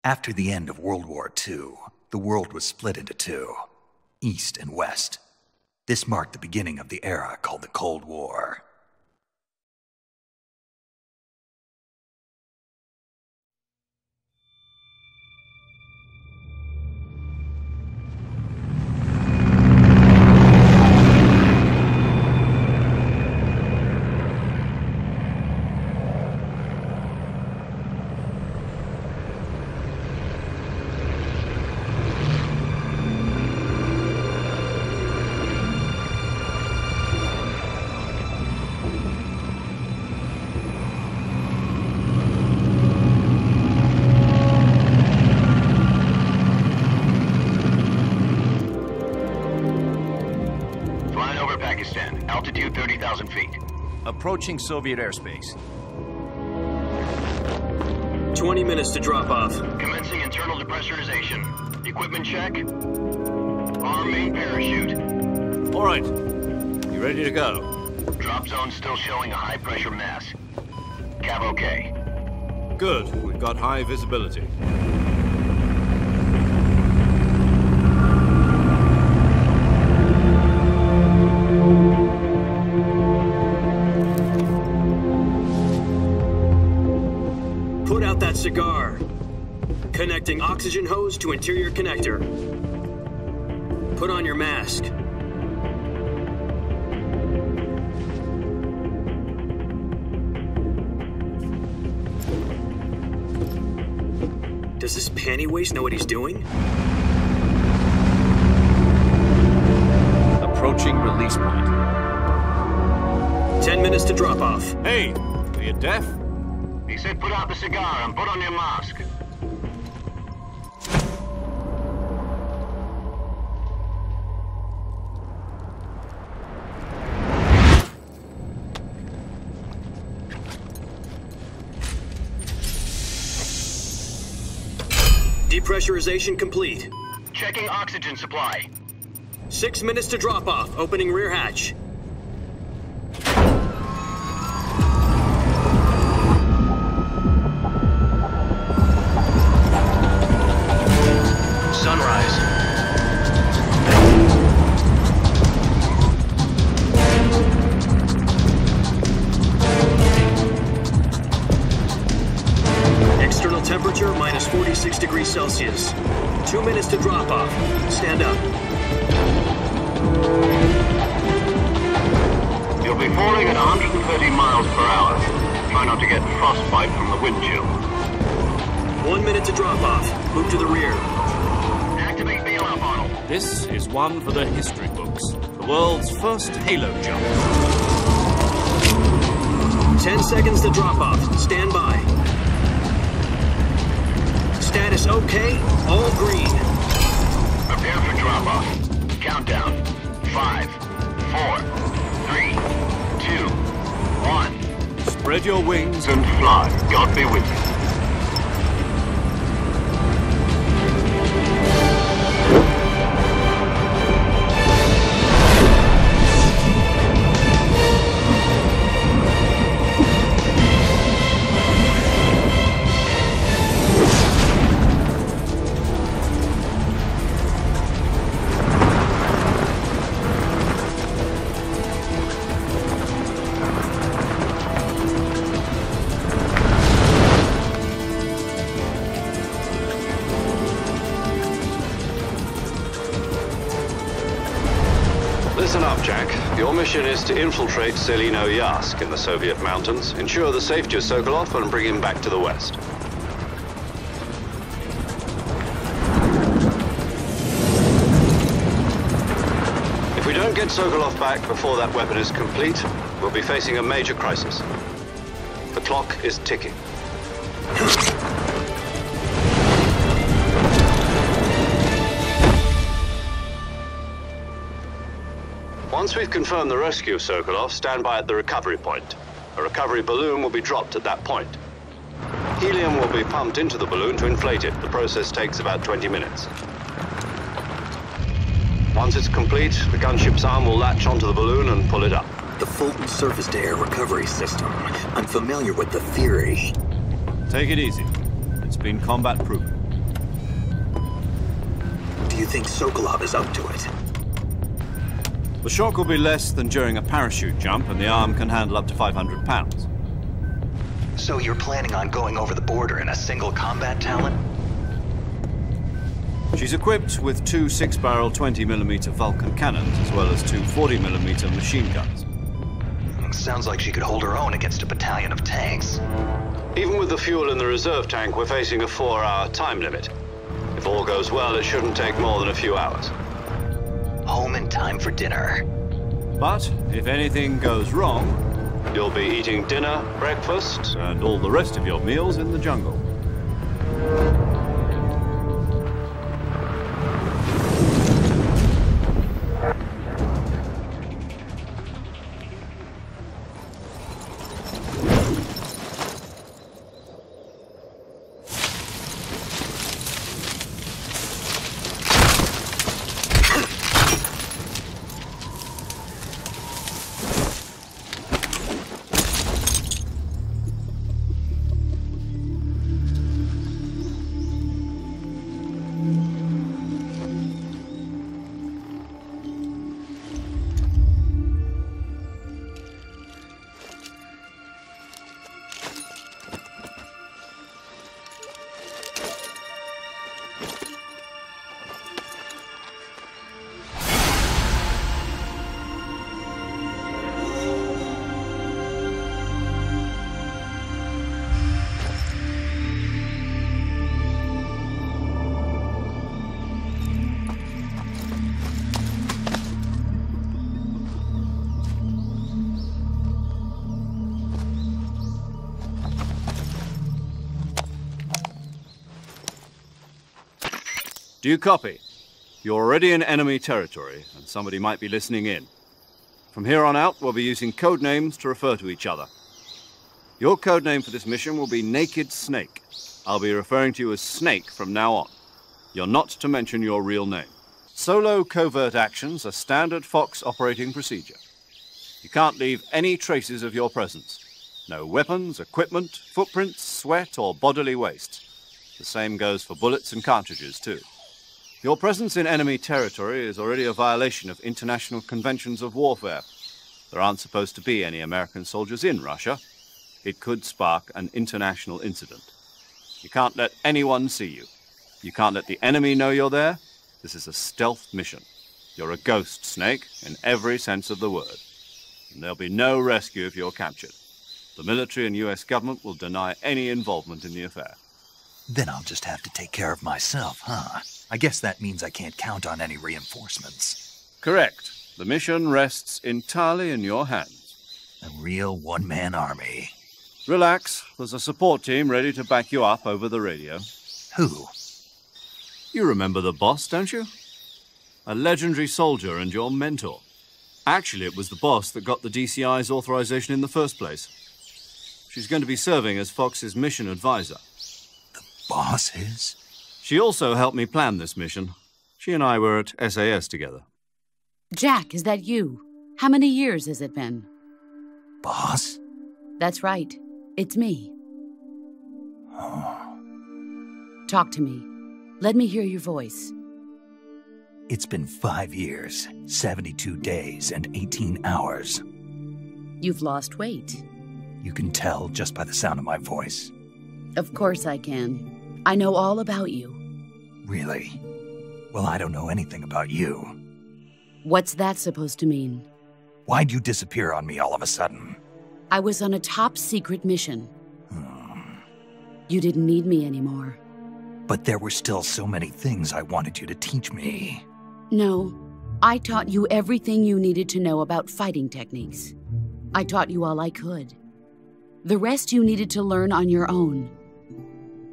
After the end of World War II, the world was split into two, East and West. This marked the beginning of the era called the Cold War. Altitude 30,000 feet. Approaching Soviet airspace. 20 minutes to drop off. Commencing internal depressurization. Equipment check. Arm main parachute. All right. You ready to go? Drop zone still showing a high pressure mass. Cav okay. Good. We've got high visibility. Put out that cigar. Connecting oxygen hose to interior connector. Put on your mask. Does this panty waste know what he's doing? Approaching release point. 10 minutes to drop off. Hey, are you deaf? He said put out the cigar and put on your mask. Depressurization complete. Checking oxygen supply. 6 minutes to drop off. Opening rear hatch. Sunrise. External temperature minus 46 degrees Celsius. 2 minutes to drop off. Stand up. You'll be falling at 130 miles per hour. Try not to get frostbite from the wind chill. 1 minute to drop off. Move to the rear. Activate bailout model. This is one for the history books. The world's first halo jump. 10 seconds to drop off. Stand by. Status okay. All green. Prepare for drop-off. Countdown. 5, 4, 3, 2, 1. Spread your wings And fly. God be with you. Listen up, Jack. Your mission is to infiltrate Selino-Yask in the Soviet mountains, ensure the safety of Sokolov, and bring him back to the west. If we don't get Sokolov back before that weapon is complete, we'll be facing a major crisis. The clock is ticking. Once we've confirmed the rescue of Sokolov, stand by at the recovery point. A recovery balloon will be dropped at that point. Helium will be pumped into the balloon to inflate it. The process takes about 20 minutes. Once it's complete, the gunship's arm will latch onto the balloon and pull it up. The Fulton surface-to-air recovery system. I'm familiar with the theory. Take it easy. It's been combat-proven. you think Sokolov is up to it? The shock will be less than during a parachute jump, and the arm can handle up to 500 pounds. So you're planning on going over the border in a single combat talent? She's equipped with two 6-barrel 20mm Vulcan cannons, as well as two 40mm machine guns. Sounds like she could hold her own against a battalion of tanks. Even with the fuel in the reserve tank, we're facing a 4-hour time limit. If all goes well, it shouldn't take more than a few hours. Home in time for dinner. But if anything goes wrong, You'll be eating dinner, breakfast, and all the rest of your meals in the jungle. Do you copy? You're already in enemy territory, and somebody might be listening in. From here on out, we'll be using code names to refer to each other. Your code name for this mission will be Naked Snake. I'll be referring to you as Snake from now on. You're not to mention your real name. Solo covert actions are standard Fox operating procedure. You can't leave any traces of your presence. No weapons, equipment, footprints, sweat, or bodily waste. The same goes for bullets and cartridges, too. Your presence in enemy territory is already a violation of international conventions of warfare. There aren't supposed to be any American soldiers in Russia. It could spark an international incident. You can't let anyone see you. You can't let the enemy know you're there. This is a stealth mission. You're a ghost, Snake, in every sense of the word. And there'll be no rescue if you're captured. The military and US government will deny any involvement in the affair. Then I'll just have to take care of myself, huh? I guess that means I can't count on any reinforcements. Correct. The mission rests entirely in your hands. A real one-man army. Relax. There's a support team ready to back you up over the radio. Who? You remember the boss, don't you? A legendary soldier and your mentor. Actually, it was the boss that got the DCI's authorization in the first place. She's going to be serving as Fox's mission advisor. The boss is? She also helped me plan this mission. She and I were at SAS together. Jack, is that you? How many years has it been? Boss? That's right. It's me. Oh. Talk to me. Let me hear your voice. It's been 5 years, 72 days, and 18 hours. You've lost weight. You can tell just by the sound of my voice. Of course I can. I know all about you. Really? Well, I don't know anything about you. What's that supposed to mean? Why'd you disappear on me all of a sudden? I was on a top-secret mission. You didn't need me anymore. But there were still so many things I wanted you to teach me. No, I taught you everything you needed to know about fighting techniques. I taught you all I could. The rest you needed to learn on your own.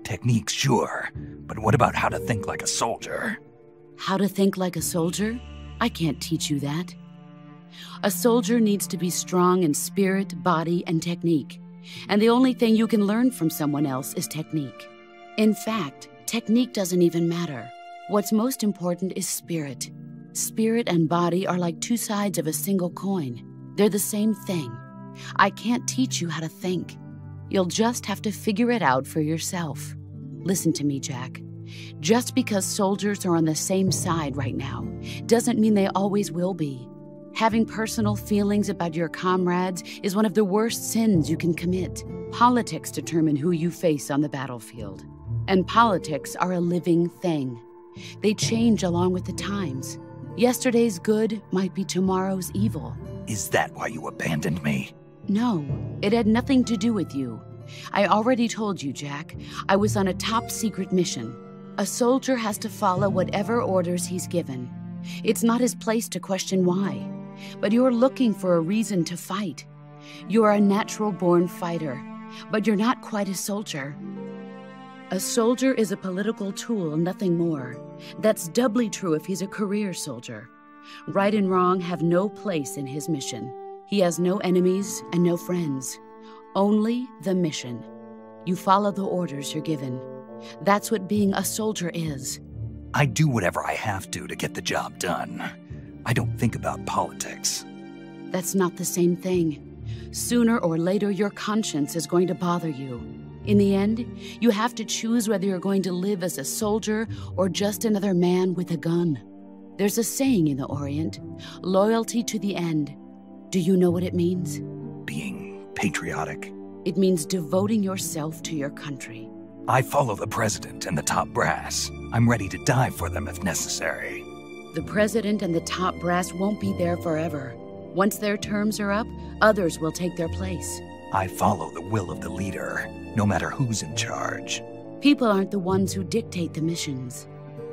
Techniques, sure. But what about how to think like a soldier? How to think like a soldier? I can't teach you that. A soldier needs to be strong in spirit, body, and technique. And the only thing you can learn from someone else is technique. In fact, technique doesn't even matter. What's most important is spirit. Spirit and body are like two sides of a single coin. They're the same thing. I can't teach you how to think. You'll just have to figure it out for yourself. Listen to me, Jack. Just because soldiers are on the same side right now doesn't mean they always will be. Having personal feelings about your comrades is one of the worst sins you can commit. Politics determine who you face on the battlefield. And politics are a living thing. They change along with the times. Yesterday's good might be tomorrow's evil. Is that why you abandoned me? No, it had nothing to do with you. I already told you, Jack. I was on a top-secret mission. A soldier has to follow whatever orders he's given. It's not his place to question why. But you're looking for a reason to fight. You're a natural-born fighter, but you're not quite a soldier. A soldier is a political tool, nothing more. That's doubly true if he's a career soldier. Right and wrong have no place in his mission. He has no enemies and no friends. Only the mission. You follow the orders you're given. That's what being a soldier is. I do whatever I have to get the job done. I don't think about politics. That's not the same thing. Sooner or later, your conscience is going to bother you. In the end, you have to choose whether you're going to live as a soldier or just another man with a gun. There's a saying in the Orient, loyalty to the end. Do you know what it means? Being patriotic? It means devoting yourself to your country. I follow the president and the top brass. I'm ready to die for them if necessary. The president and the top brass won't be there forever. Once their terms are up, others will take their place. I follow the will of the leader, no matter who's in charge. People aren't the ones who dictate the missions.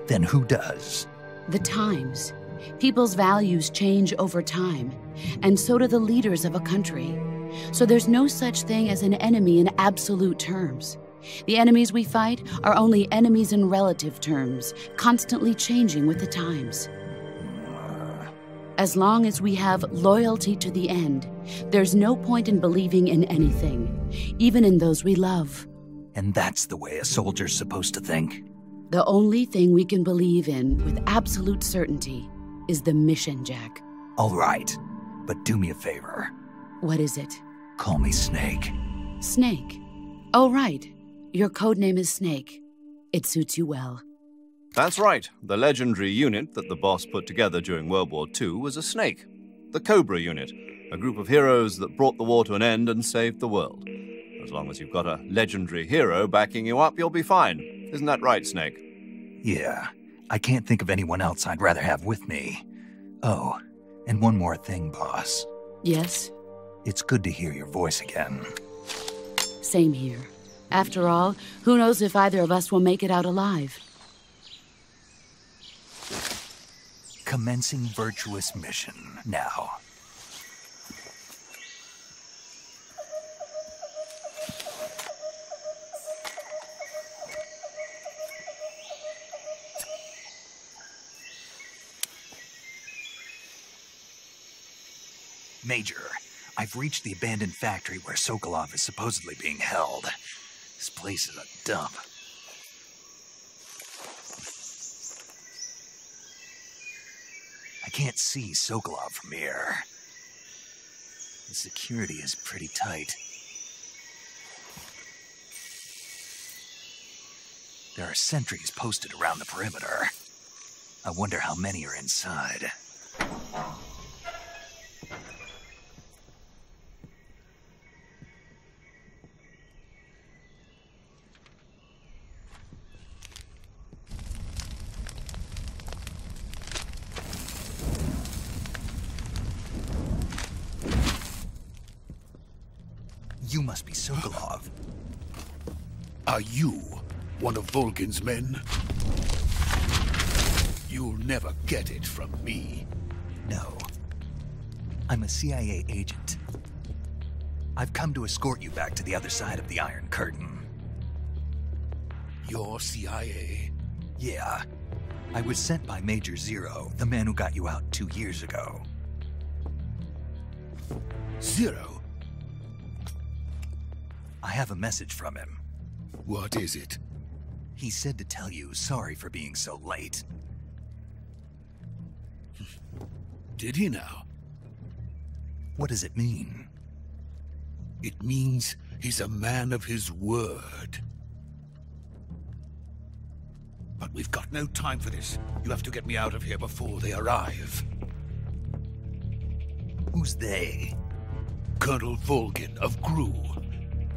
Then who does? The times. People's values change over time, and so do the leaders of a country. So there's no such thing as an enemy in absolute terms. The enemies we fight are only enemies in relative terms, constantly changing with the times. As long as we have loyalty to the end, there's no point in believing in anything, even in those we love. And that's the way a soldier's supposed to think? The only thing we can believe in with absolute certainty is the mission, Jack. All right, but do me a favor. What is it? Call me Snake. Snake? Oh, right. Your codename is Snake. It suits you well. That's right. The legendary unit that the boss put together during World War II was a snake. The Cobra unit, a group of heroes that brought the war to an end and saved the world. As long as you've got a legendary hero backing you up, you'll be fine. Isn't that right, Snake? Yeah. I can't think of anyone else I'd rather have with me. Oh, and one more thing, boss. Yes? It's good to hear your voice again. Same here. After all, who knows if either of us will make it out alive? Commencing virtuous mission now. Major, I've reached the abandoned factory where Sokolov is supposedly being held. This place is a dump. I can't see Sokolov from here. The security is pretty tight. There are sentries posted around the perimeter. I wonder how many are inside. You must be Sokolov. Are you one of Volgin's men? You'll never get it from me. No. I'm a CIA agent. I've come to escort you back to the other side of the Iron Curtain. You're CIA? Yeah. I was sent by Major Zero, the man who got you out 2 years ago. Zero? I have a message from him. What is it? He said to tell you sorry for being so late. Did he now? What does it mean? It means he's a man of his word. But we've got no time for this. You have to get me out of here before they arrive. Who's they? Colonel Volgin of Gru.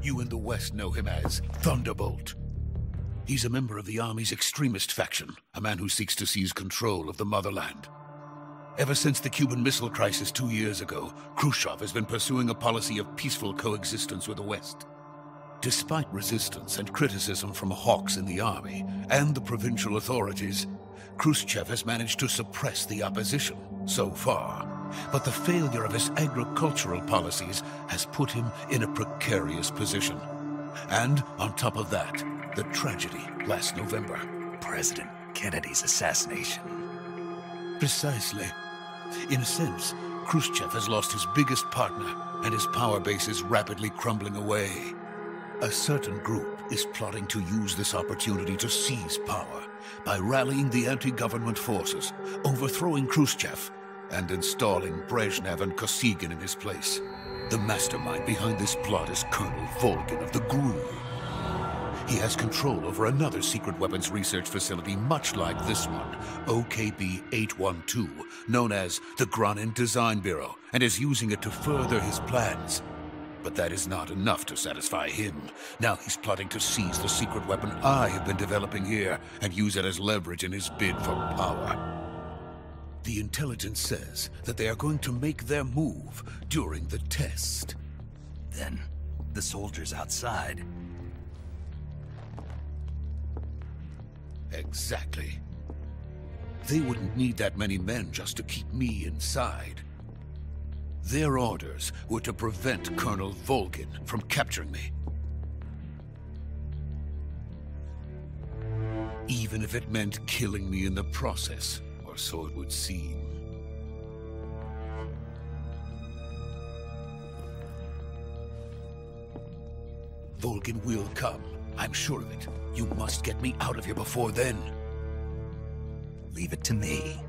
You in the West know him as Thunderbolt. He's a member of the Army's extremist faction, a man who seeks to seize control of the motherland. Ever since the Cuban Missile Crisis 2 years ago, Khrushchev has been pursuing a policy of peaceful coexistence with the West. Despite resistance and criticism from hawks in the army and the provincial authorities, Khrushchev has managed to suppress the opposition so far. But the failure of his agricultural policies has put him in a precarious position. And on top of that, the tragedy last November. President Kennedy's assassination. Precisely. In a sense, Khrushchev has lost his biggest partner, and his power base is rapidly crumbling away. A certain group is plotting to use this opportunity to seize power by rallying the anti-government forces, overthrowing Khrushchev, and installing Brezhnev and Kosygin in his place. The mastermind behind this plot is Colonel Volgin of the Gru. He has control over another secret weapons research facility much like this one, OKB-812, known as the Grannin Design Bureau, and is using it to further his plans. But that is not enough to satisfy him. Now he's plotting to seize the secret weapon I have been developing here and use it as leverage in his bid for power. The intelligence says that they are going to make their move during the test. Then, the soldiers outside. Exactly. They wouldn't need that many men just to keep me inside. Their orders were to prevent Colonel Volgin from capturing me. Even if it meant killing me in the process, or so it would seem. Volgin will come. I'm sure of it. You must get me out of here before then. Leave it to me.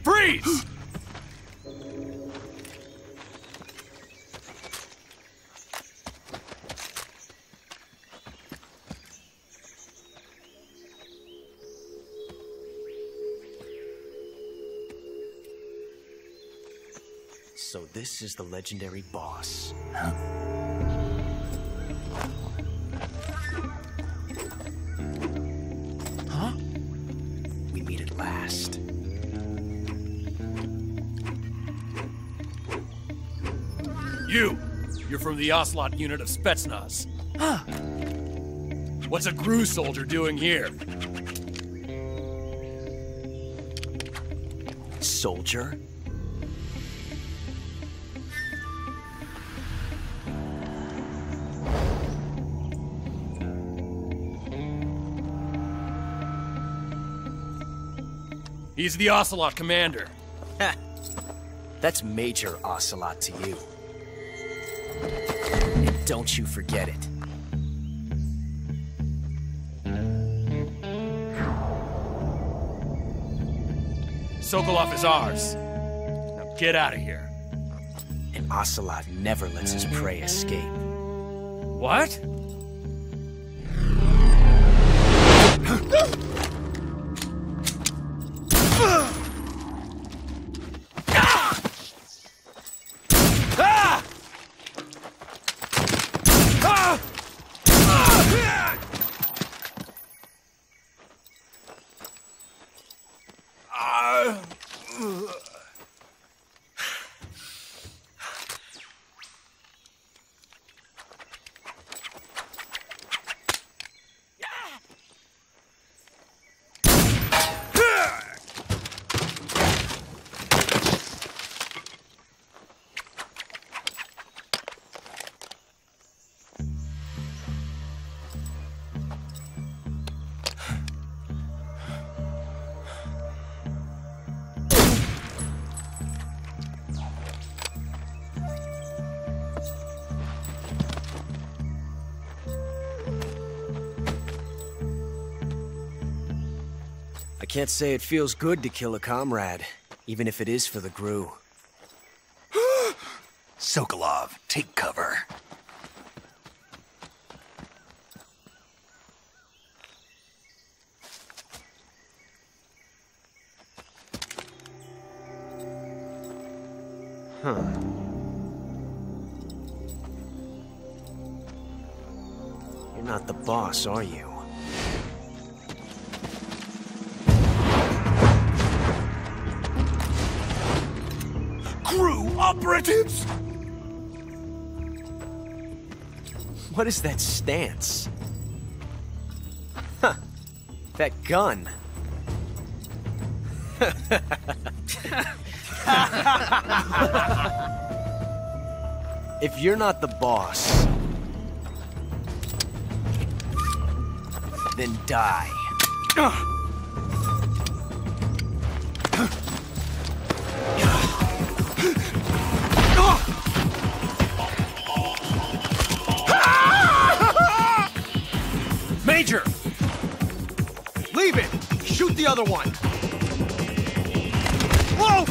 Freeze! So this is the legendary boss. Huh? Huh? We meet at last. You're from the Ocelot unit of Spetsnaz. Huh. What's a Gru soldier doing here? Soldier? He's the Ocelot commander. Ha! That's Major Ocelot to you. And don't you forget it. Sokolov is ours. Now get out of here. And Ocelot never lets his prey escape. What? can't say it feels good to kill a comrade, even if it is for the Gru. Sokolov, take cover. Huh. You're not the boss, are you? Crew operatives! What is that stance? Huh. That gun. If you're not the boss, then die. Major! Leave it! Shoot the other one! Whoa!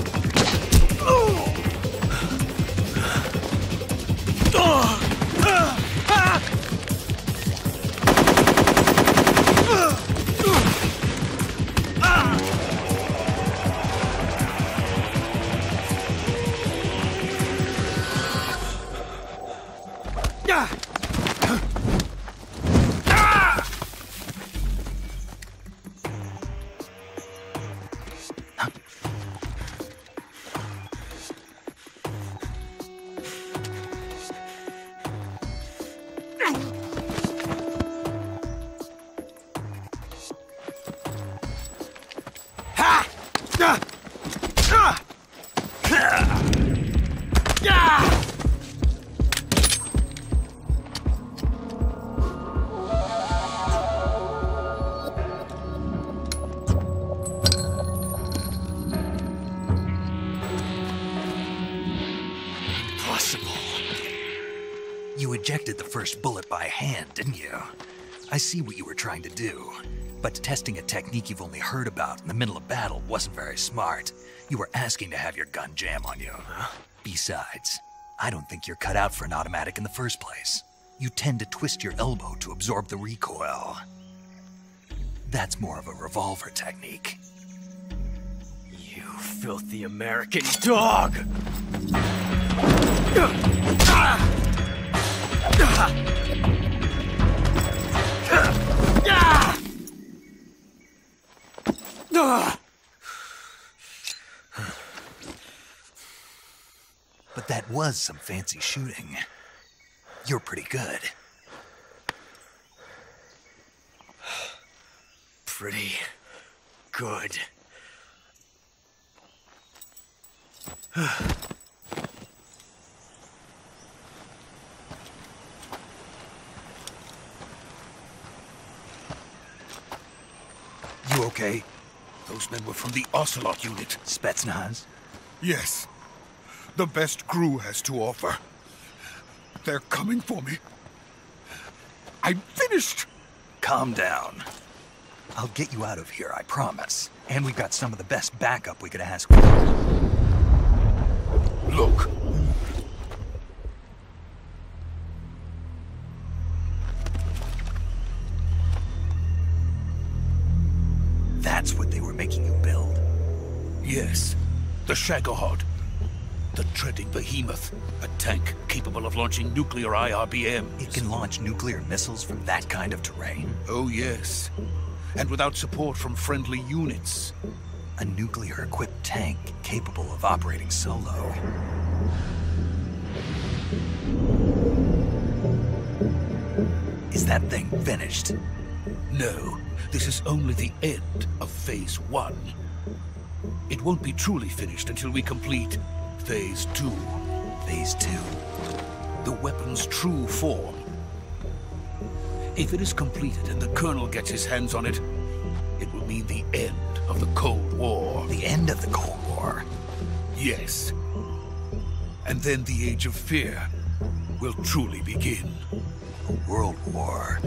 You ejected the first bullet by hand, didn't you? I see what you were trying to do, but testing a technique you've only heard about in the middle of battle wasn't very smart. You were asking to have your gun jam on you. Besides, I don't think you're cut out for an automatic in the first place. You tend to twist your elbow to absorb the recoil. That's more of a revolver technique. You filthy American dog! But that was some fancy shooting. You're pretty good. Pretty good. You okay? Those men were from the Ocelot unit. Spetsnaz? Yes. The best Gru has to offer. They're coming for me. I'm finished! Calm down. I'll get you out of here, I promise. And we've got some of the best backup we could ask for. Look. That's what they were making you build? Yes. The Shagohod. The treading behemoth. A tank capable of launching nuclear IRBMs. It can launch nuclear missiles from that kind of terrain? Oh, yes. And without support from friendly units. A nuclear-equipped tank capable of operating solo. Is that thing finished? No. This is only the end of Phase 1. It won't be truly finished until we complete Phase 2. Phase 2? The weapon's true form. If it is completed and the Colonel gets his hands on it, it will mean the end of the Cold War. The end of the Cold War? Yes. And then the Age of Fear will truly begin. A world war.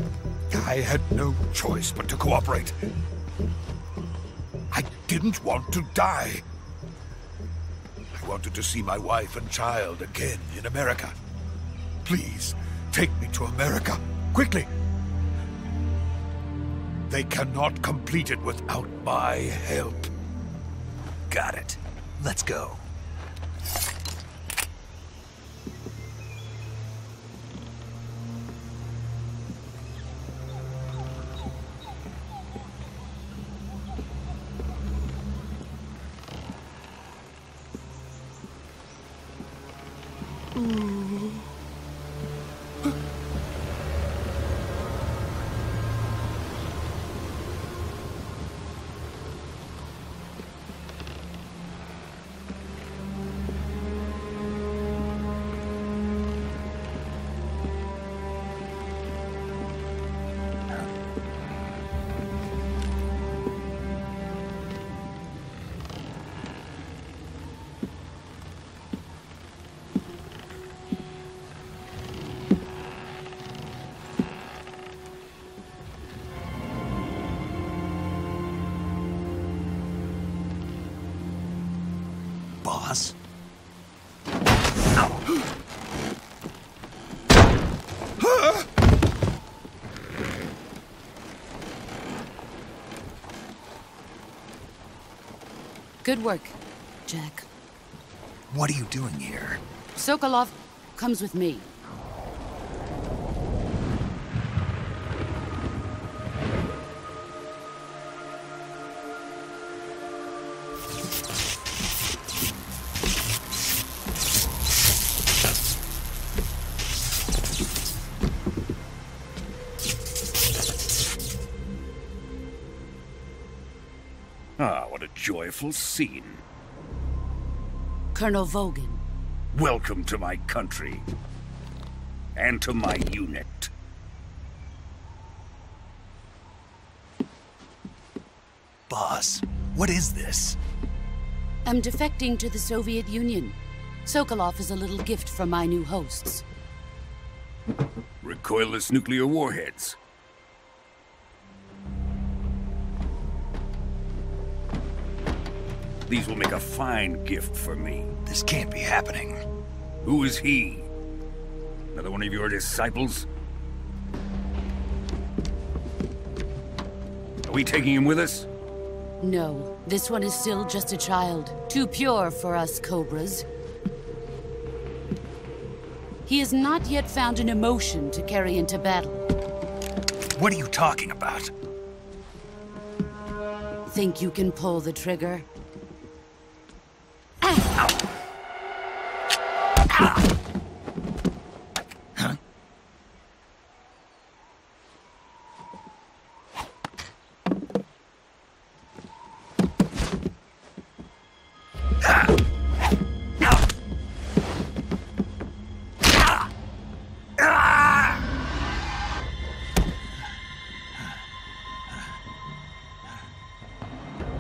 I had no choice but to cooperate. didn't want to die. I wanted to see my wife and child again in America. Please, take me to America, quickly. They cannot complete it without my help. Got it. Let's go. Boss? Good work, Jack. What are you doing here? Sokolov comes with me. Ah, what a joyful scene. Colonel Volgin. Welcome to my country. And to my unit. Boss, what is this? I'm defecting to the Soviet Union. Sokolov is a little gift from my new hosts. Recoilless nuclear warheads. These will make a fine gift for me. This can't be happening. Who is he? Another one of your disciples? Are we taking him with us? No, this one is still just a child. Too pure for us Cobras. He has not yet found an emotion to carry into battle. What are you talking about? Think you can pull the trigger?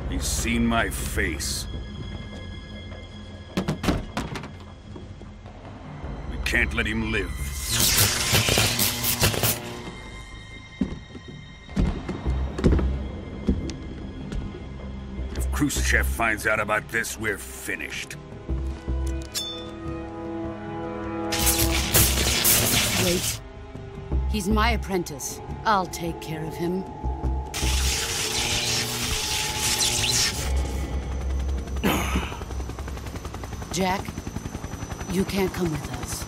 He's seen my face. We can't let him live. If Khrushchev finds out about this, we're finished. Wait. He's my apprentice. I'll take care of him. Jack, you can't come with us.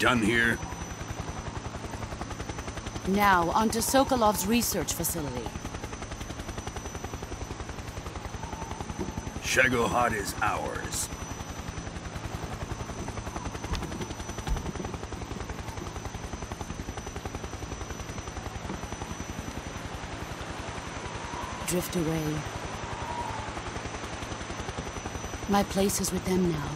done here? Now, onto Sokolov's research facility. Shagohod is ours. Drift away. My place is with them now.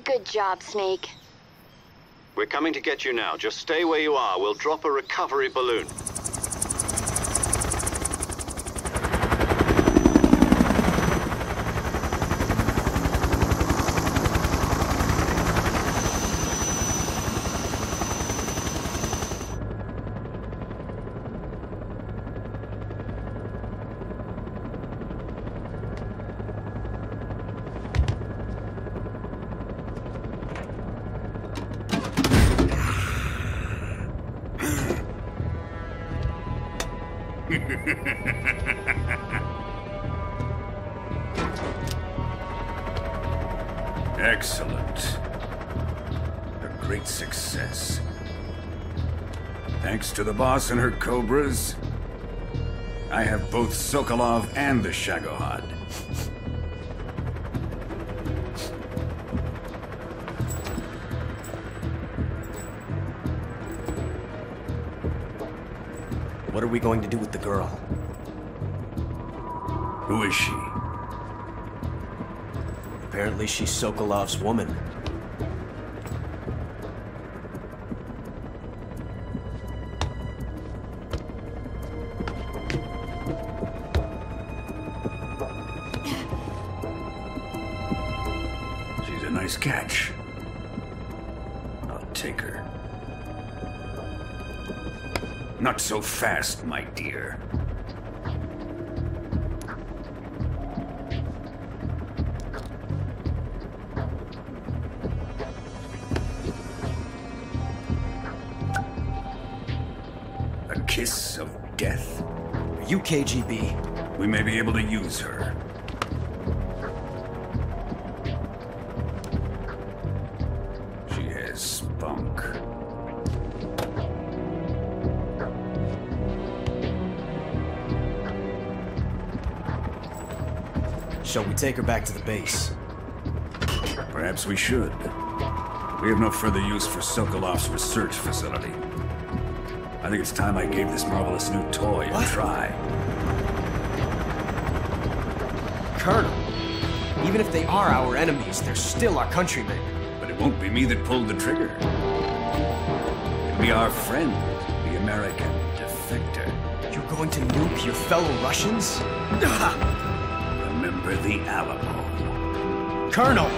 Good job, Snake. We're coming to get you now. Just stay where you are. We'll drop a recovery balloon. Excellent. A great success. Thanks to the boss and her cobras, I have both Sokolov and the Shagohod. What are we going to do with the girl? Who is she? Apparently she's Sokolov's woman. She's a nice catch. I'll take her. Not so fast, my dear. A kiss of death? Are you KGB? We may be able to use her. She has spunk. Shall we take her back to the base? Perhaps we should. We have no further use for Sokolov's research facility. I think it's time I gave this marvelous new toy a try. Colonel, even if they are our enemies, they're still our countrymen. But it won't be me that pulled the trigger. It'll be our friend, the American defector. You're going to nuke your fellow Russians? Remember the Alamo. Colonel!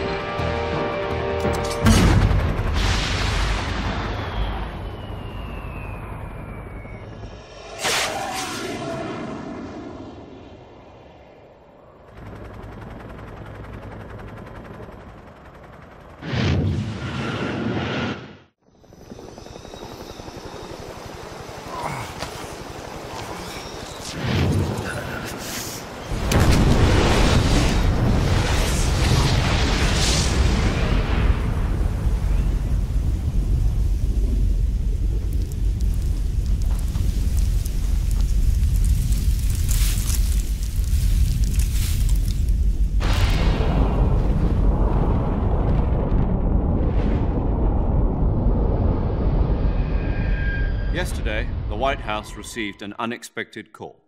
White House received an unexpected call.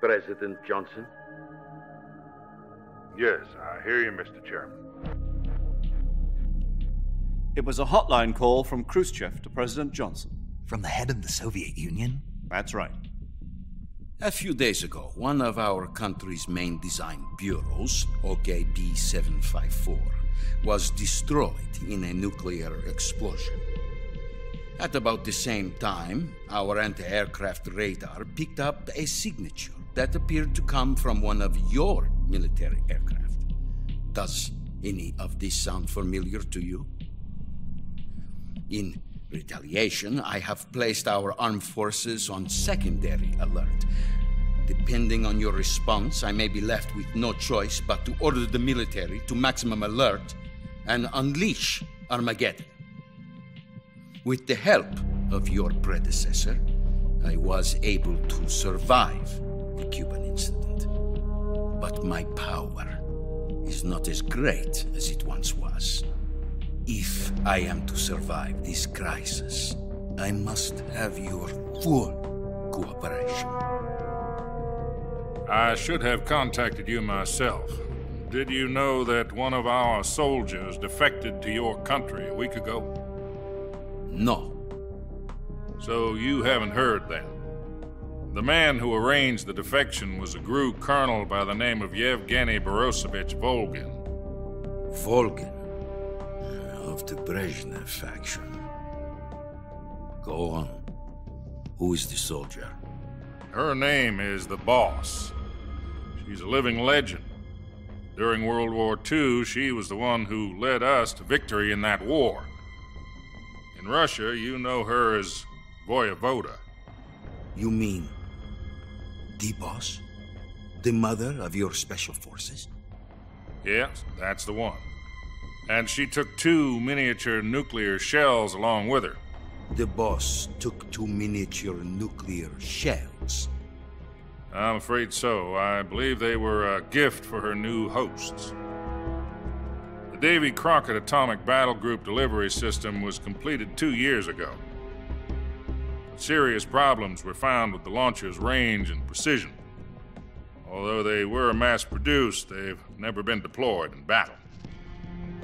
President Johnson? Yes, I hear you, Mr. Chairman. It was a hotline call from Khrushchev to President Johnson. From the head of the Soviet Union? That's right. A few days ago, one of our country's main design bureaus, OKB 754, was destroyed in a nuclear explosion. At about the same time, our anti-aircraft radar picked up a signature that appeared to come from one of your military aircraft. Does any of this sound familiar to you? In retaliation, I have placed our armed forces on secondary alert. Depending on your response, I may be left with no choice but to order the military to maximum alert and unleash Armageddon. With the help of your predecessor, I was able to survive the Cuban incident. But my power is not as great as it once was. If I am to survive this crisis, I must have your full cooperation. I should have contacted you myself. Did you know that one of our soldiers defected to your country a week ago? No. So you haven't heard then? The man who arranged the defection was a GRU colonel by the name of Yevgeny Borisovich Volgin. Volgin? Of the Brezhnev faction. Go on. Who is the soldier? Her name is the Boss. She's a living legend. During World War II, she was the one who led us to victory in that war. In Russia, you know her as Voyevoda. You mean the Boss? The mother of your special forces? Yes, that's the one. And she took 2 miniature nuclear shells along with her. The Boss took 2 miniature nuclear shells? I'm afraid so. I believe they were a gift for her new hosts. The Davy Crockett Atomic Battle Group delivery system was completed 2 years ago. Serious problems were found with the launcher's range and precision. Although they were mass-produced, they've never been deployed in battle.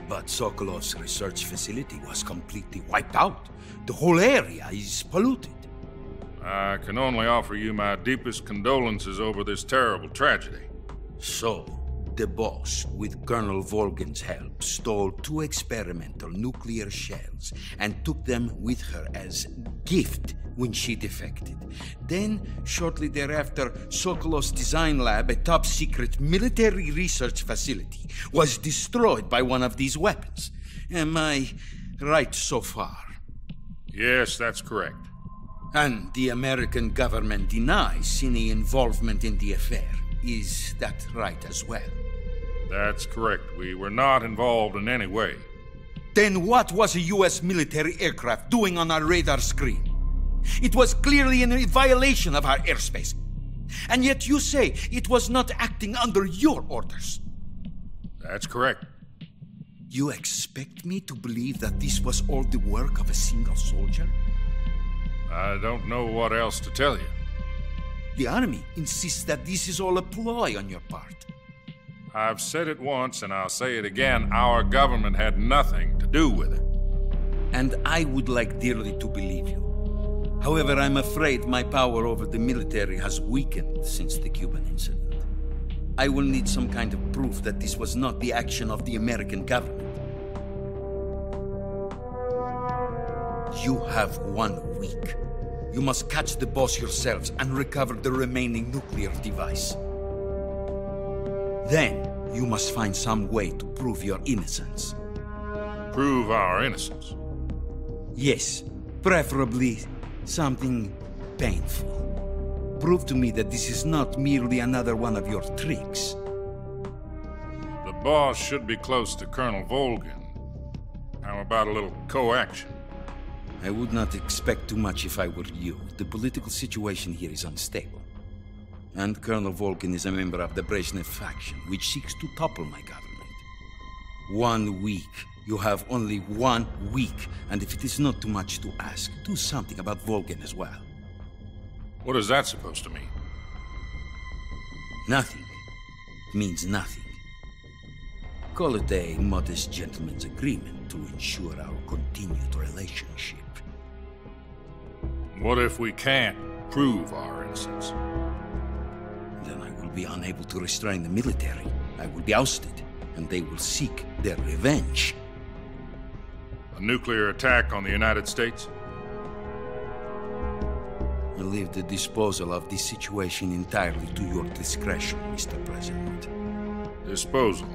But Sokolov's research facility was completely wiped out. The whole area is polluted. I can only offer you my deepest condolences over this terrible tragedy. So, the Boss, with Colonel Volgin's help, stole 2 experimental nuclear shells and took them with her as gift when she defected. Then, shortly thereafter, Sokolov's design lab, a top-secret military research facility, was destroyed by one of these weapons. Am I right so far? Yes, that's correct. And the American government denies any involvement in the affair. Is that right as well? That's correct. We were not involved in any way. Then what was a U.S. military aircraft doing on our radar screen? It was clearly in a violation of our airspace. And yet you say it was not acting under your orders. That's correct. You expect me to believe that this was all the work of a single soldier? I don't know what else to tell you. The army insists that this is all a ploy on your part. I've said it once and I'll say it again. Our government had nothing to do with it. And I would like dearly to believe you. However, I'm afraid my power over the military has weakened since the Cuban incident. I will need some kind of proof that this was not the action of the American government. You have 1 week. You must catch the Boss yourselves and recover the remaining nuclear device. Then, you must find some way to prove your innocence. Prove our innocence? Yes, preferably something painful. Prove to me that this is not merely another one of your tricks. The Boss should be close to Colonel Volgin. How about a little coaction? I would not expect too much if I were you. The political situation here is unstable. And Colonel Volgin is a member of the Brezhnev faction, which seeks to topple my government. 1 week You have only 1 week, and if it is not too much to ask, do something about Volgin as well. What is that supposed to mean? Nothing. It means nothing. Call it a modest gentleman's agreement to ensure our continued relationship. What if we can't prove our innocence? Then I will be unable to restrain the military. I will be ousted, and they will seek their revenge. A nuclear attack on the United States? I leave the disposal of this situation entirely to your discretion, Mr. President. Disposal?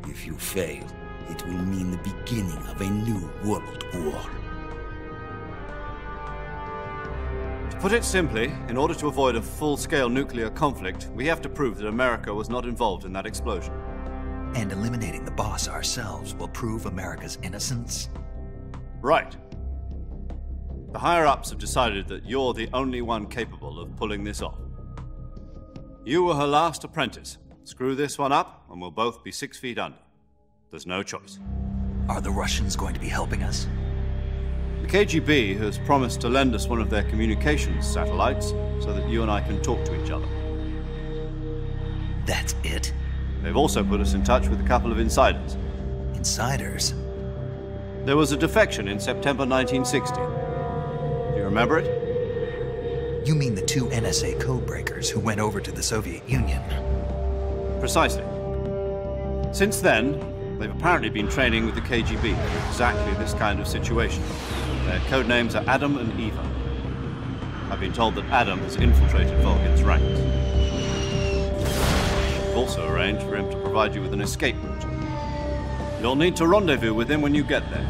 If you fail, it will mean the beginning of a new world war. To put it simply, in order to avoid a full-scale nuclear conflict, we have to prove that America was not involved in that explosion. And eliminating the boss ourselves will prove America's innocence? Right. The higher-ups have decided that you're the only one capable of pulling this off. You were her last apprentice. Screw this one up, and we'll both be 6 feet under. There's no choice. Are the Russians going to be helping us? The KGB has promised to lend us one of their communications satellites so that you and I can talk to each other. That's it? They've also put us in touch with a couple of insiders. Insiders? There was a defection in September 1960. Do you remember it? You mean the 2 NSA codebreakers who went over to the Soviet Union? Precisely. Since then, they've apparently been training with the KGB for exactly this kind of situation. Their codenames are Adam and Eva. I've been told that Adam has infiltrated Volgin's ranks. I've also arranged for him to provide you with an escape route. You'll need to rendezvous with him when you get there.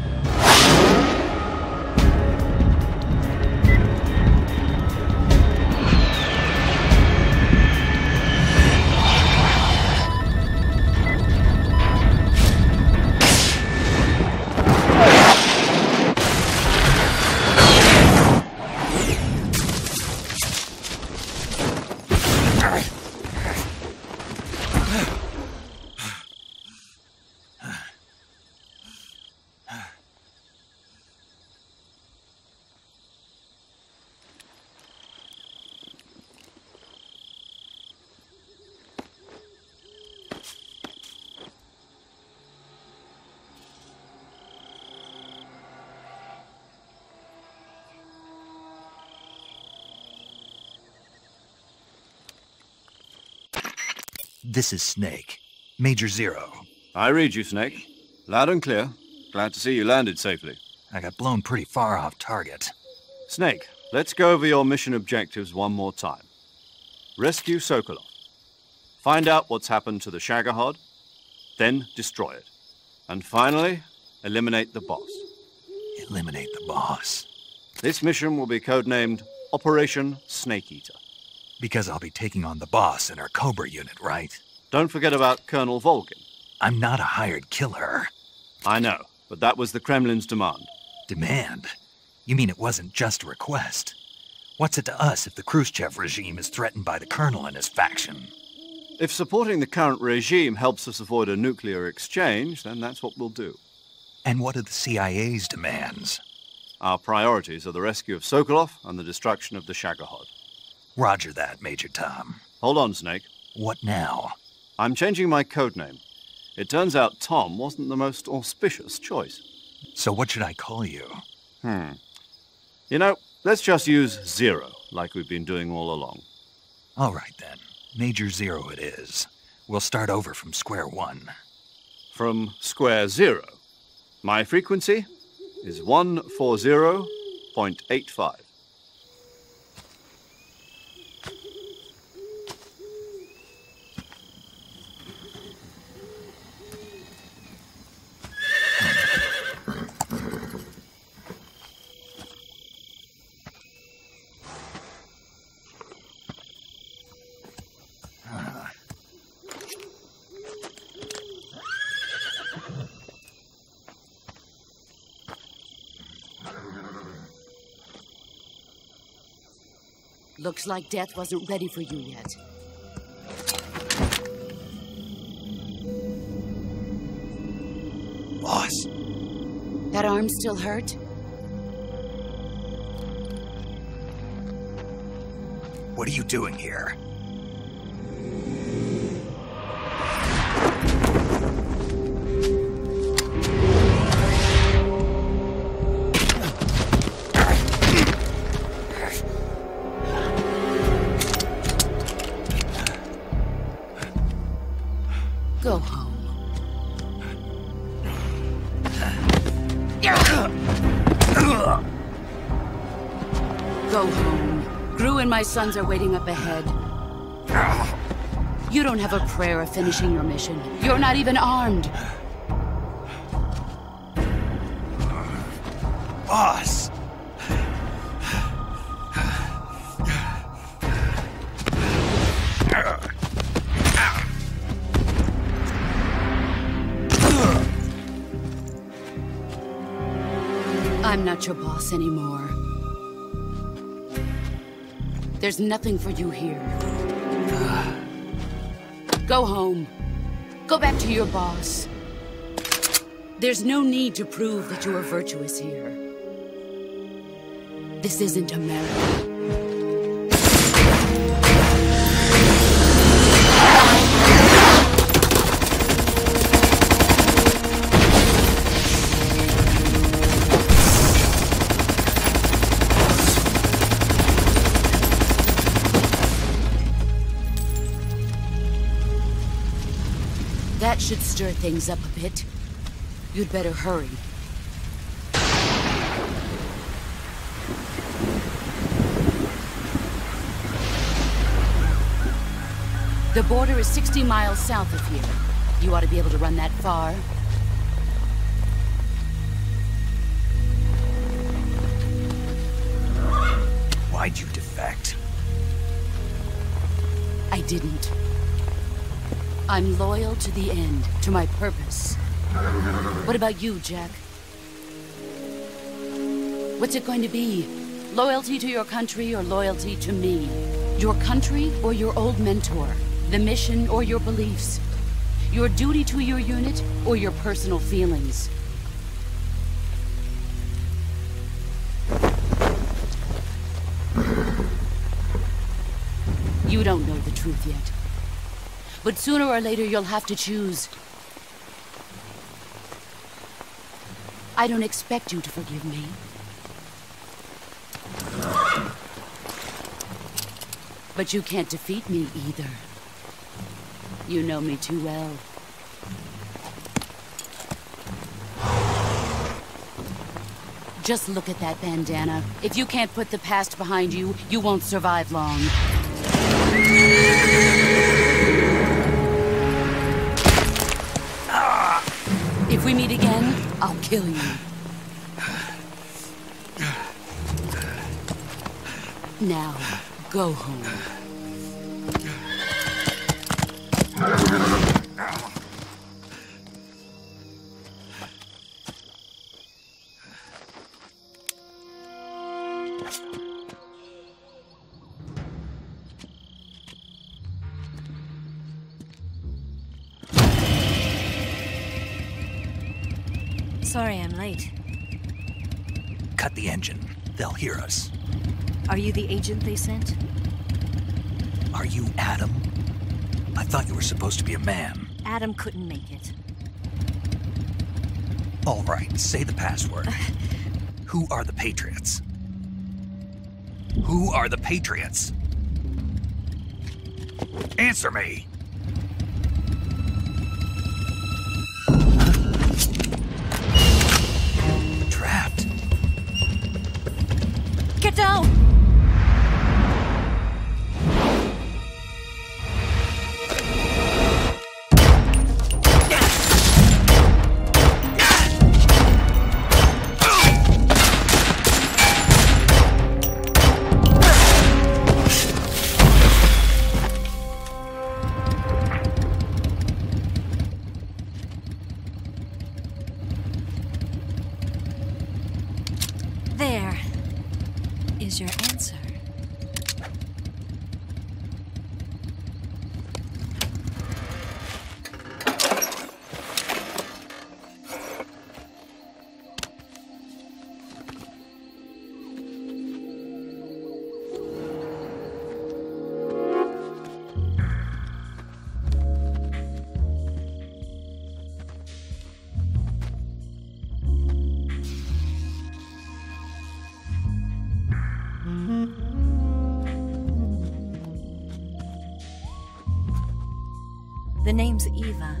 This is Snake. Major Zero. I read you, Snake. Loud and clear. Glad to see you landed safely. I got blown pretty far off target. Snake, let's go over your mission objectives one more time. Rescue Sokolov. Find out what's happened to the Shagohod, then destroy it. And finally, eliminate the boss. Eliminate the boss? This mission will be codenamed Operation Snake Eater. Because I'll be taking on the boss in our Cobra unit, right? Don't forget about Colonel Volgin. I'm not a hired killer. I know, but that was the Kremlin's demand. Demand? You mean it wasn't just a request? What's it to us if the Khrushchev regime is threatened by the Colonel and his faction? If supporting the current regime helps us avoid a nuclear exchange, then that's what we'll do. And what are the CIA's demands? Our priorities are the rescue of Sokolov and the destruction of the Shagohod. Roger that, Major Tom. Hold on, Snake. What now? I'm changing my codename. It turns out Tom wasn't the most auspicious choice. So what should I call you? You know, let's just use Zero, like we've been doing all along. All right, then. Major Zero it is. We'll start over from square one. From square zero. My frequency is 140.85. Looks like death wasn't ready for you yet. That arm still hurt? What are you doing here? Go home. Go home. Gru and my sons are waiting up ahead. You don't have a prayer of finishing your mission. You're not even armed. Boss! I'm not your boss anymore. There's nothing for you here. Go home. Go back to your boss. There's no need to prove that you are virtuous here. This isn't America. That should stir things up a bit. You'd better hurry. The border is 60 miles south of here. You ought to be able to run that far. Why'd you defect? I didn't. I'm loyal to the end, to my purpose. What about you, Jack? What's it going to be? Loyalty to your country or loyalty to me? Your country or your old mentor? The mission or your beliefs? Your duty to your unit or your personal feelings? You don't know the truth yet. But sooner or later, you'll have to choose. I don't expect you to forgive me. But you can't defeat me either. You know me too well. Just look at that bandana. If you can't put the past behind you, you won't survive long. If we meet again, I'll kill you. Now, go home. Sorry I'm late. Cut the engine. They'll hear us. Are you the agent they sent? Are you Adam? I thought you were supposed to be a man. Adam couldn't make it. All right, say the password. Who are the Patriots? Who are the Patriots? Answer me! Trapped. Get down! There is your The name's Eva.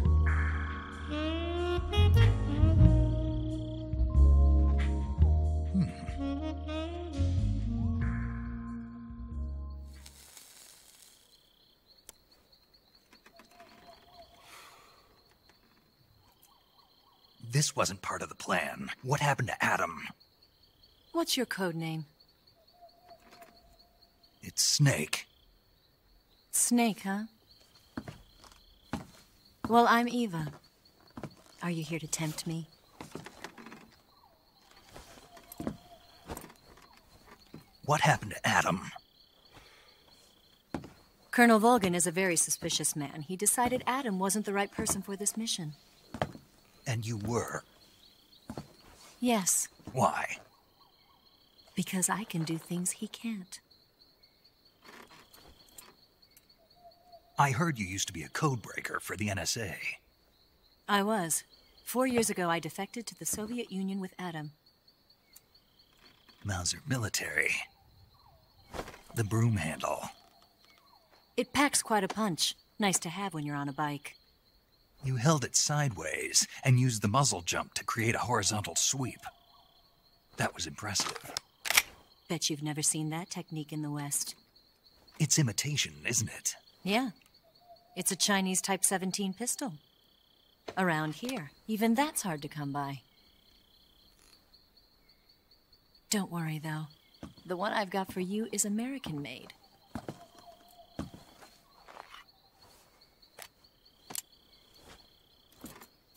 This wasn't part of the plan. What happened to Adam? What's your code name? It's Snake. Snake, huh? Well, I'm Eva. Are you here to tempt me? What happened to Adam? Colonel Volgin is a very suspicious man. He decided Adam wasn't the right person for this mission. And you were? Yes. Why? Because I can do things he can't. I heard you used to be a codebreaker for the NSA. I was. 4 years ago, I defected to the Soviet Union with Adam. Mauser military. The broom handle. It packs quite a punch. Nice to have when you're on a bike. You held it sideways and used the muzzle jump to create a horizontal sweep. That was impressive. Bet you've never seen that technique in the West. It's imitation, isn't it? Yeah. It's a Chinese Type 17 pistol. Around here, even that's hard to come by. Don't worry, though. The one I've got for you is American-made.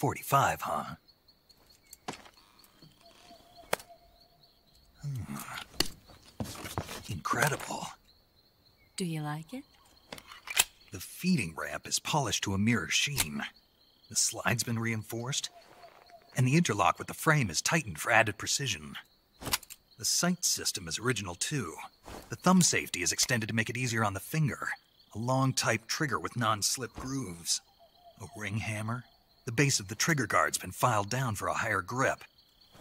.45, huh? Incredible. Do you like it? The feeding ramp is polished to a mirror sheen. The slide's been reinforced, and the interlock with the frame is tightened for added precision. The sight system is original too. The thumb safety is extended to make it easier on the finger. A long type trigger with non-slip grooves. A ring hammer. The base of the trigger guard's been filed down for a higher grip.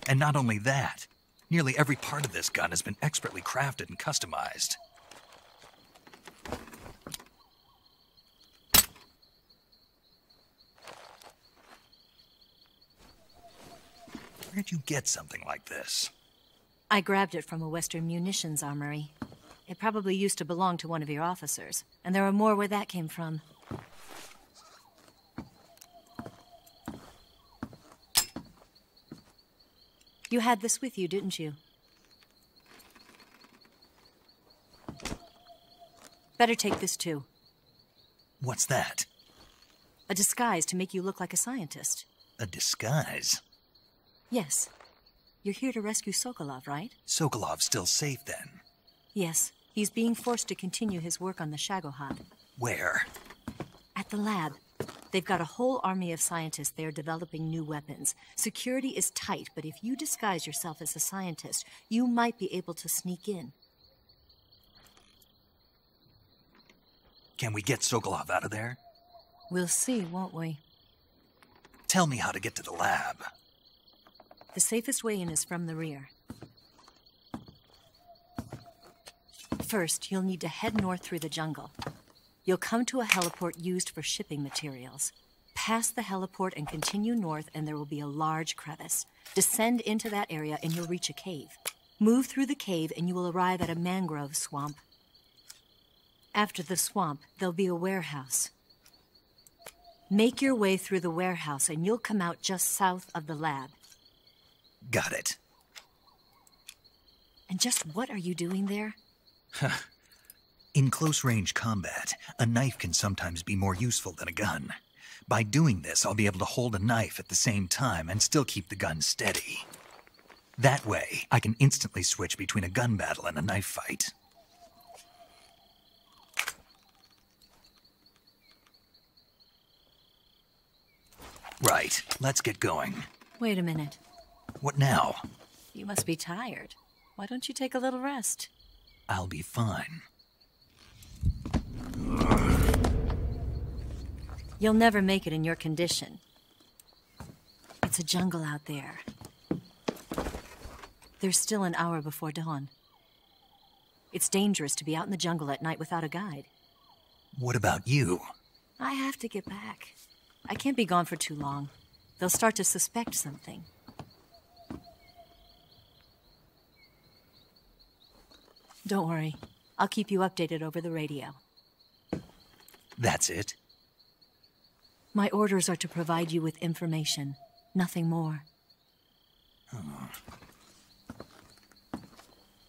And not only that, nearly every part of this gun has been expertly crafted and customized. Where'd you get something like this? I grabbed it from a Western munitions armory. It probably used to belong to one of your officers, and there are more where that came from. You had this with you, didn't you? Better take this too. What's that? A disguise to make you look like a scientist. A disguise? Yes. You're here to rescue Sokolov, right? Sokolov's still safe then? Yes. He's being forced to continue his work on the Shagohod. Where? At the lab. They've got a whole army of scientists there developing new weapons. Security is tight, but if you disguise yourself as a scientist, you might be able to sneak in. Can we get Sokolov out of there? We'll see, won't we? Tell me how to get to the lab. The safest way in is from the rear. First, you'll need to head north through the jungle. You'll come to a heliport used for shipping materials. Pass the heliport and continue north, and there will be a large crevice. Descend into that area, and you'll reach a cave. Move through the cave, and you will arrive at a mangrove swamp. After the swamp, there'll be a warehouse. Make your way through the warehouse, and you'll come out just south of the lab. Got it. And just what are you doing there? In close-range combat, a knife can sometimes be more useful than a gun. By doing this, I'll be able to hold a knife at the same time and still keep the gun steady. That way, I can instantly switch between a gun battle and a knife fight. Right, let's get going. Wait a minute. What now? You must be tired. Why don't you take a little rest? I'll be fine. You'll never make it in your condition. It's a jungle out there. There's still an hour before dawn. It's dangerous to be out in the jungle at night without a guide. What about you? I have to get back. I can't be gone for too long. They'll start to suspect something. Don't worry. I'll keep you updated over the radio. That's it? My orders are to provide you with information. Nothing more. Oh.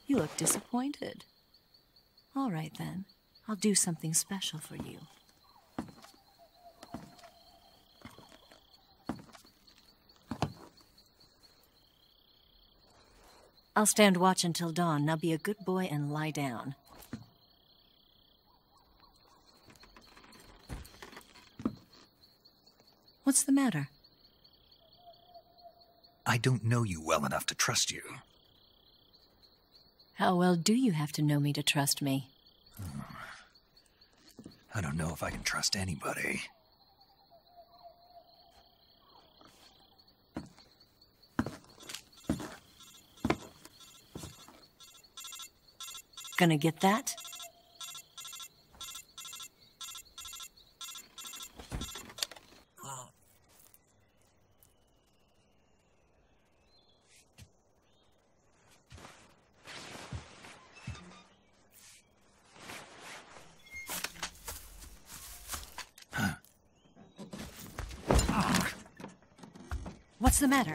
You look disappointed. All right, then. I'll do something special for you. I'll stand watch until dawn. Now be a good boy and lie down. What's the matter? I don't know you well enough to trust you. How well do you have to know me to trust me? I don't know if I can trust anybody. Gonna get that? What's the matter?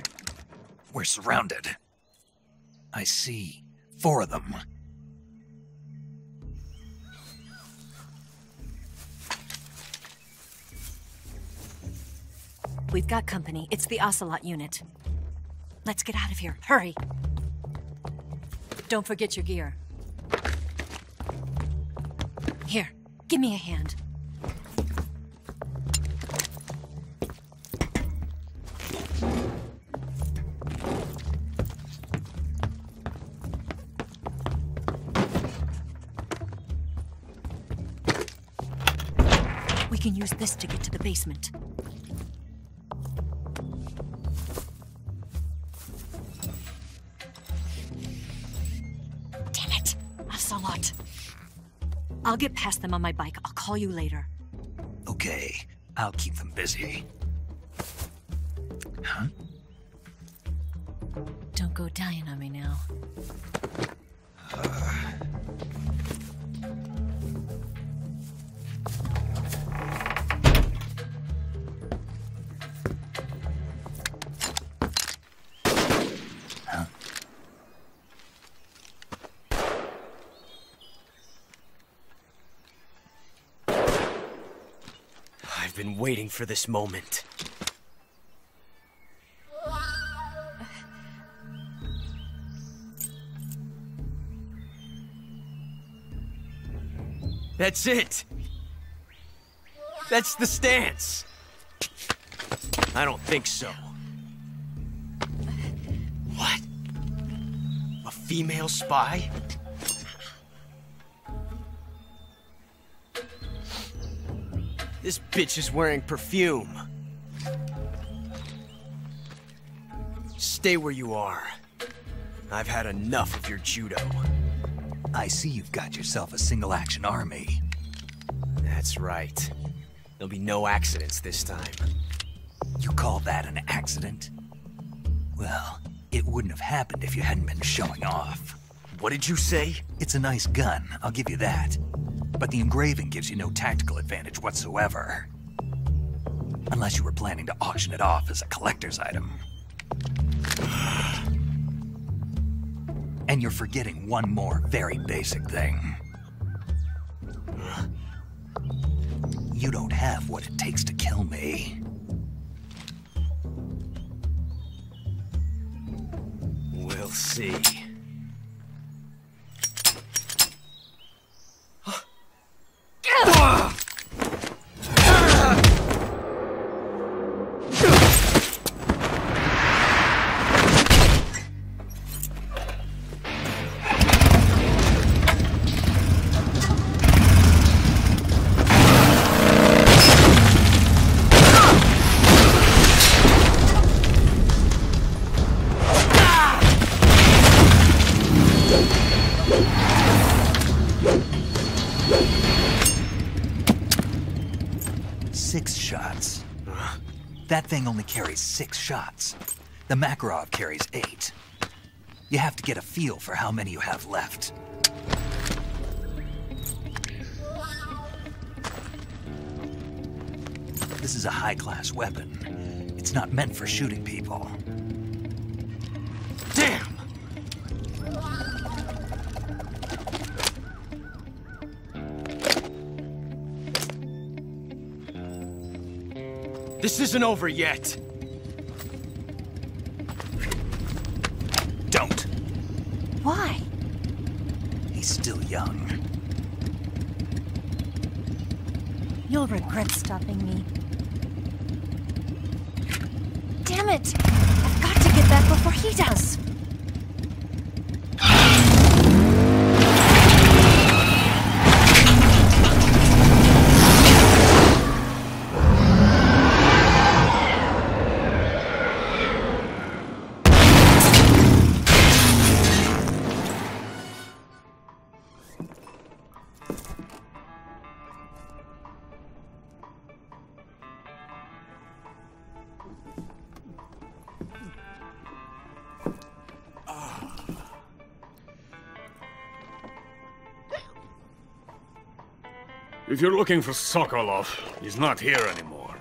We're surrounded. I see 4 of them. We've got company. It's the Ocelot unit. Let's get out of here. Hurry! Don't forget your gear. Here, give me a hand. We can use this to get to the basement. Damn it! Ocelot. I'll get past them on my bike. I'll call you later. Okay, I'll keep them busy. Huh? Don't go dying on me now. I've been waiting for this moment. That's it! That's the stance! I don't think so. What? A female spy? This bitch is wearing perfume. Stay where you are. I've had enough of your judo. I see you've got yourself a single-action army. That's right. There'll be no accidents this time. You call that an accident? Well, it wouldn't have happened if you hadn't been showing off. What did you say? It's a nice gun, I'll give you that. But the engraving gives you no tactical advantage whatsoever. Unless you were planning to auction it off as a collector's item. And you're forgetting one more very basic thing. You don't have what it takes to kill me. We'll see. 6 shots. That thing only carries 6 shots. The Makarov carries 8. You have to get a feel for how many you have left. This is a high-class weapon. It's not meant for shooting people. Damn! This isn't over yet. Don't. Why? He's still young. You'll regret stopping me. Damn it! I've got to get back before he does! If you're looking for Sokolov, he's not here anymore.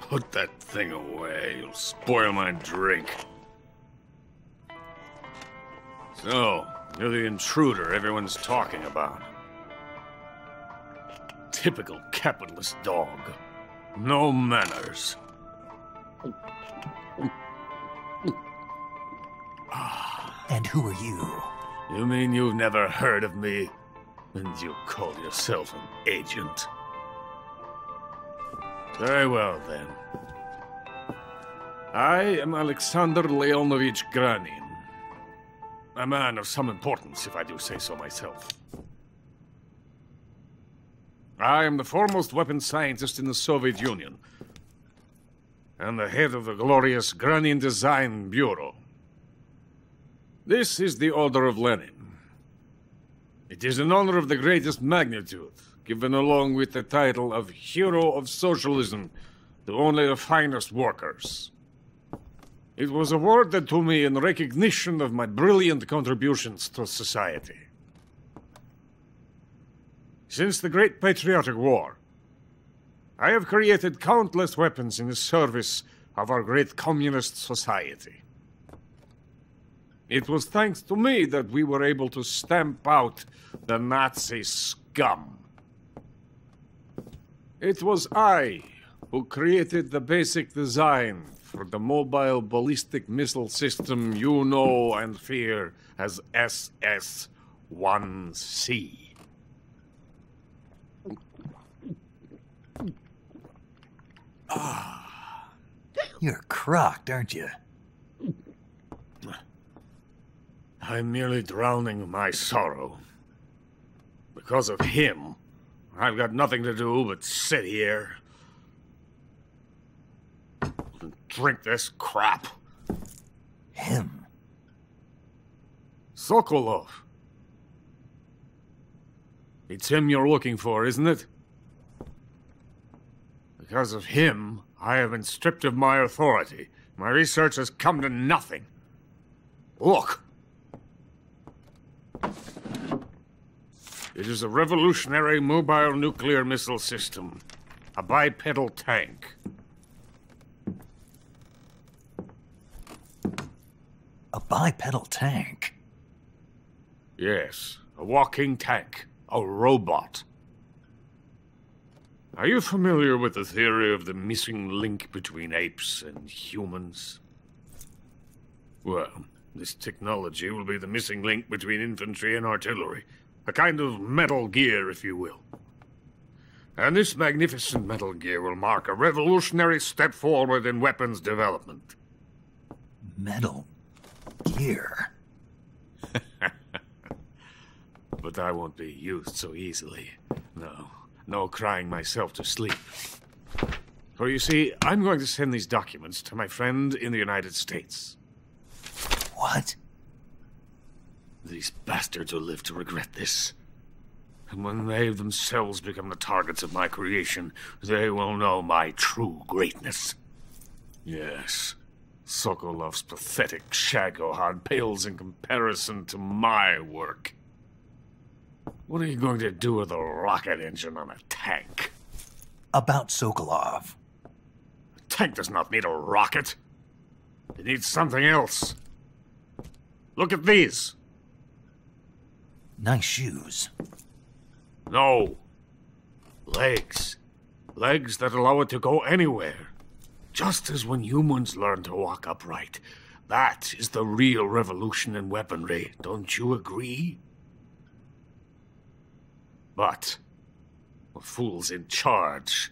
Put that thing away. You'll spoil my drink. So, you're the intruder everyone's talking about. Typical capitalist dog. No manners. And who are you? You mean you've never heard of me? And you call yourself an agent? Very well, then. I am Alexander Lionavitch Grannin. A man of some importance, if I do say so myself. I am the foremost weapons scientist in the Soviet Union, and the head of the glorious Grannin Design Bureau. This is the Order of Lenin. It is an honor of the greatest magnitude, given along with the title of Hero of Socialism to only the finest workers. It was awarded to me in recognition of my brilliant contributions to society. Since the Great Patriotic War, I have created countless weapons in the service of our great communist society. It was thanks to me that we were able to stamp out the Nazi scum. It was I who created the basic design for the mobile ballistic missile system you know and fear as SS-1C. You're crocked, aren't you? I'm merely drowning my sorrow. Because of him, I've got nothing to do but sit here and drink this crap. Him? Sokolov. It's him you're looking for, isn't it? Because of him, I have been stripped of my authority. My research has come to nothing. Look. It is a revolutionary mobile nuclear missile system. A bipedal tank. A bipedal tank? Yes, a walking tank. A robot. Are you familiar with the theory of the missing link between apes and humans? Well, this technology will be the missing link between infantry and artillery. A kind of Metal Gear, if you will. And this magnificent Metal Gear will mark a revolutionary step forward in weapons development. Metal Gear? But I won't be used so easily. No crying myself to sleep. For you see, I'm going to send these documents to my friend in the United States. What? These bastards will live to regret this. And when they themselves become the targets of my creation, they will know my true greatness. Yes, Sokolov's pathetic Shagohod pales in comparison to my work. What are you going to do with a rocket engine on a tank? About Sokolov. A tank does not need a rocket. It needs something else. Look at these. Nice shoes. No. Legs. Legs that allow it to go anywhere. Just as when humans learn to walk upright. That is the real revolution in weaponry, don't you agree? But the fool's in charge.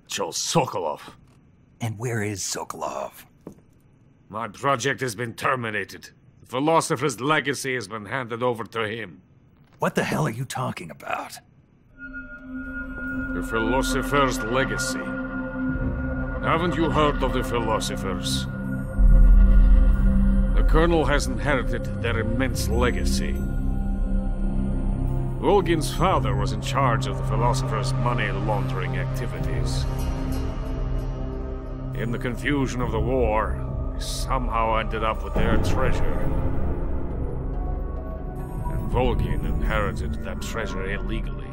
Chose Sokolov. And where is Sokolov? My project has been terminated. The Philosopher's legacy has been handed over to him. What the hell are you talking about? The Philosopher's legacy. Haven't you heard of the Philosophers? The Colonel has inherited their immense legacy. Volgin's father was in charge of the Philosopher's money laundering activities. In the confusion of the war, he somehow ended up with their treasure. And Volgin inherited that treasure illegally.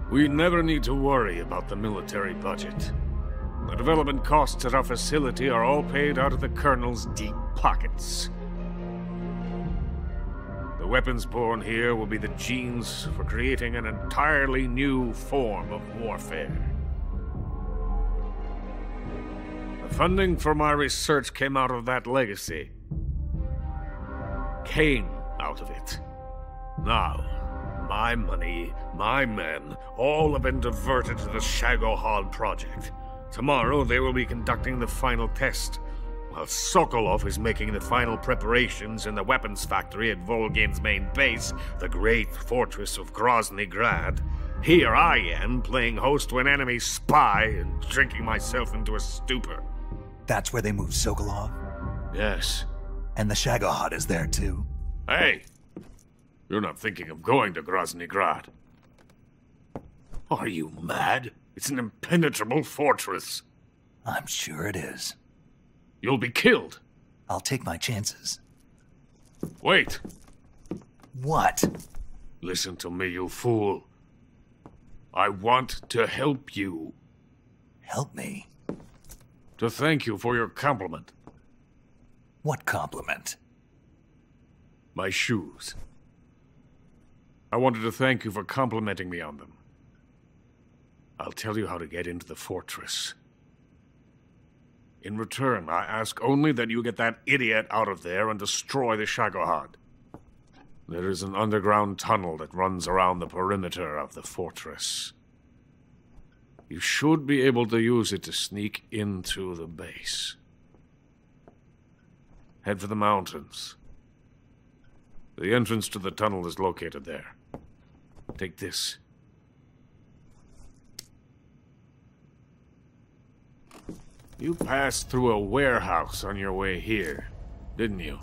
We never need to worry about the military budget. The development costs at our facility are all paid out of the Colonel's deep pockets. The weapons born here will be the genes for creating an entirely new form of warfare. The funding for my research came out of that legacy. Came out of it. Now, my money, my men, all have been diverted to the Shagohod project. Tomorrow they will be conducting the final test, while Sokolov is making the final preparations in the weapons factory at Volgin's main base, the great fortress of Grozni Grad. Here I am, playing host to an enemy spy and drinking myself into a stupor. That's where they moved Sokolov? Yes. And the Shagohod is there too? Hey! You're not thinking of going to Grozni Grad. Are you mad? It's an impenetrable fortress. I'm sure it is. You'll be killed. I'll take my chances. Wait. What? Listen to me, you fool. I want to help you. Help me? To thank you for your compliment. What compliment? My shoes. I wanted to thank you for complimenting me on them. I'll tell you how to get into the fortress. In return, I ask only that you get that idiot out of there and destroy the Shagohod. There is an underground tunnel that runs around the perimeter of the fortress. You should be able to use it to sneak into the base. Head for the mountains. The entrance to the tunnel is located there. Take this. You passed through a warehouse on your way here, didn't you?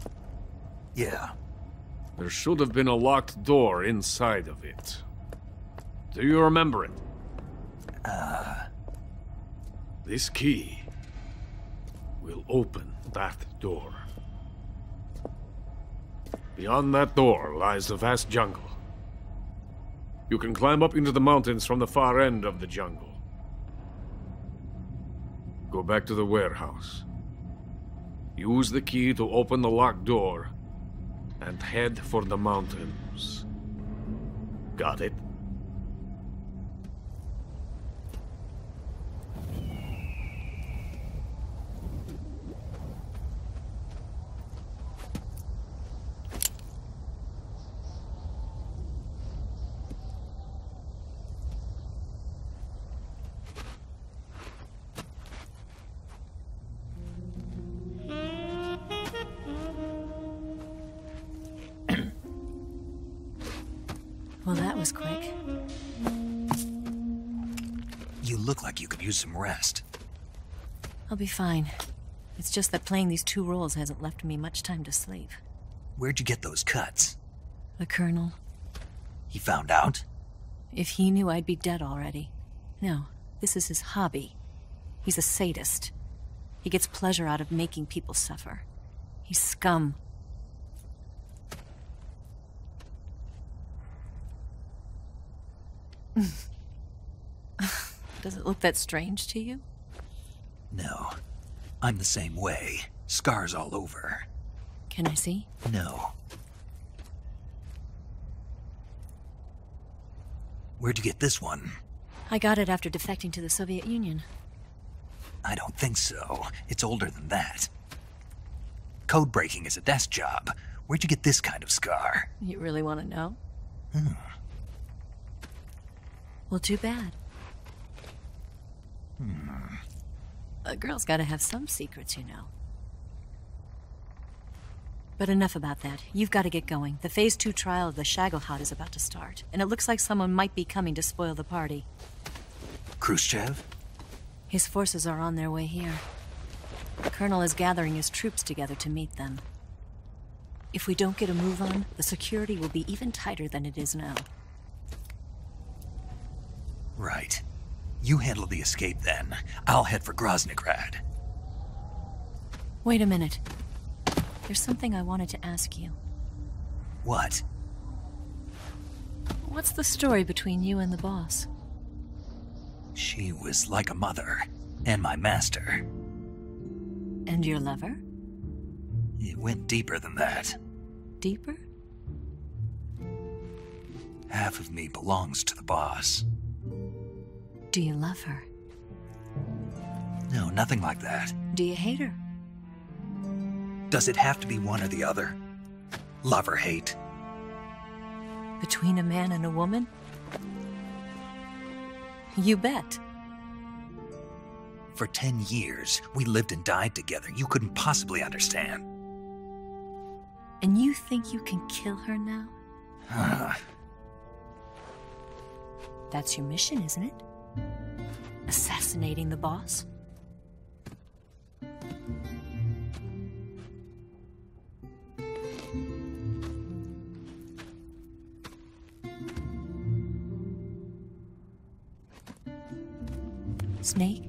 Yeah. There should have been a locked door inside of it. Do you remember it? This key will open that door. Beyond that door lies a vast jungle. You can climb up into the mountains from the far end of the jungle. Go back to the warehouse. Use the key to open the locked door and head for the mountains. Got it? Well, that was quick. You look like you could use some rest. I'll be fine. It's just that playing these two roles hasn't left me much time to sleep. Where'd you get those cuts? The Colonel. He found out? If he knew, I'd be dead already. No, this is his hobby. He's a sadist. He gets pleasure out of making people suffer. He's scum. Does it look that strange to you? No. I'm the same way. Scars all over. Can I see? No. Where'd you get this one? I got it after defecting to the Soviet Union. I don't think so. It's older than that. Code breaking is a desk job. Where'd you get this kind of scar? You really want to know? Well, too bad. A girl's gotta have some secrets, you know. But enough about that. You've got to get going. The Phase 2 trial of the Shagohod is about to start, and it looks like someone might be coming to spoil the party. Khrushchev? His forces are on their way here. The Colonel is gathering his troops together to meet them. If we don't get a move on, the security will be even tighter than it is now. Right. You handle the escape then. I'll head for Grozni Grad. Wait a minute. There's something I wanted to ask you. What? What's the story between you and the boss? She was like a mother, and my master. And your lover? It went deeper than that. Deeper? Half of me belongs to the boss. Do you love her? No, nothing like that. Do you hate her? Does it have to be one or the other? Love or hate? Between a man and a woman? You bet. For 10 years, we lived and died together. You couldn't possibly understand. And you think you can kill her now? That's your mission, isn't it? Assassinating the boss? Snake?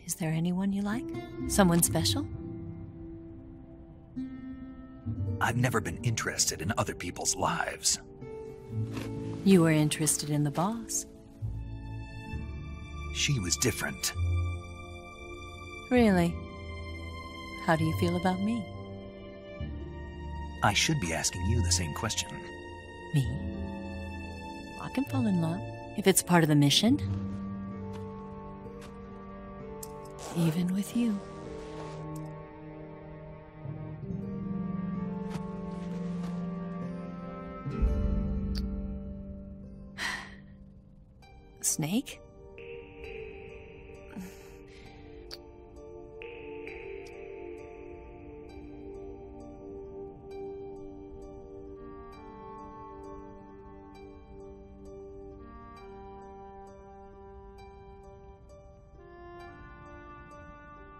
Is there anyone you like? Someone special? I've never been interested in other people's lives. You were interested in the boss. She was different. Really? How do you feel about me? I should be asking you the same question. Me? I can fall in love, if it's part of the mission. Even with you. Snake?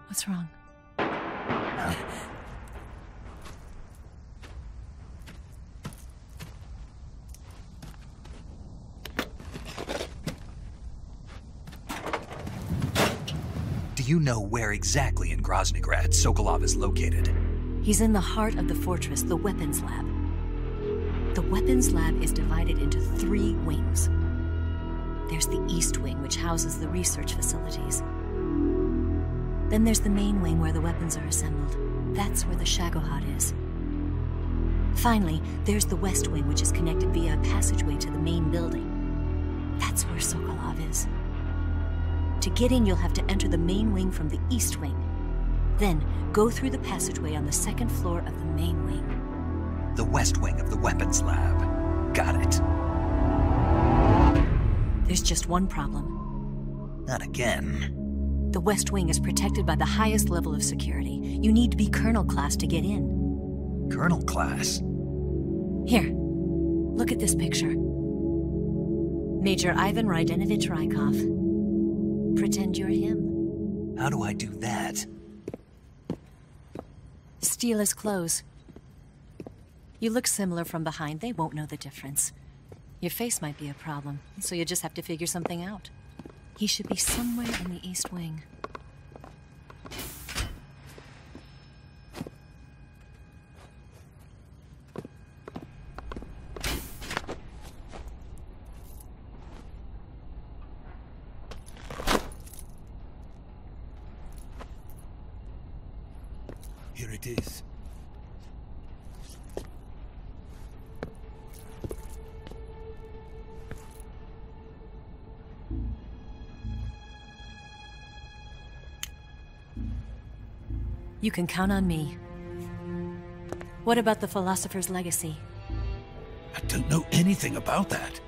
What's wrong? Do you know where exactly in Grozni Grad Sokolov is located? He's in the heart of the fortress, the weapons lab. The weapons lab is divided into 3 wings. There's the East Wing, which houses the research facilities. Then there's the main wing where the weapons are assembled. That's where the Shagohod is. Finally, there's the West Wing, which is connected via a passageway to the main building. That's where Sokolov is. To get in, you'll have to enter the main wing from the East Wing. Then, go through the passageway on the 2nd floor of the main wing. The West Wing of the weapons lab. Got it. There's just one problem. Not again. The West Wing is protected by the highest level of security. You need to be Colonel class to get in. Colonel class? Here, look at this picture. Major Ivan Raidenovich Rykov. Pretend you're him. How do I do that? Steal his clothes. You look similar from behind. They won't know the difference. Your face might be a problem, so you just have to figure something out. He should be somewhere in the East Wing. Here it is. You can count on me. What about the Philosopher's legacy? I don't know anything about that.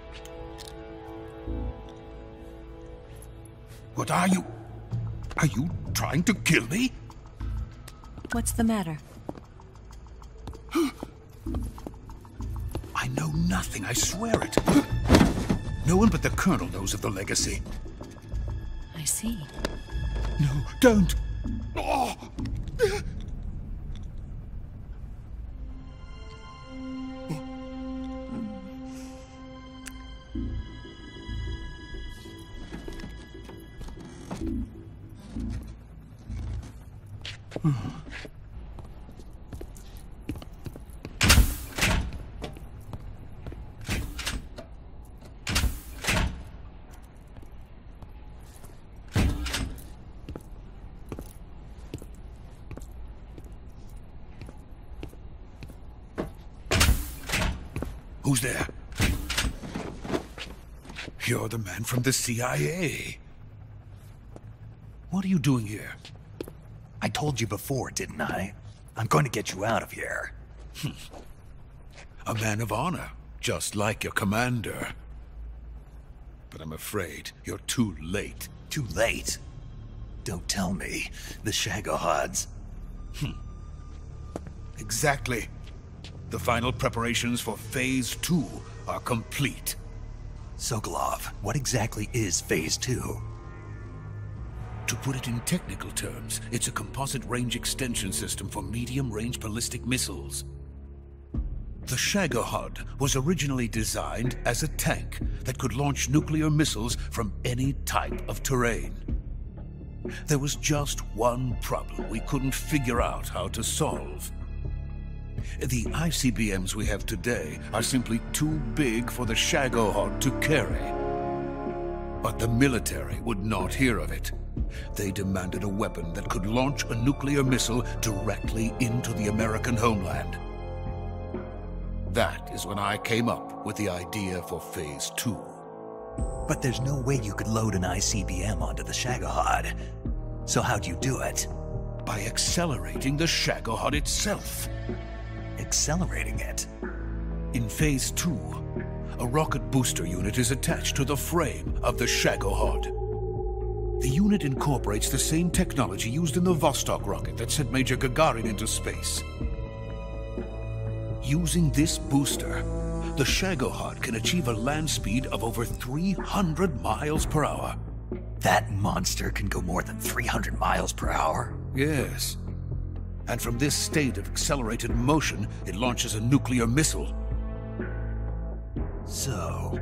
What are you? Are you trying to kill me? What's the matter? I know nothing, I swear it. No one but the Colonel knows of the legacy. I see. No, don't! Oh. Who's there? You're the man from the CIA. What are you doing here? I told you before, didn't I? I'm going to get you out of here. A man of honor, just like your commander. But I'm afraid you're too late. Too late? Don't tell me. The Shagohods. Exactly. The final preparations for Phase 2 are complete. Sokolov, what exactly is Phase 2? To put it in technical terms, it's a composite range extension system for medium-range ballistic missiles. The Shagohod was originally designed as a tank that could launch nuclear missiles from any type of terrain. There was just one problem we couldn't figure out how to solve. The ICBMs we have today are simply too big for the Shagohod to carry. But the military would not hear of it. They demanded a weapon that could launch a nuclear missile directly into the American homeland. That is when I came up with the idea for Phase 2. But there's no way you could load an ICBM onto the Shagohod. So how'd you do it? By accelerating the Shagohod itself. Accelerating it? In Phase 2, a rocket booster unit is attached to the frame of the Shagohod. The unit incorporates the same technology used in the Vostok rocket that sent Major Gagarin into space. Using this booster, the Shagohod can achieve a land speed of over 300 miles per hour. That monster can go more than 300 miles per hour? Yes. And from this state of accelerated motion, it launches a nuclear missile. So,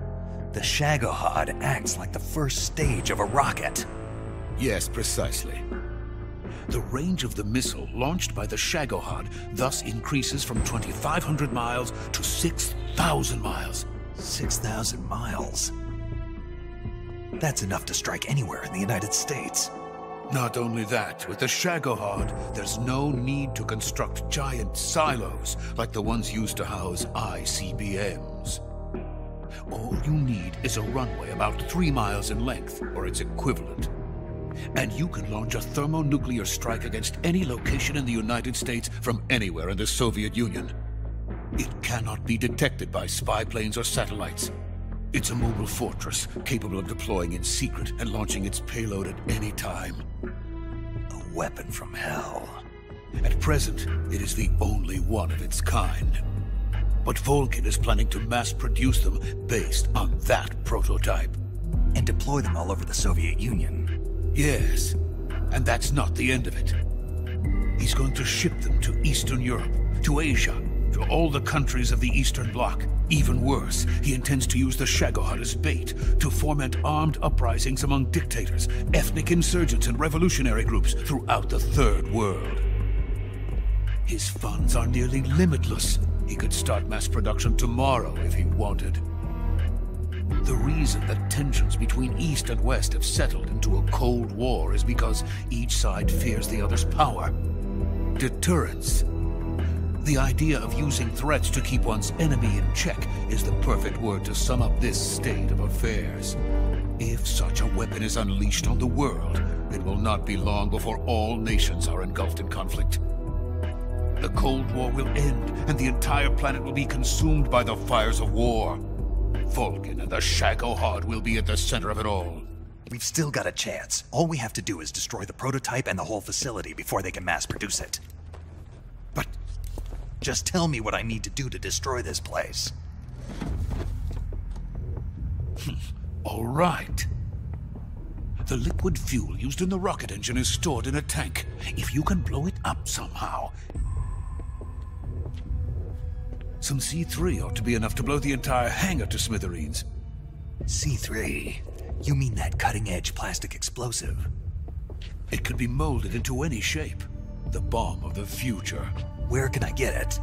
the Shagohod acts like the first stage of a rocket. Yes, precisely. The range of the missile launched by the Shagohod thus increases from 2,500 miles to 6,000 miles. 6,000 miles? That's enough to strike anywhere in the United States. Not only that, with the Shagohod, there's no need to construct giant silos like the ones used to house ICBMs. All you need is a runway about 3 miles in length, or its equivalent. And you can launch a thermonuclear strike against any location in the United States from anywhere in the Soviet Union. It cannot be detected by spy planes or satellites. It's a mobile fortress, capable of deploying in secret and launching its payload at any time. A weapon from hell. At present, it is the only one of its kind. But Volgin is planning to mass-produce them based on that prototype. And deploy them all over the Soviet Union. Yes, and that's not the end of it. He's going to ship them to Eastern Europe, to Asia, to all the countries of the Eastern Bloc. Even worse, he intends to use the Shagohod as bait to foment armed uprisings among dictators, ethnic insurgents, and revolutionary groups throughout the Third World. His funds are nearly limitless. He could start mass production tomorrow if he wanted. The reason that tensions between East and West have settled into a Cold War is because each side fears the other's power. Deterrence. The idea of using threats to keep one's enemy in check is the perfect word to sum up this state of affairs. If such a weapon is unleashed on the world, it will not be long before all nations are engulfed in conflict. The Cold War will end, and the entire planet will be consumed by the fires of war. Volgin and the Shagohod will be at the center of it all. We've still got a chance. All we have to do is destroy the prototype and the whole facility before they can mass produce it. But just tell me what I need to do to destroy this place. All right. The liquid fuel used in the rocket engine is stored in a tank. If you can blow it up somehow... Some C3 ought to be enough to blow the entire hangar to smithereens. C3? You mean that cutting-edge plastic explosive? It could be molded into any shape. The bomb of the future. Where can I get it?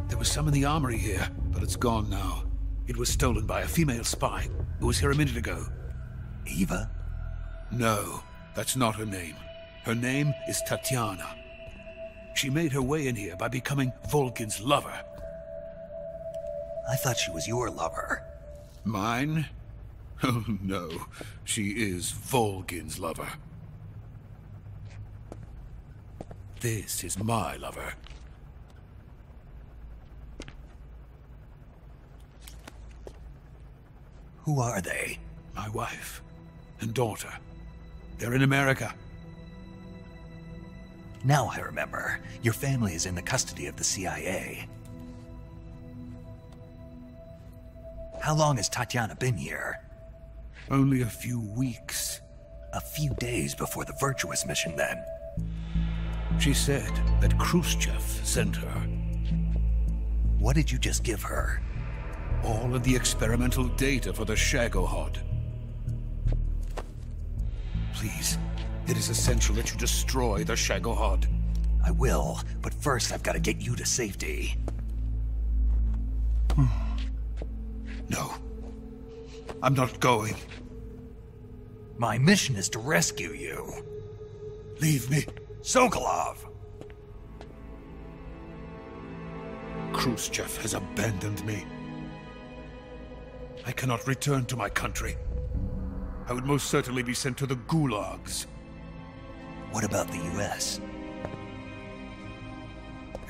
There was some in the armory here, but it's gone now. It was stolen by a female spy who was here a minute ago. Eva? No, that's not her name. Her name is Tatiana. She made her way in here by becoming Volgin's lover. I thought she was your lover. Mine? Oh no, she is Volgin's lover. This is my lover. Who are they? My wife and daughter. They're in America. Now I remember. Your family is in the custody of the CIA. How long has Tatiana been here? Only a few weeks. A few days before the Virtuous mission, then. She said that Khrushchev sent her. What did you just give her? All of the experimental data for the Shagohod. Please, it is essential that you destroy the Shagohod. I will, but first I've got to get you to safety. No. I'm not going. My mission is to rescue you. Leave me. Sokolov! Khrushchev has abandoned me. I cannot return to my country. I would most certainly be sent to the gulags. What about the US?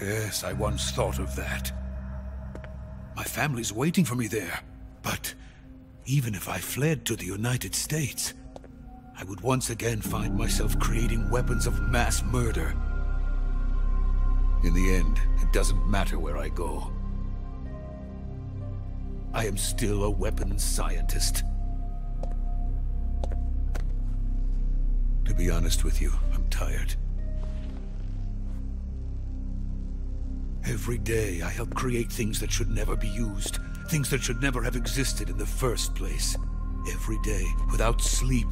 Yes, I once thought of that. My family's waiting for me there. But even if I fled to the United States, I would once again find myself creating weapons of mass murder. In the end, it doesn't matter where I go. I am still a weapons scientist. To be honest with you, I'm tired. Every day, I help create things that should never be used, things that should never have existed in the first place. Every day, without sleep.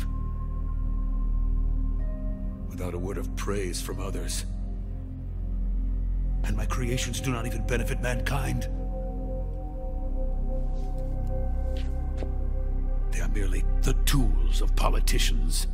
Without a word of praise from others. And my creations do not even benefit mankind. They are merely the tools of politicians.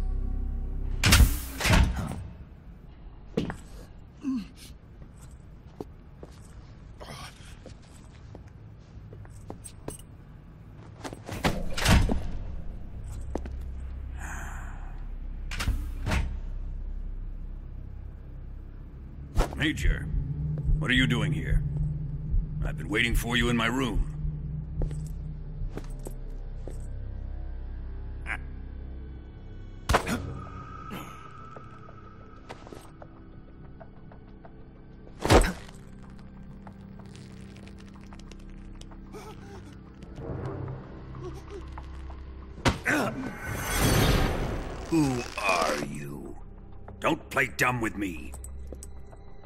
Major, what are you doing here? I've been waiting for you in my room. Who are you? Don't play dumb with me.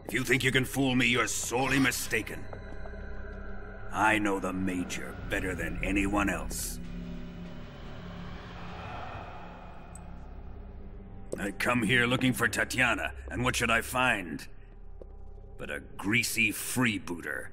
If you think you can fool me, you're sorely mistaken. I know the Major better than anyone else. I come here looking for Tatiana, and what should I find? But a greasy freebooter.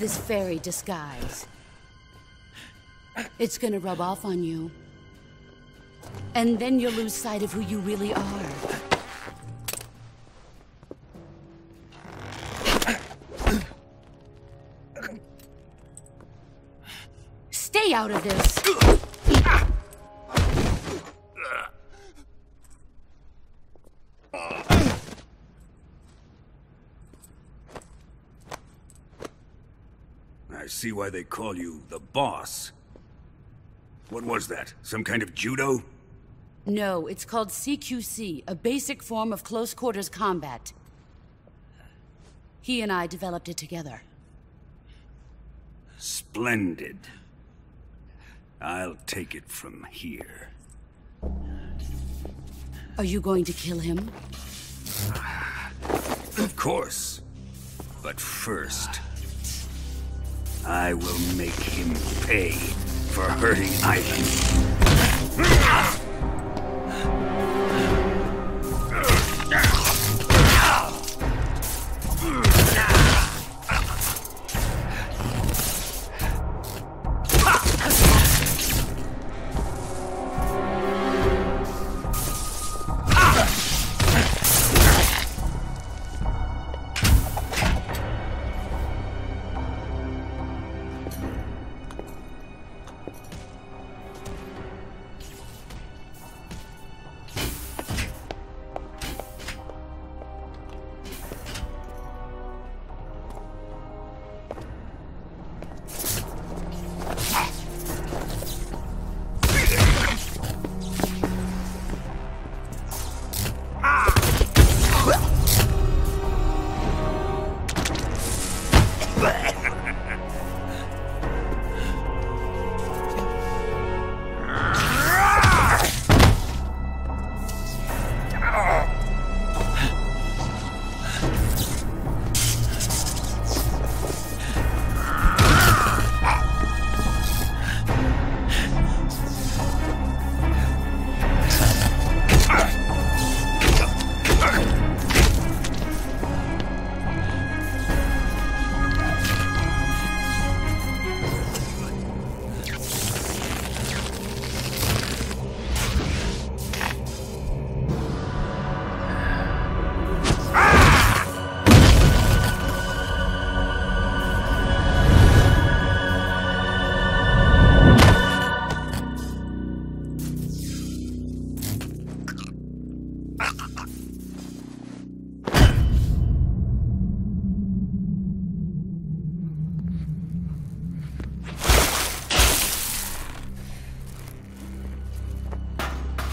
This fairy disguise. It's gonna rub off on you. And then you'll lose sight of who you really are. Stay out of this! I see why they call you the boss. What was that? Some kind of judo? No, it's called CQC, a basic form of close-quarters combat. He and I developed it together. Splendid. I'll take it from here. Are you going to kill him? Of course. But first, I will make him pay for hurting Ivan.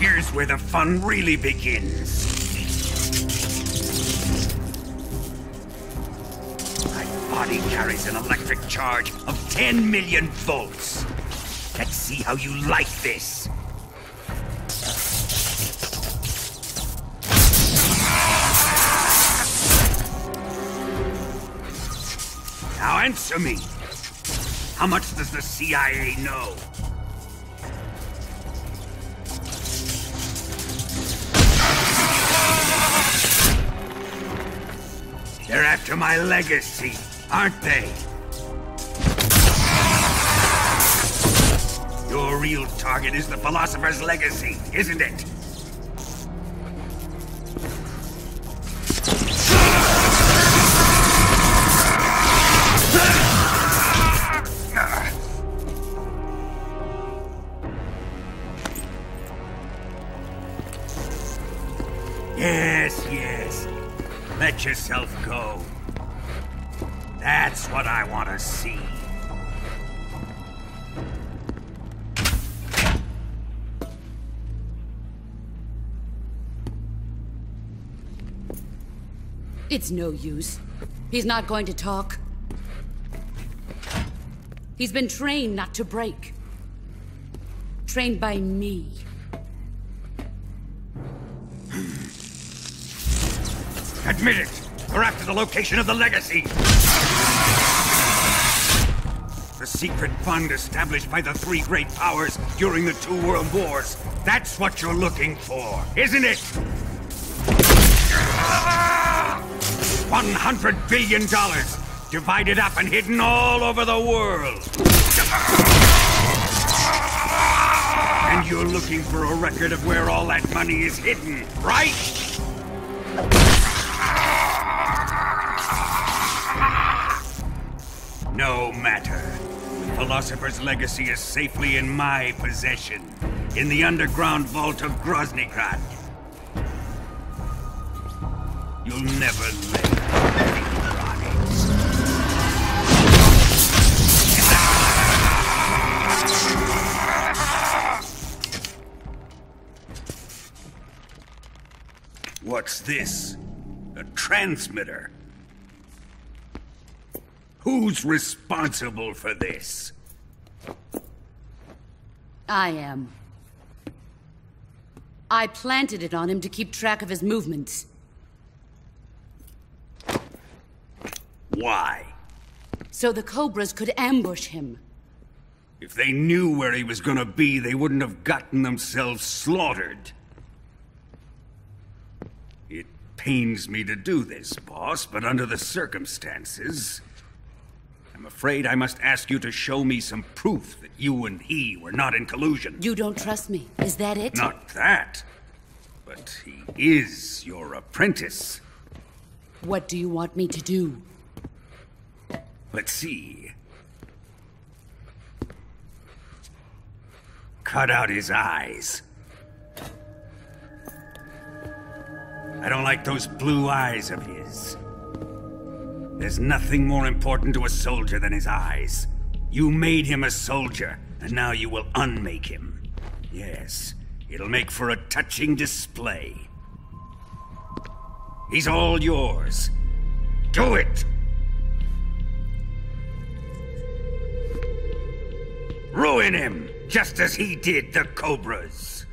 Here's where the fun really begins. My body carries an electric charge of 10 million volts. Let's see how you like this. Now answer me. How much does the CIA know? They're after my legacy, aren't they? Your real target is the Philosopher's legacy, isn't it? Yes, yes. Let yourself go. That's what I want to see. It's no use. He's not going to talk. He's been trained not to break. Trained by me. Admit it! We're after the location of the legacy! The secret fund established by the three great powers during the 2 world wars. That's what you're looking for, isn't it? $100 billion, divided up and hidden all over the world. And you're looking for a record of where all that money is hidden, right? No matter. The Philosopher's legacy is safely in my possession, in the underground vault of Grozni Grad. You'll never lay hands on it. What's this? A transmitter? Who's responsible for this? I am. I planted it on him to keep track of his movements. Why? So the Cobras could ambush him. If they knew where he was gonna be, they wouldn't have gotten themselves slaughtered. It pains me to do this, boss, but under the circumstances, I'm afraid I must ask you to show me some proof that you and he were not in collusion. You don't trust me, is that it? Not that. But he is your apprentice. What do you want me to do? Let's see. Cut out his eyes. I don't like those blue eyes of his. There's nothing more important to a soldier than his eyes. You made him a soldier, and now you will unmake him. Yes, it'll make for a touching display. He's all yours. Do it! Ruin him, just as he did the Cobras.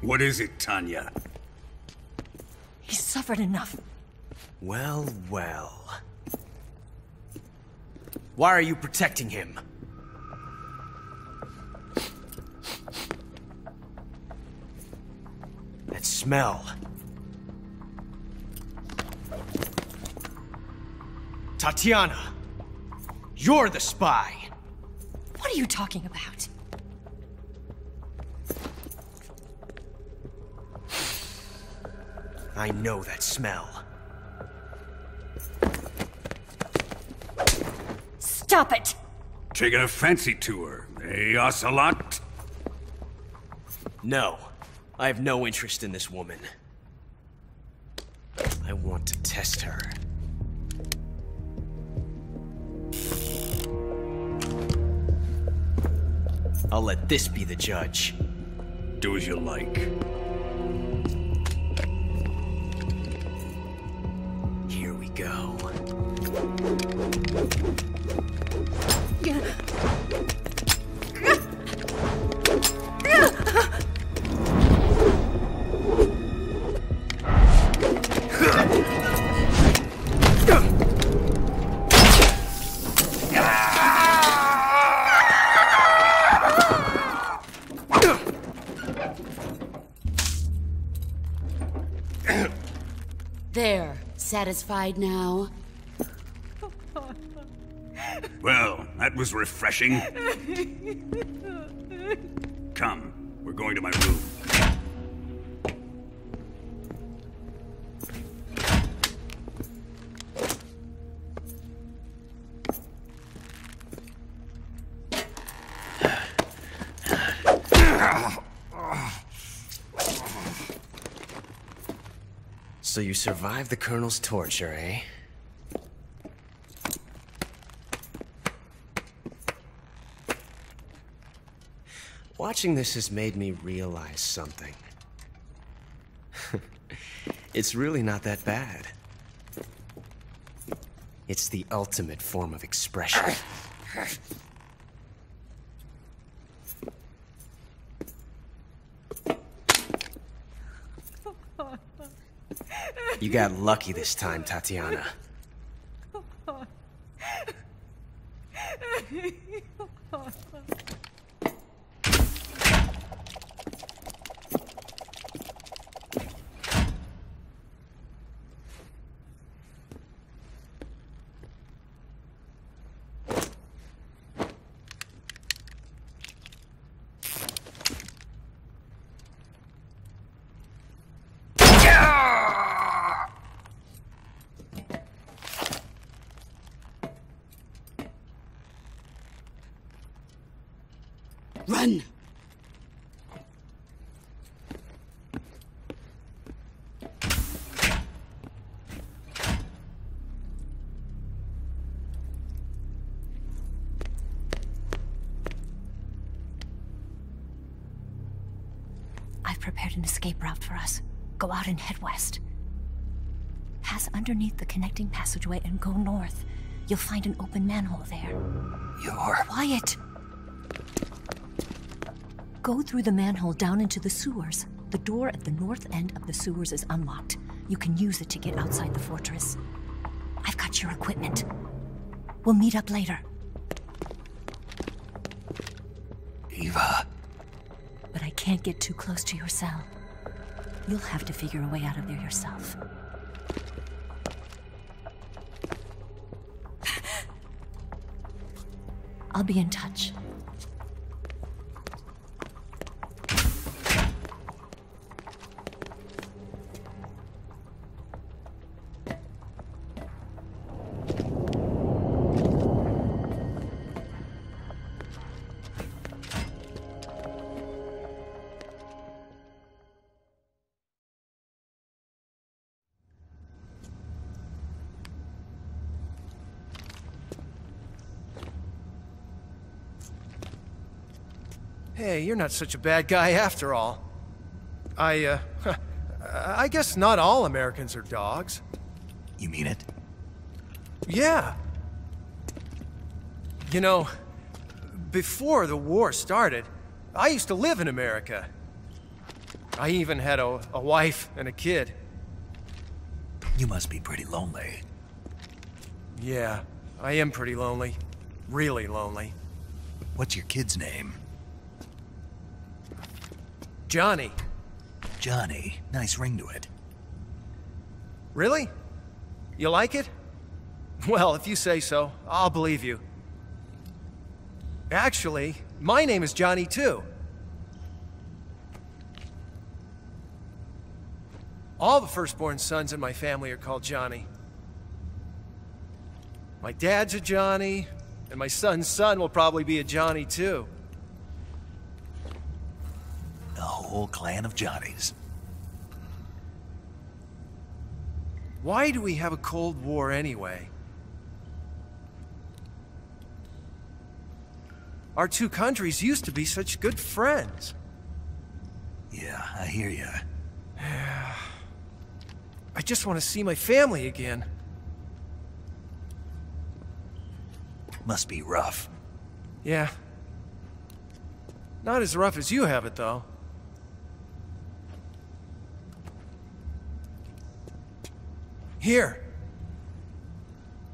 What is it, Tanya? He's suffered enough. Well, well. Why are you protecting him? That smell. Tatiana! You're the spy! What are you talking about? I know that smell. Stop it! Taking a fancy to her, eh, Ocelot? No. I have no interest in this woman. I want to test her. I'll let this be the judge. Do as you like. Here we go. There. Satisfied now? Well, that was refreshing. Come, we're going to my room. So you survived the Colonel's torture, eh? Watching this has made me realize something. It's really not that bad. It's the ultimate form of expression. You got lucky this time, Tatiana. Run! I've prepared an escape route for us. Go out and head west. Pass underneath the connecting passageway and go north. You'll find an open manhole there. You're... Quiet! Go through the manhole down into the sewers. The door at the north end of the sewers is unlocked. You can use it to get outside the fortress. I've got your equipment. We'll meet up later. Eva. But I can't get too close to your cell. You'll have to figure a way out of there yourself. I'll be in touch. Hey, you're not such a bad guy after all. I guess not all Americans are dogs. You mean it? Yeah. You know, before the war started, I used to live in America. I even had a wife and a kid. You must be pretty lonely. Yeah, I am pretty lonely. Really lonely. What's your kid's name? Johnny. Johnny. Nice ring to it. Really? You like it? Well, if you say so, I'll believe you. Actually, my name is Johnny too. All the firstborn sons in my family are called Johnny. My dad's a Johnny, and my son's son will probably be a Johnny too. A whole clan of Johnnies. Why do we have a Cold War anyway? Our two countries used to be such good friends. Yeah, I hear ya. I just want to see my family again. Must be rough. Yeah. Not as rough as you have it, though. Here.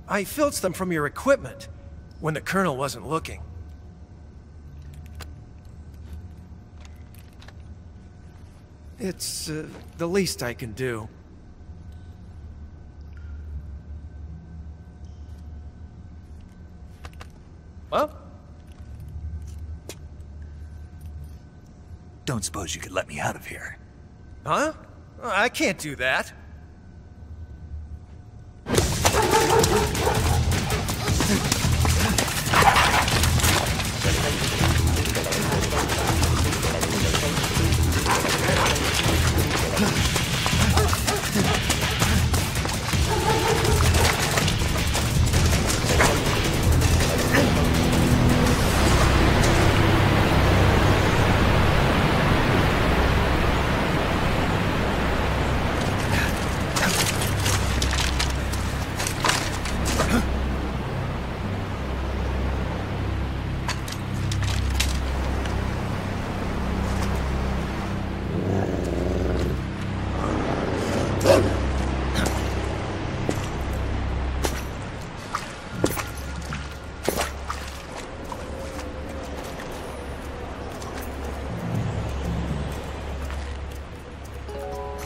I filched them from your equipment when the Colonel wasn't looking. It's the least I can do. Well? Don't suppose you could let me out of here? Huh? I can't do that.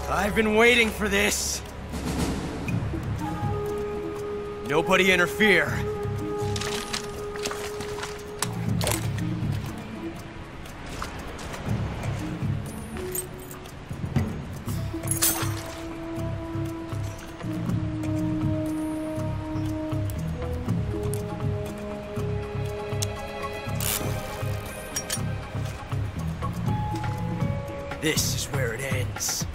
I've been waiting for this. Nobody interfere. This is where it ends.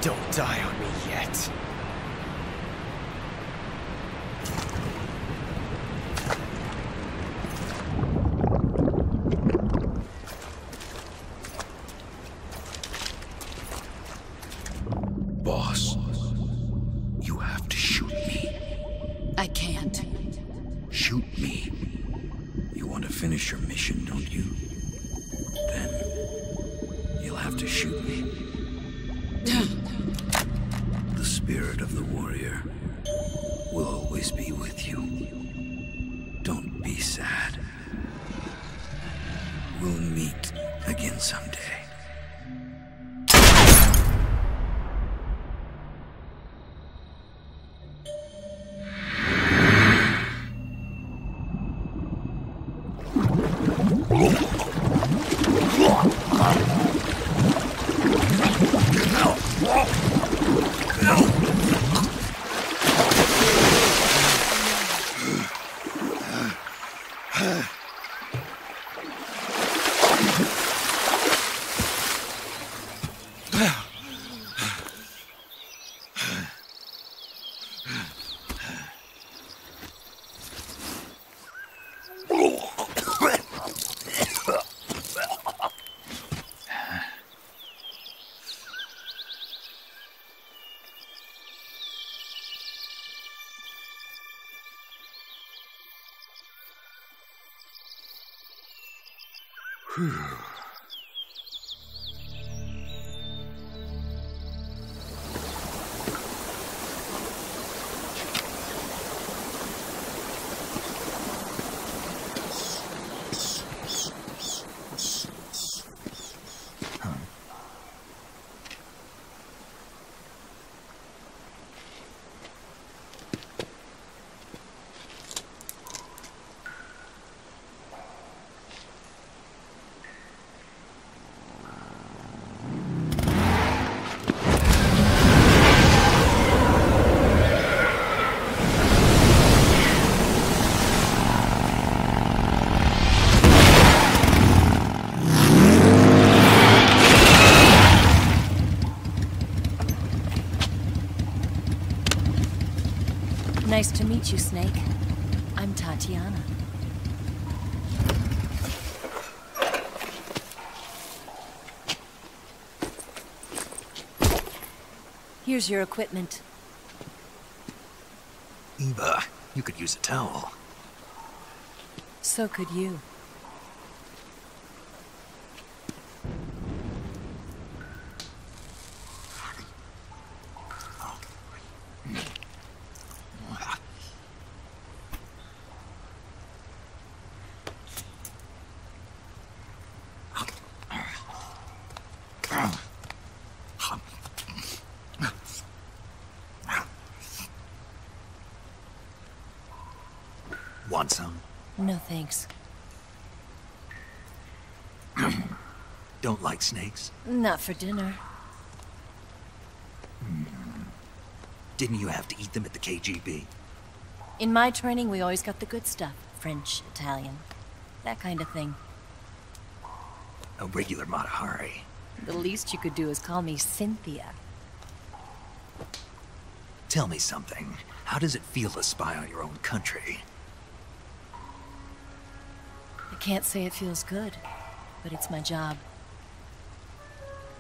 Don't die on me yet. Boss, you have to shoot me. I can't. Shoot me. You want to finish your mission, don't you? Then you'll have to shoot me. The spirit of the warrior will always be with you. Don't be sad. We'll meet again someday. Nice to meet you, Snake. Tatiana. Here's your equipment. Eva, you could use a towel. So could you. Want some? No thanks. Don't like snakes? Not for dinner. Didn't you have to eat them at the KGB? In my training, we always got the good stuff. French, Italian, that kind of thing. A regular Mata Hari. The least you could do is call me Cynthia. Tell me something. How does it feel to spy on your own country? I can't say it feels good, but it's my job.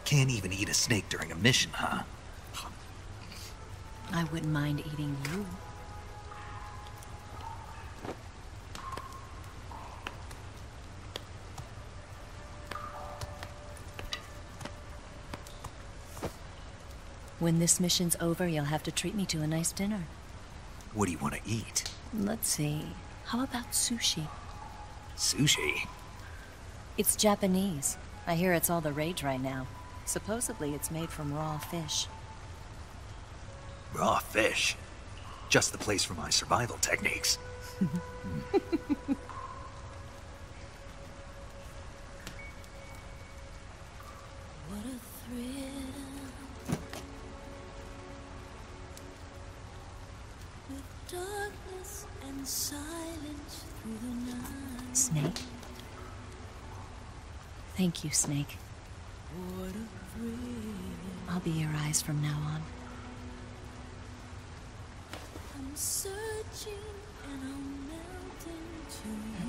Can't even eat a snake during a mission, huh? I wouldn't mind eating you. When this mission's over, you'll have to treat me to a nice dinner. What do you want to eat? Let's see. How about sushi? Sushi? It's Japanese. I hear it's all the rage right now. Supposedly it's made from raw fish. Raw fish? Just the place for my survival techniques. What a thrill. With darkness and silence through the night. Snake? Thank you, Snake. What a thrill. I'll be your eyes from now on. I'm searching and I'm melting to you.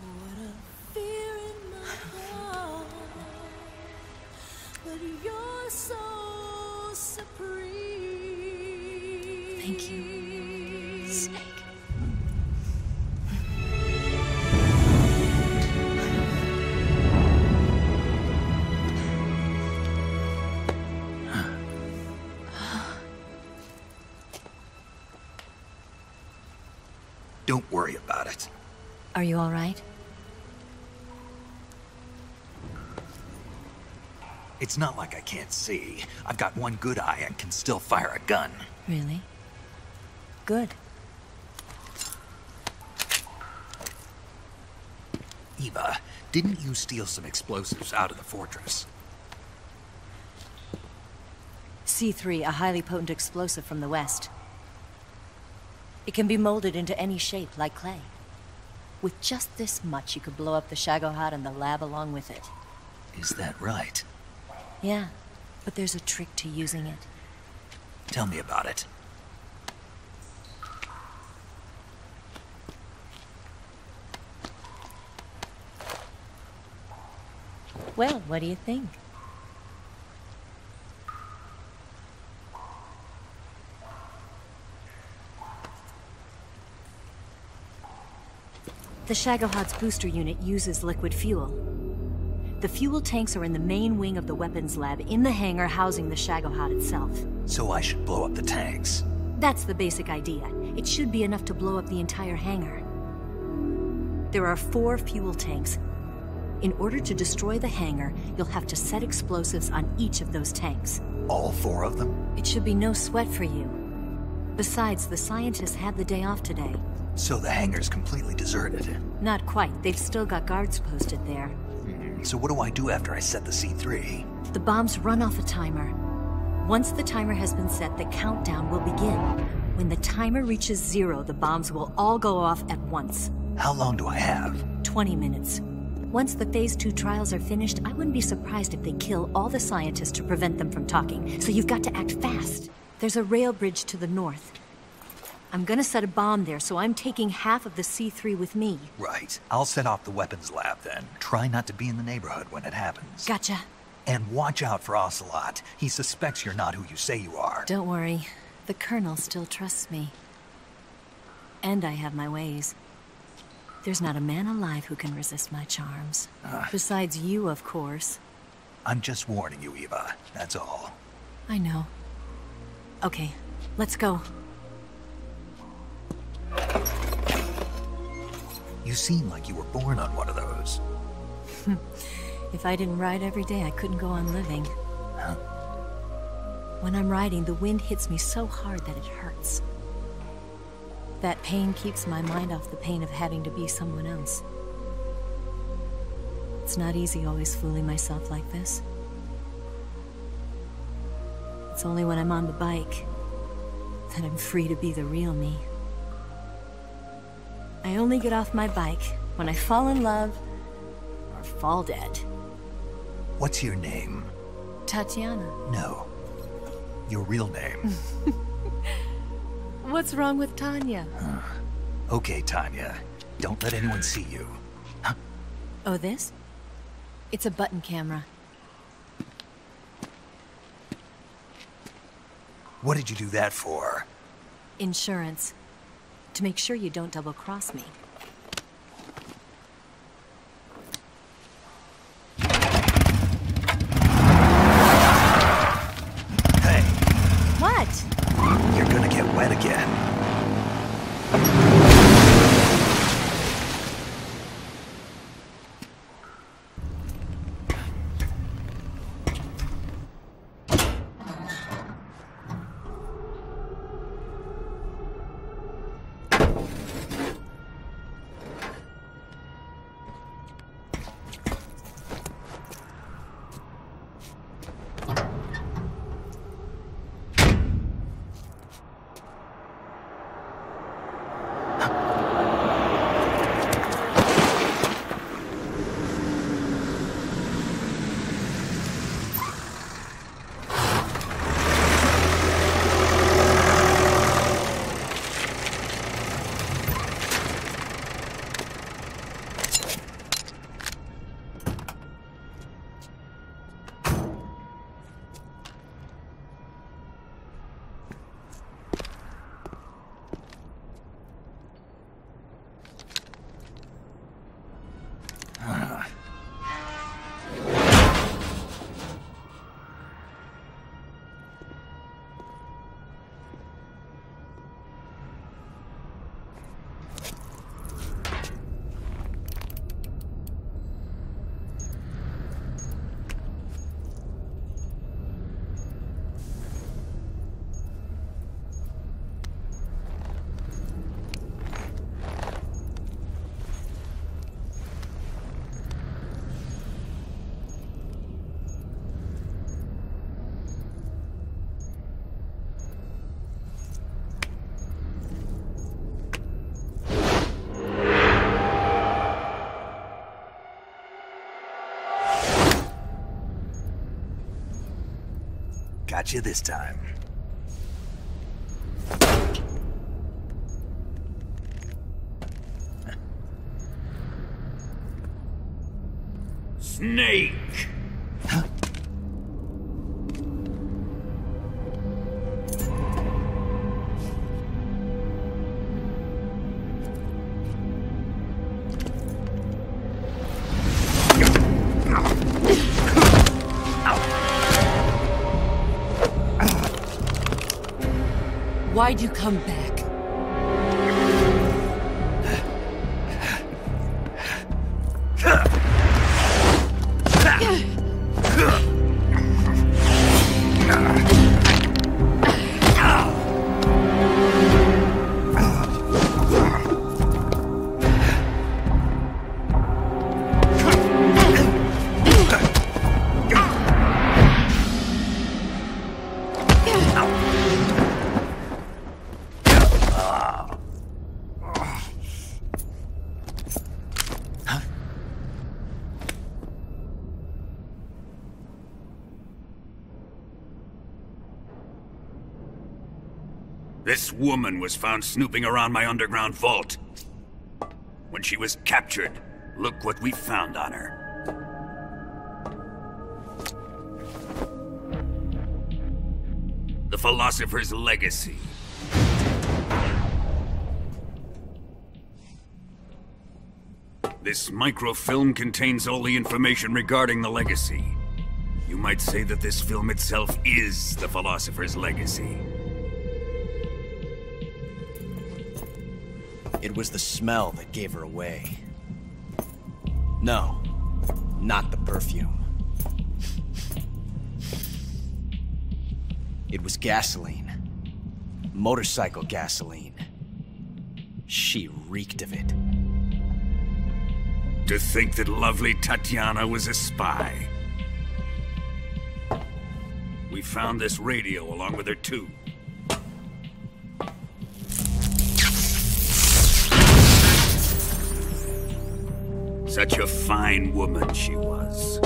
What a fear in my heart. But you're so supreme. Thank you, Snake. Don't worry about it. Are you all right? It's not like I can't see. I've got one good eye and can still fire a gun. Really? Good. Eva, didn't you steal some explosives out of the fortress? C3, a highly potent explosive from the west. It can be molded into any shape, like clay. With just this much, you could blow up the Shagohod and the lab along with it. Is that right? Yeah, but there's a trick to using it. Tell me about it. Well, what do you think? The Shagohod's booster unit uses liquid fuel. The fuel tanks are in the main wing of the weapons lab in the hangar housing the Shagohod itself. So I should blow up the tanks? That's the basic idea. It should be enough to blow up the entire hangar. There are 4 fuel tanks. In order to destroy the hangar, you'll have to set explosives on each of those tanks. All 4 of them? It should be no sweat for you. Besides, the scientists had the day off today. So the hangar's completely deserted? Not quite. They've still got guards posted there. So what do I do after I set the C3? The bombs run off a timer. Once the timer has been set, the countdown will begin. When the timer reaches 0, the bombs will all go off at once. How long do I have? 20 minutes. Once the Phase 2 trials are finished, I wouldn't be surprised if they kill all the scientists to prevent them from talking. So you've got to act fast. There's a rail bridge to the north. I'm gonna set a bomb there, so I'm taking half of the C3 with me. Right. I'll set off the weapons lab then. Try not to be in the neighborhood when it happens. Gotcha. And watch out for Ocelot. He suspects you're not who you say you are. Don't worry. The Colonel still trusts me. And I have my ways. There's not a man alive who can resist my charms. Besides you, of course. I'm just warning you, Eva. That's all. I know. Okay, let's go. You seem like you were born on one of those. If I didn't ride every day, I couldn't go on living. Huh? When I'm riding, the wind hits me so hard that it hurts. That pain keeps my mind off the pain of having to be someone else. It's not easy always fooling myself like this. It's only when I'm on the bike that I'm free to be the real me. I only get off my bike when I fall in love or fall dead. What's your name? Tatiana. No. Your real name. What's wrong with Tanya? Okay, Tanya. Don't let anyone see you. Huh? Oh, this? It's a button camera. What did you do that for? Insurance. To make sure you don't double-cross me. Hey. What? You're gonna get wet again. Got you this time. Snake! Huh? Why'd you come back? This woman was found snooping around my underground vault. When she was captured, look what we found on her. The Philosopher's legacy. This microfilm contains all the information regarding the legacy. You might say that this film itself is the Philosopher's legacy. It was the smell that gave her away. No, not the perfume. It was gasoline. Motorcycle gasoline. She reeked of it. To think that lovely Tatiana was a spy. We found this radio along with her too. Such a fine woman she was.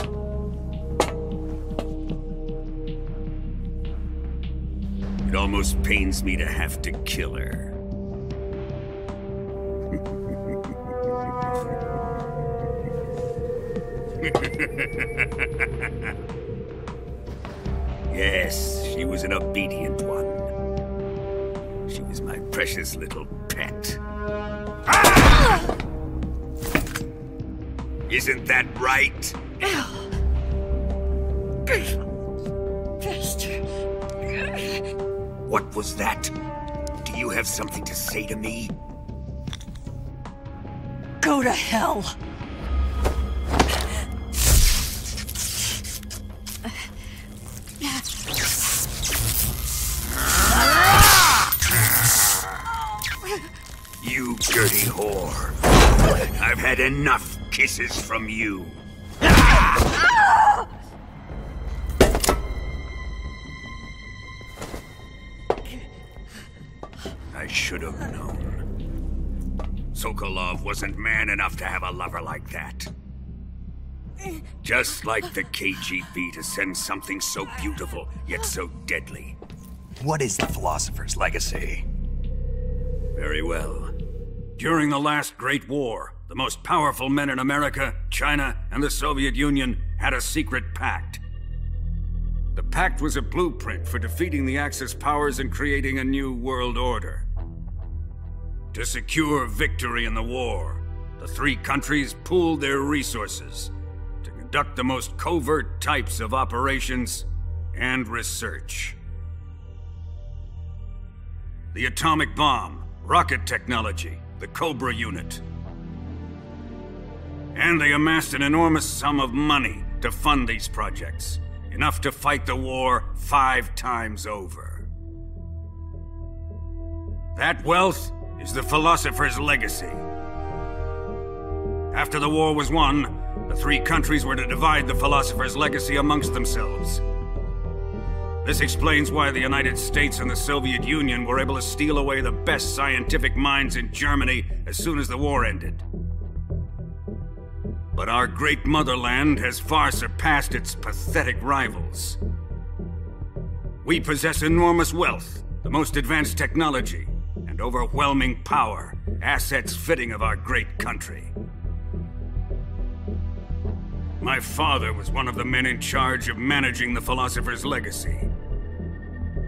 It almost pains me to have to kill her. Yes, she was an obedient one. She was my precious little pet. Ah! Isn't that right? What was that? Do you have something to say to me? Go to hell. You dirty whore. I've had enough kisses from you. I should have known. Sokolov wasn't man enough to have a lover like that. Just like the KGB to send something so beautiful, yet so deadly. What is the Philosopher's legacy? Very well. During the last Great War, the most powerful men in America, China, and the Soviet Union had a secret pact. The pact was a blueprint for defeating the Axis powers and creating a new world order. To secure victory in the war, the three countries pooled their resources to conduct the most covert types of operations and research. The atomic bomb, rocket technology, the Cobra unit. And they amassed an enormous sum of money to fund these projects, enough to fight the war 5 times over. That wealth is the Philosopher's legacy. After the war was won, the three countries were to divide the Philosopher's legacy amongst themselves. This explains why the United States and the Soviet Union were able to steal away the best scientific minds in Germany as soon as the war ended. But our great motherland has far surpassed its pathetic rivals. We possess enormous wealth, the most advanced technology, and overwhelming power, assets fitting of our great country. My father was one of the men in charge of managing the Philosopher's legacy.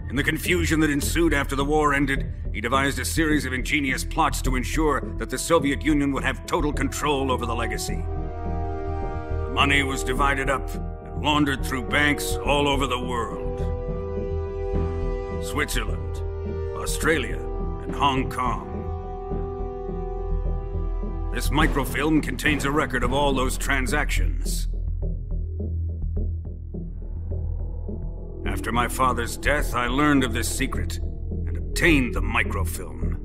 In the confusion that ensued after the war ended, he devised a series of ingenious plots to ensure that the Soviet Union would have total control over the legacy. The money was divided up and laundered through banks all over the world. Switzerland, Australia, and Hong Kong. This microfilm contains a record of all those transactions. After my father's death, I learned of this secret and obtained the microfilm.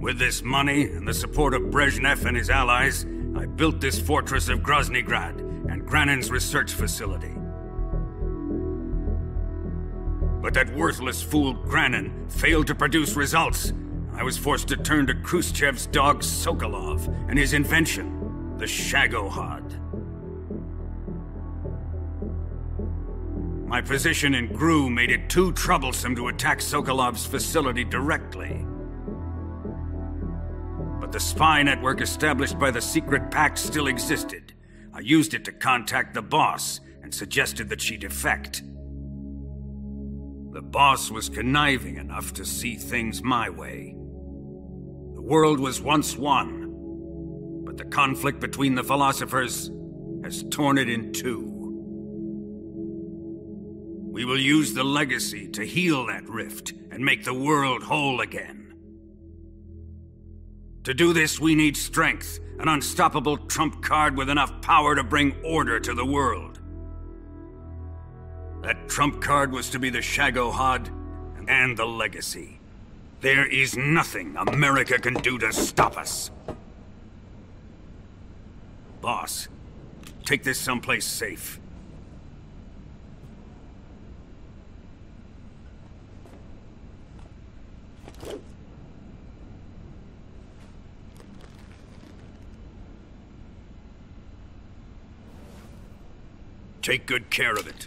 With this money and the support of Brezhnev and his allies, I built this fortress of Grozni Grad and Grannin's research facility. But that worthless fool Grannin failed to produce results. I was forced to turn to Khrushchev's dog Sokolov and his invention, the Shagohod. My position in Gru made it too troublesome to attack Sokolov's facility directly. But the spy network established by the secret pact still existed. I used it to contact the boss and suggested that she defect. The boss was conniving enough to see things my way. The world was once one, but the conflict between the Philosophers has torn it in two. We will use the legacy to heal that rift and make the world whole again. To do this, we need strength, an unstoppable trump card with enough power to bring order to the world. That trump card was to be the Shagohod and the legacy. There is nothing America can do to stop us. Boss, take this someplace safe. Take good care of it.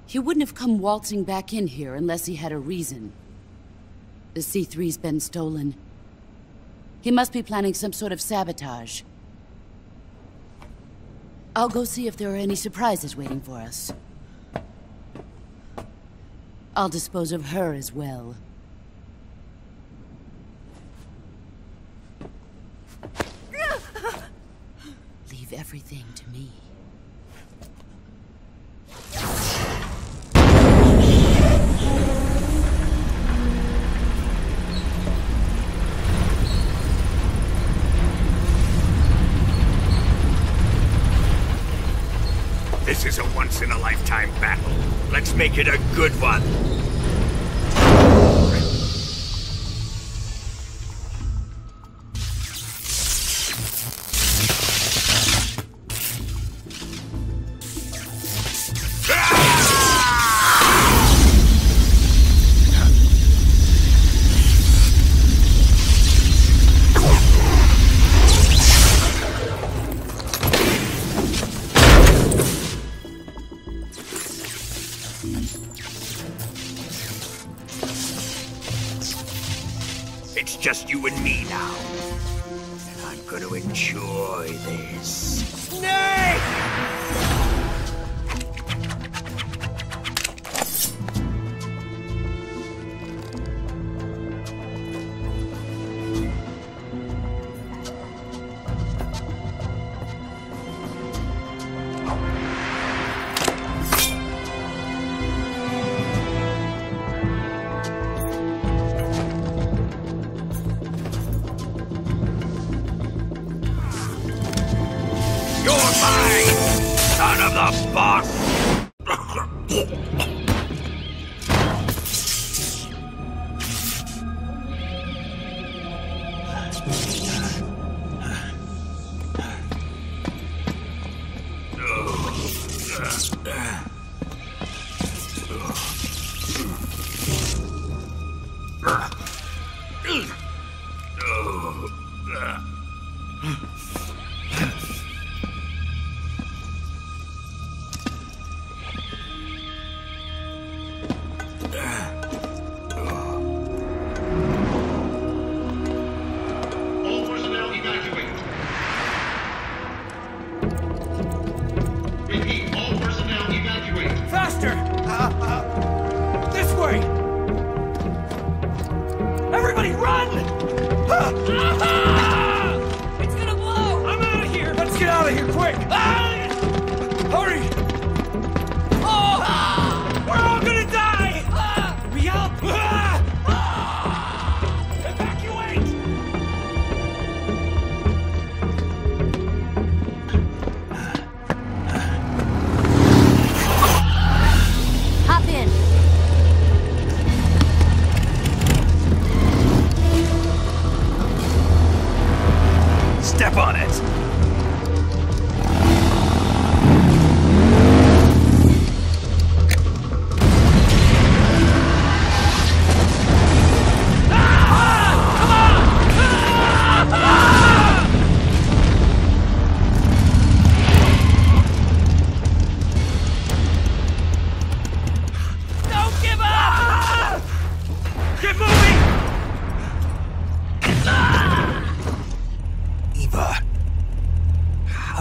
He wouldn't have come waltzing back in here unless he had a reason. The C3's been stolen. He must be planning some sort of sabotage. I'll go see if there are any surprises waiting for us. I'll dispose of her as well. Leave everything to me. This is a once-in-a-lifetime battle. Let's make it a good one. It's just you and me now. And I'm gonna enjoy this. Snake! Son of the boss!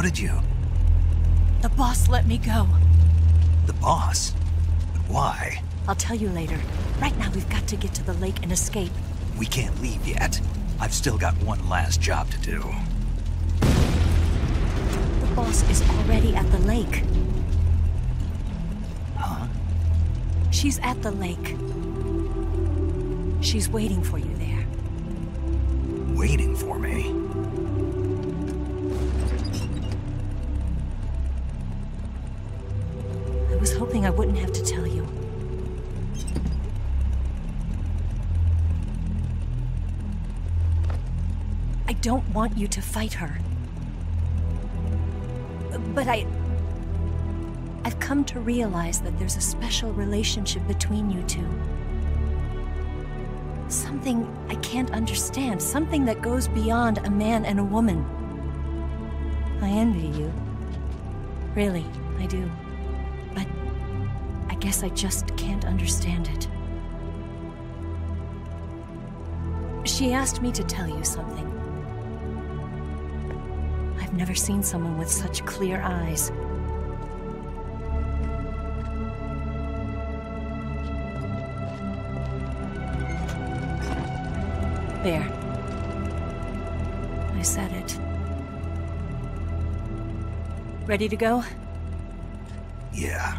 did you? The boss let me go. The boss? But why? I'll tell you later. Right now, we've got to get to the lake and escape. We can't leave yet. I've still got one last job to do. The boss is already at the lake. Huh? She's at the lake. She's waiting for you there. Waiting for me? I was hoping I wouldn't have to tell you. I don't want you to fight her. But I've come to realize that there's a special relationship between you two. Something I can't understand. Something that goes beyond a man and a woman. I envy you. Really, I do. But I guess I just can't understand it. She asked me to tell you something. I've never seen someone with such clear eyes. There. I said it. Ready to go? Yeah.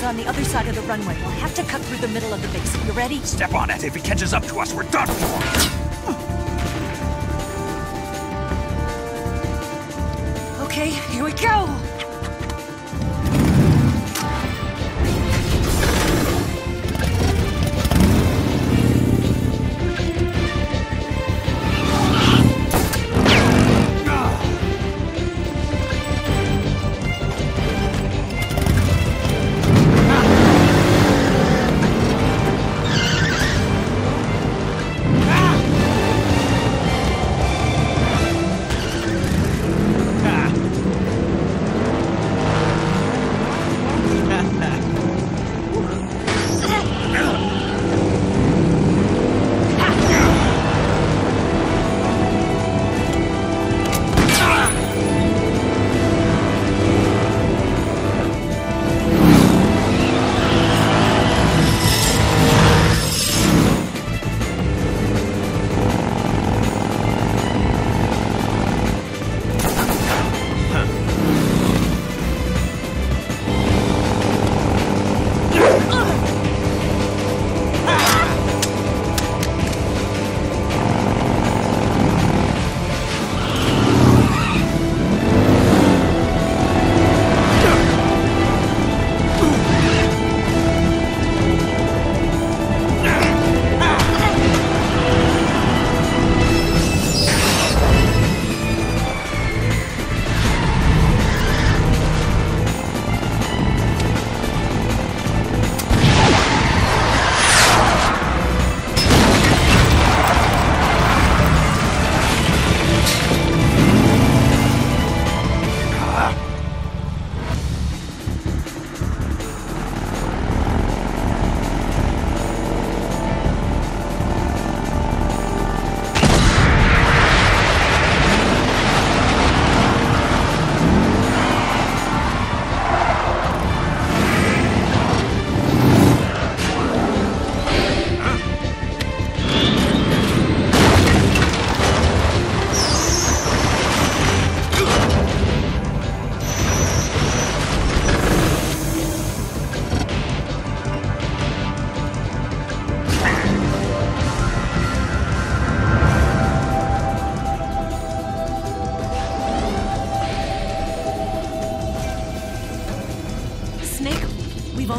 On the other side of the runway. We'll have to cut through the middle of the base. You ready? Step on it. If he catches up to us, we're done for. Okay, here we go!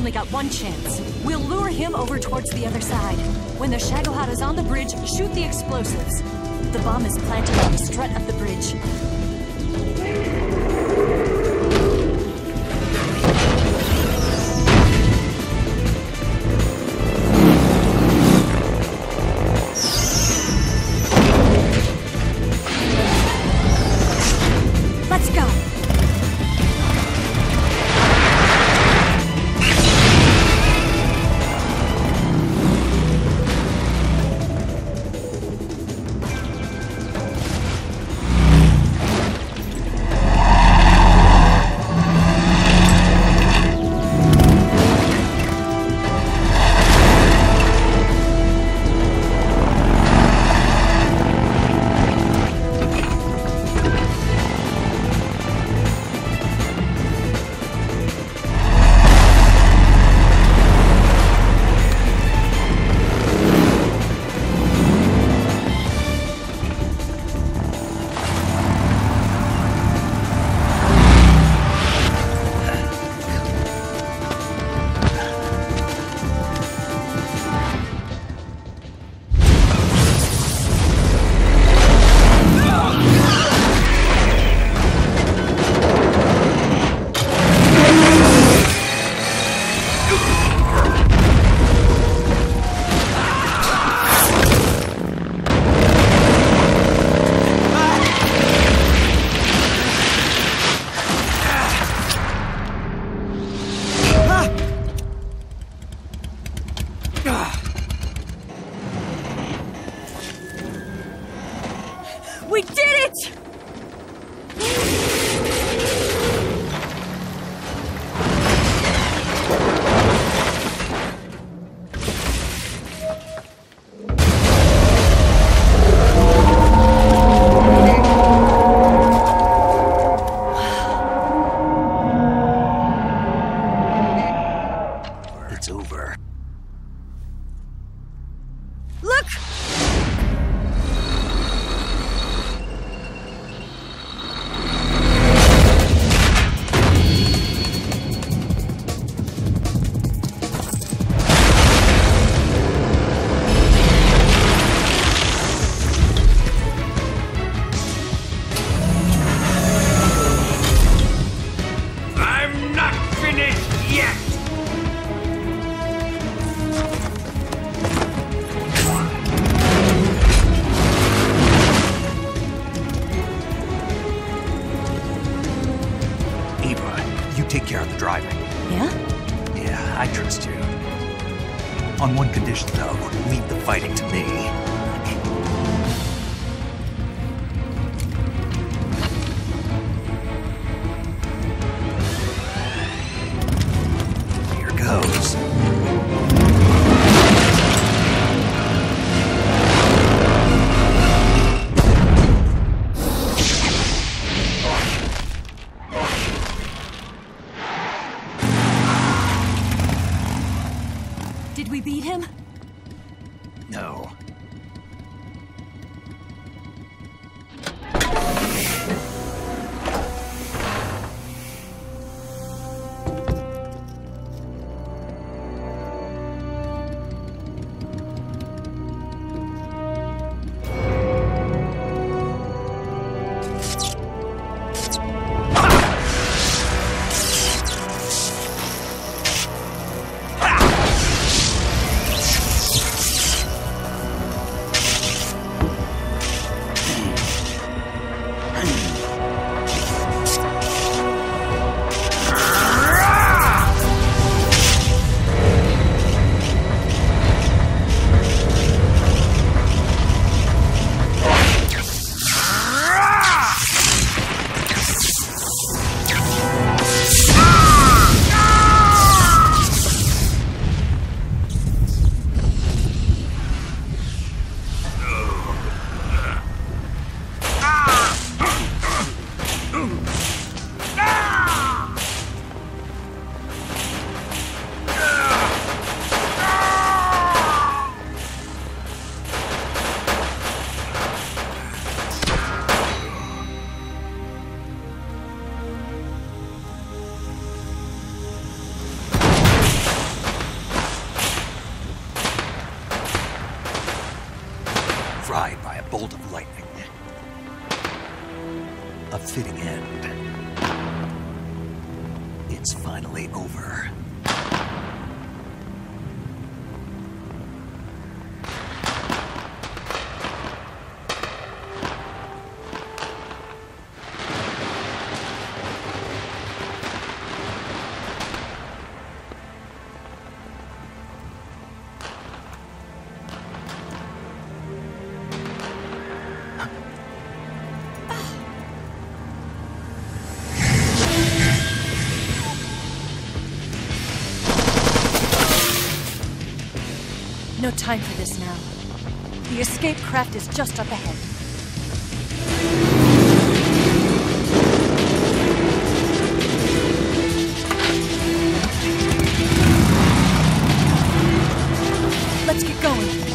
only got one chance. We'll lure him over towards the other side. When the Shagohod is on the bridge, shoot the explosives. The bomb is planted on the strut of the bridge. Let's go. We did it! It's over. Look! I'm not finished yet! Eva, you take care of the driving. Yeah? Yeah, I trust you. On one condition, though, leave the fighting to me. Here goes. Did we beat him? No. of lightning. A fitting end. It's finally over. No time for this now. The escape craft is just up ahead. Let's get going.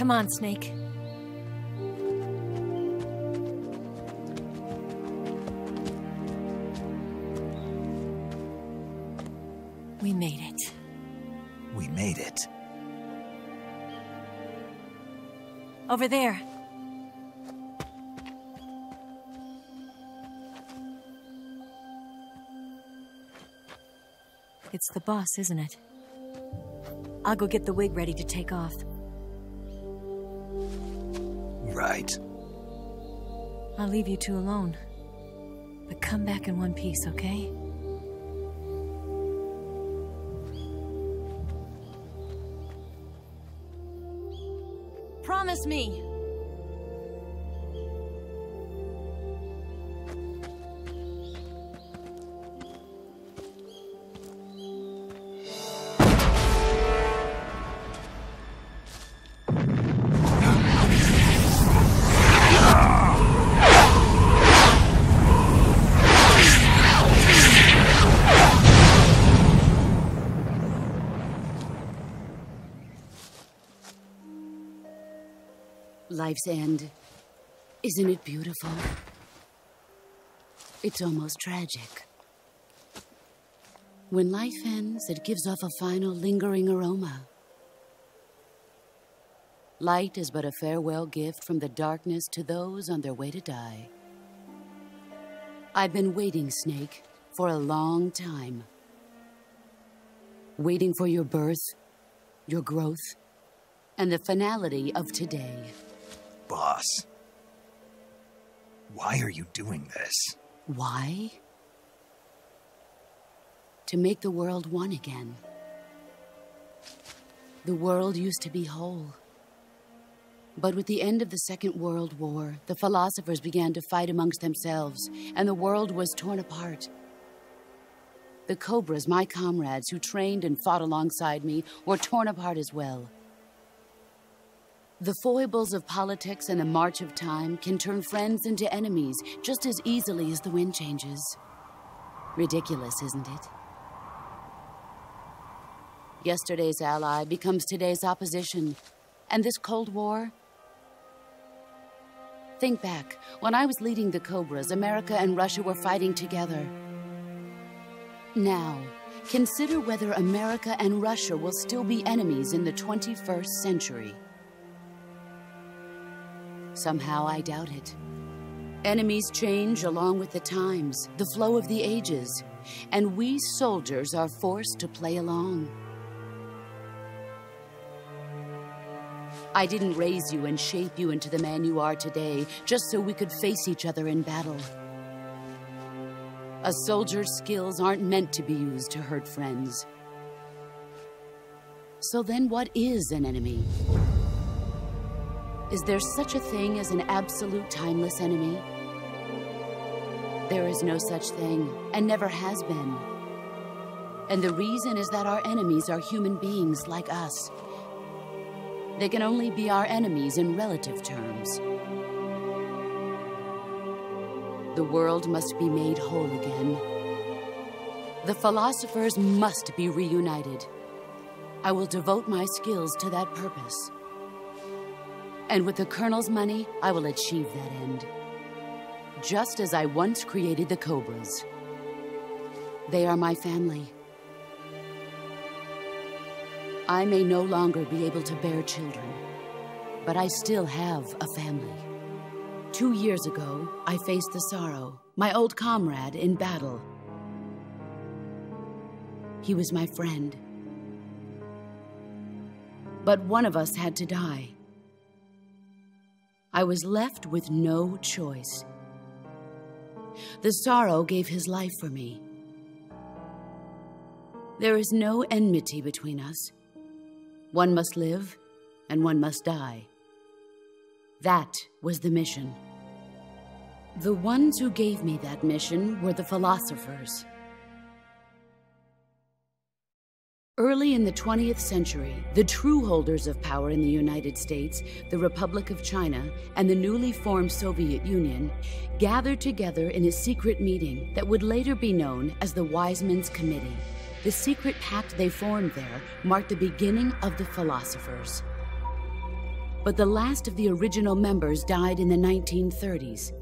Come on, Snake. We made it. We made it. Over there. It's the boss, isn't it? I'll go get the wig ready to take off. Right. I'll leave you two alone. But come back in one piece, okay? Promise me! Life's end. Isn't it beautiful? It's almost tragic. When life ends, it gives off a final lingering aroma. Light is but a farewell gift from the darkness to those on their way to die. I've been waiting, Snake, for a long time. Waiting for your birth, your growth, and the finality of today. Boss, why are you doing this? Why? To make the world one again. The world used to be whole. But with the end of the Second World War, the philosophers began to fight amongst themselves, and the world was torn apart. The Cobras, my comrades who trained and fought alongside me, were torn apart as well. The foibles of politics and the march of time can turn friends into enemies just as easily as the wind changes. Ridiculous, isn't it? Yesterday's ally becomes today's opposition. And this Cold War? Think back. When I was leading the Cobras, America and Russia were fighting together. Now, consider whether America and Russia will still be enemies in the 21st century. Somehow I doubt it. Enemies change along with the times, the flow of the ages, and we soldiers are forced to play along. I didn't raise you and shape you into the man you are today just so we could face each other in battle. A soldier's skills aren't meant to be used to hurt friends. So then what is an enemy? Is there such a thing as an absolute timeless enemy? There is no such thing, and never has been. And the reason is that our enemies are human beings like us. They can only be our enemies in relative terms. The world must be made whole again. The Philosophers must be reunited. I will devote my skills to that purpose. And with the Colonel's money, I will achieve that end. Just as I once created the Cobras. They are my family. I may no longer be able to bear children, but I still have a family. 2 years ago, I faced the Sorrow, my old comrade, in battle. He was my friend. But one of us had to die. I was left with no choice. The Sorrow gave his life for me. There is no enmity between us. One must live, and one must die. That was the mission. The ones who gave me that mission were the Philosophers. Early in the 20th century, the true holders of power in the United States, the Republic of China, and the newly formed Soviet Union gathered together in a secret meeting that would later be known as the Wise Men's Committee. The secret pact they formed there marked the beginning of the Philosophers. But the last of the original members died in the 1930s.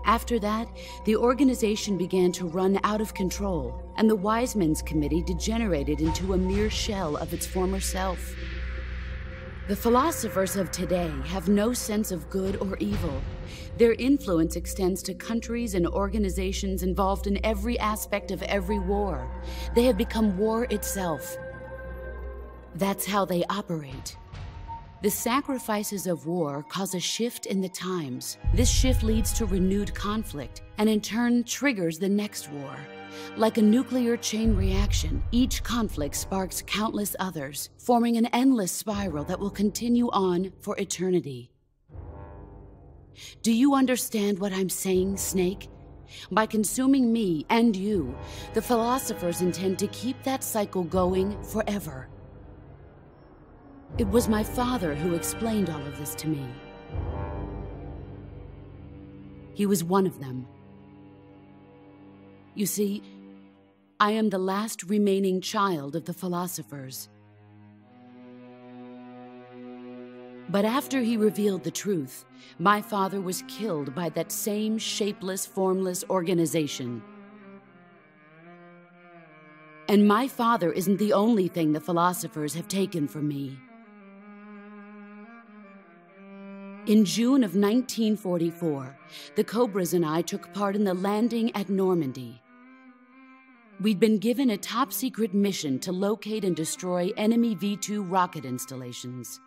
After that, the organization began to run out of control, and the Wise Men's Committee degenerated into a mere shell of its former self. The Philosophers of today have no sense of good or evil. Their influence extends to countries and organizations involved in every aspect of every war. They have become war itself. That's how they operate. The sacrifices of war cause a shift in the times. This shift leads to renewed conflict, and in turn triggers the next war. Like a nuclear chain reaction, each conflict sparks countless others, forming an endless spiral that will continue on for eternity. Do you understand what I'm saying, Snake? By consuming me and you, the Philosophers intend to keep that cycle going forever. It was my father who explained all of this to me. He was one of them. You see, I am the last remaining child of the Philosophers. But after he revealed the truth, my father was killed by that same shapeless, formless organization. And my father isn't the only thing the Philosophers have taken from me. In June of 1944, the Cobras and I took part in the landing at Normandy. We'd been given a top-secret mission to locate and destroy enemy V-2 rocket installations.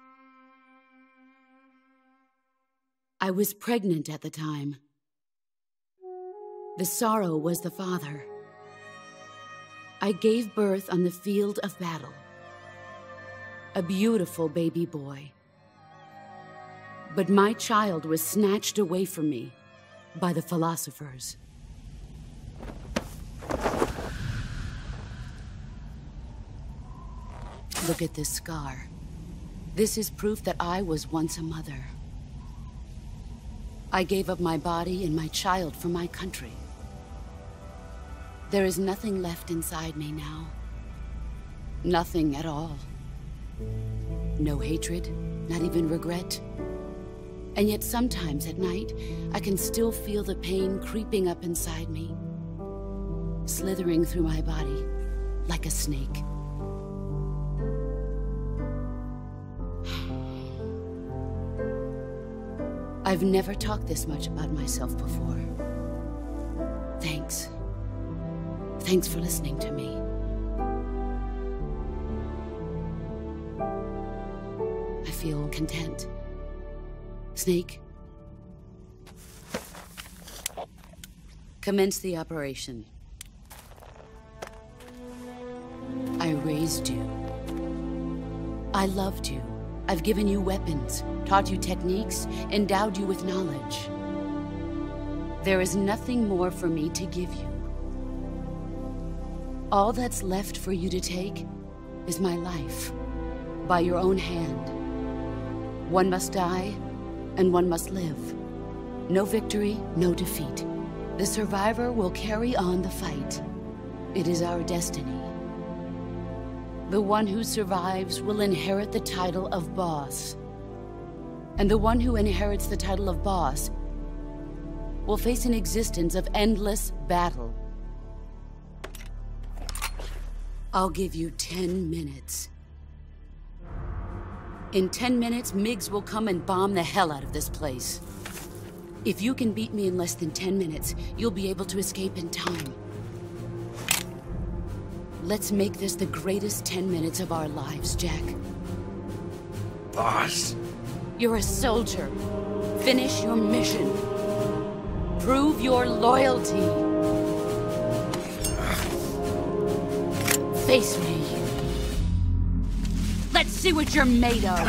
I was pregnant at the time. The Sorrow was the father. I gave birth on the field of battle. A beautiful baby boy. But my child was snatched away from me by the Philosophers. Look at this scar. This is proof that I was once a mother. I gave up my body and my child for my country. There is nothing left inside me now. Nothing at all. No hatred, not even regret. And yet sometimes at night, I can still feel the pain creeping up inside me, slithering through my body like a snake. I've never talked this much about myself before. Thanks. Thanks for listening to me. I feel content. Snake, commence the operation. I raised you. I loved you. I've given you weapons, taught you techniques, endowed you with knowledge. There is nothing more for me to give you. All that's left for you to take is my life, by your own hand. One must die, and one must live. No victory, no defeat. The survivor will carry on the fight. It is our destiny. The one who survives will inherit the title of boss. And the one who inherits the title of boss will face an existence of endless battle. I'll give you 10 minutes. In 10 minutes, Miggs will come and bomb the hell out of this place. If you can beat me in less than 10 minutes, you'll be able to escape in time. Let's make this the greatest 10 minutes of our lives, Jack. Boss. You're a soldier. Finish your mission. Prove your loyalty. Face me. Let's see what you're made of.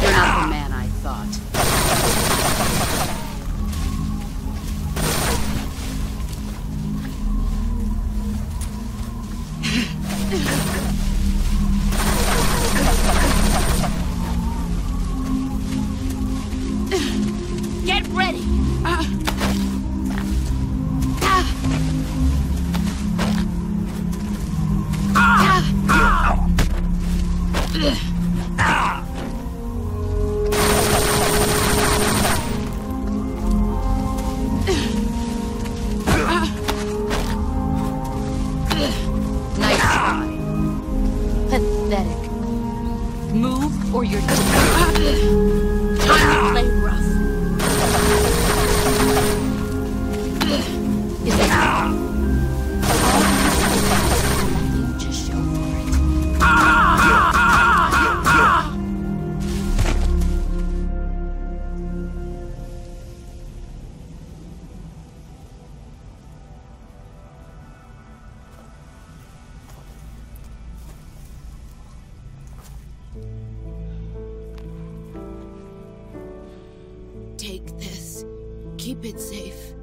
You're not the man I thought. Get ready! Nice try. Pathetic. Move or you're done. Time to play rough. Is that you just show for it. Take this. Keep it safe.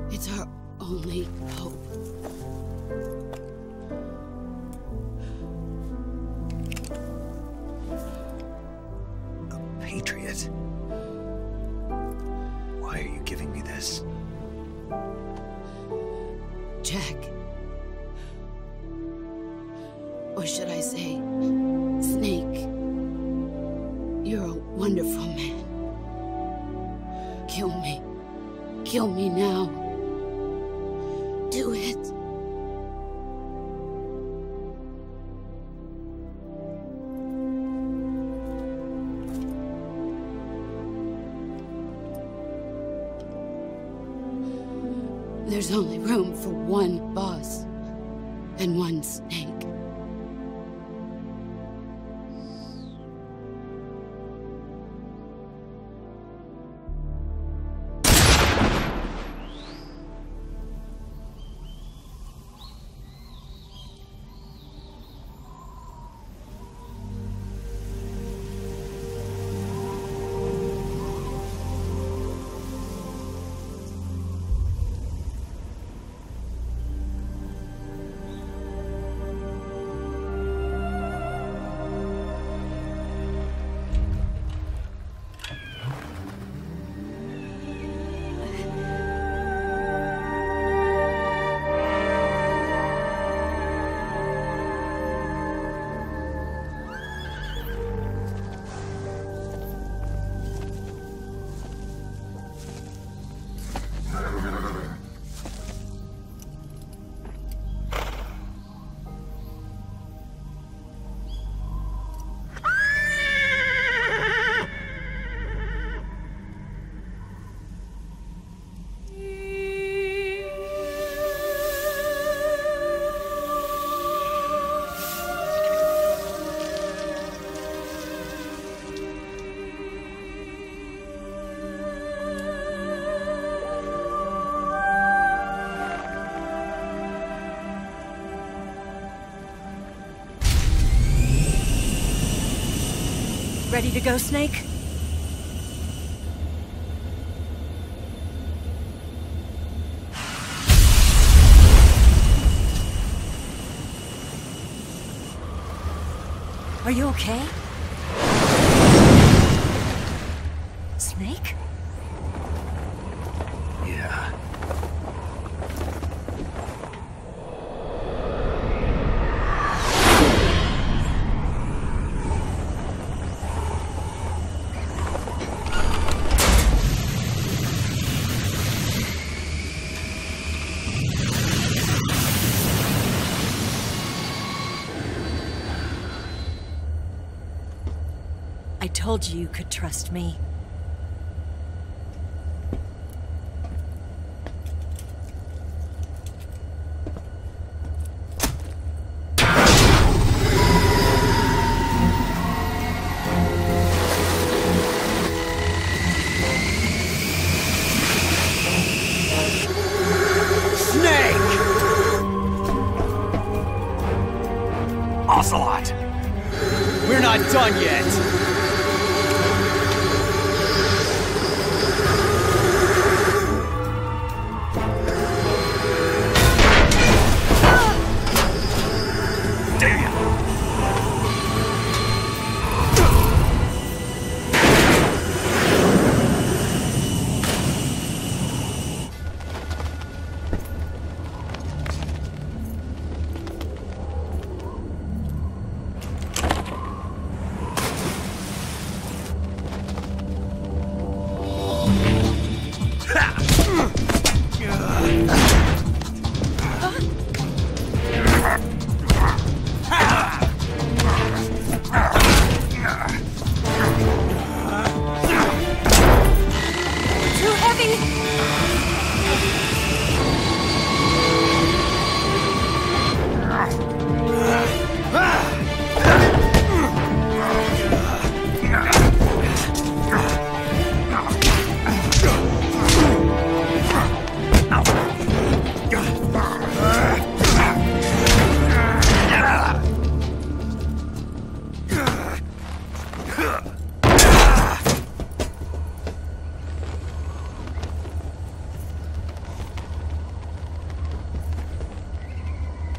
It's our only hope. A patriot? Why are you giving me this? Jack. Or should I say, Snake? You're a wonderful man. Kill me. Kill me now. Do it. There's only room for one boss and one Snake. Ready to go, Snake? Are you okay? Snake? Yeah. I told you you could trust me. Ocelot! We're not done yet!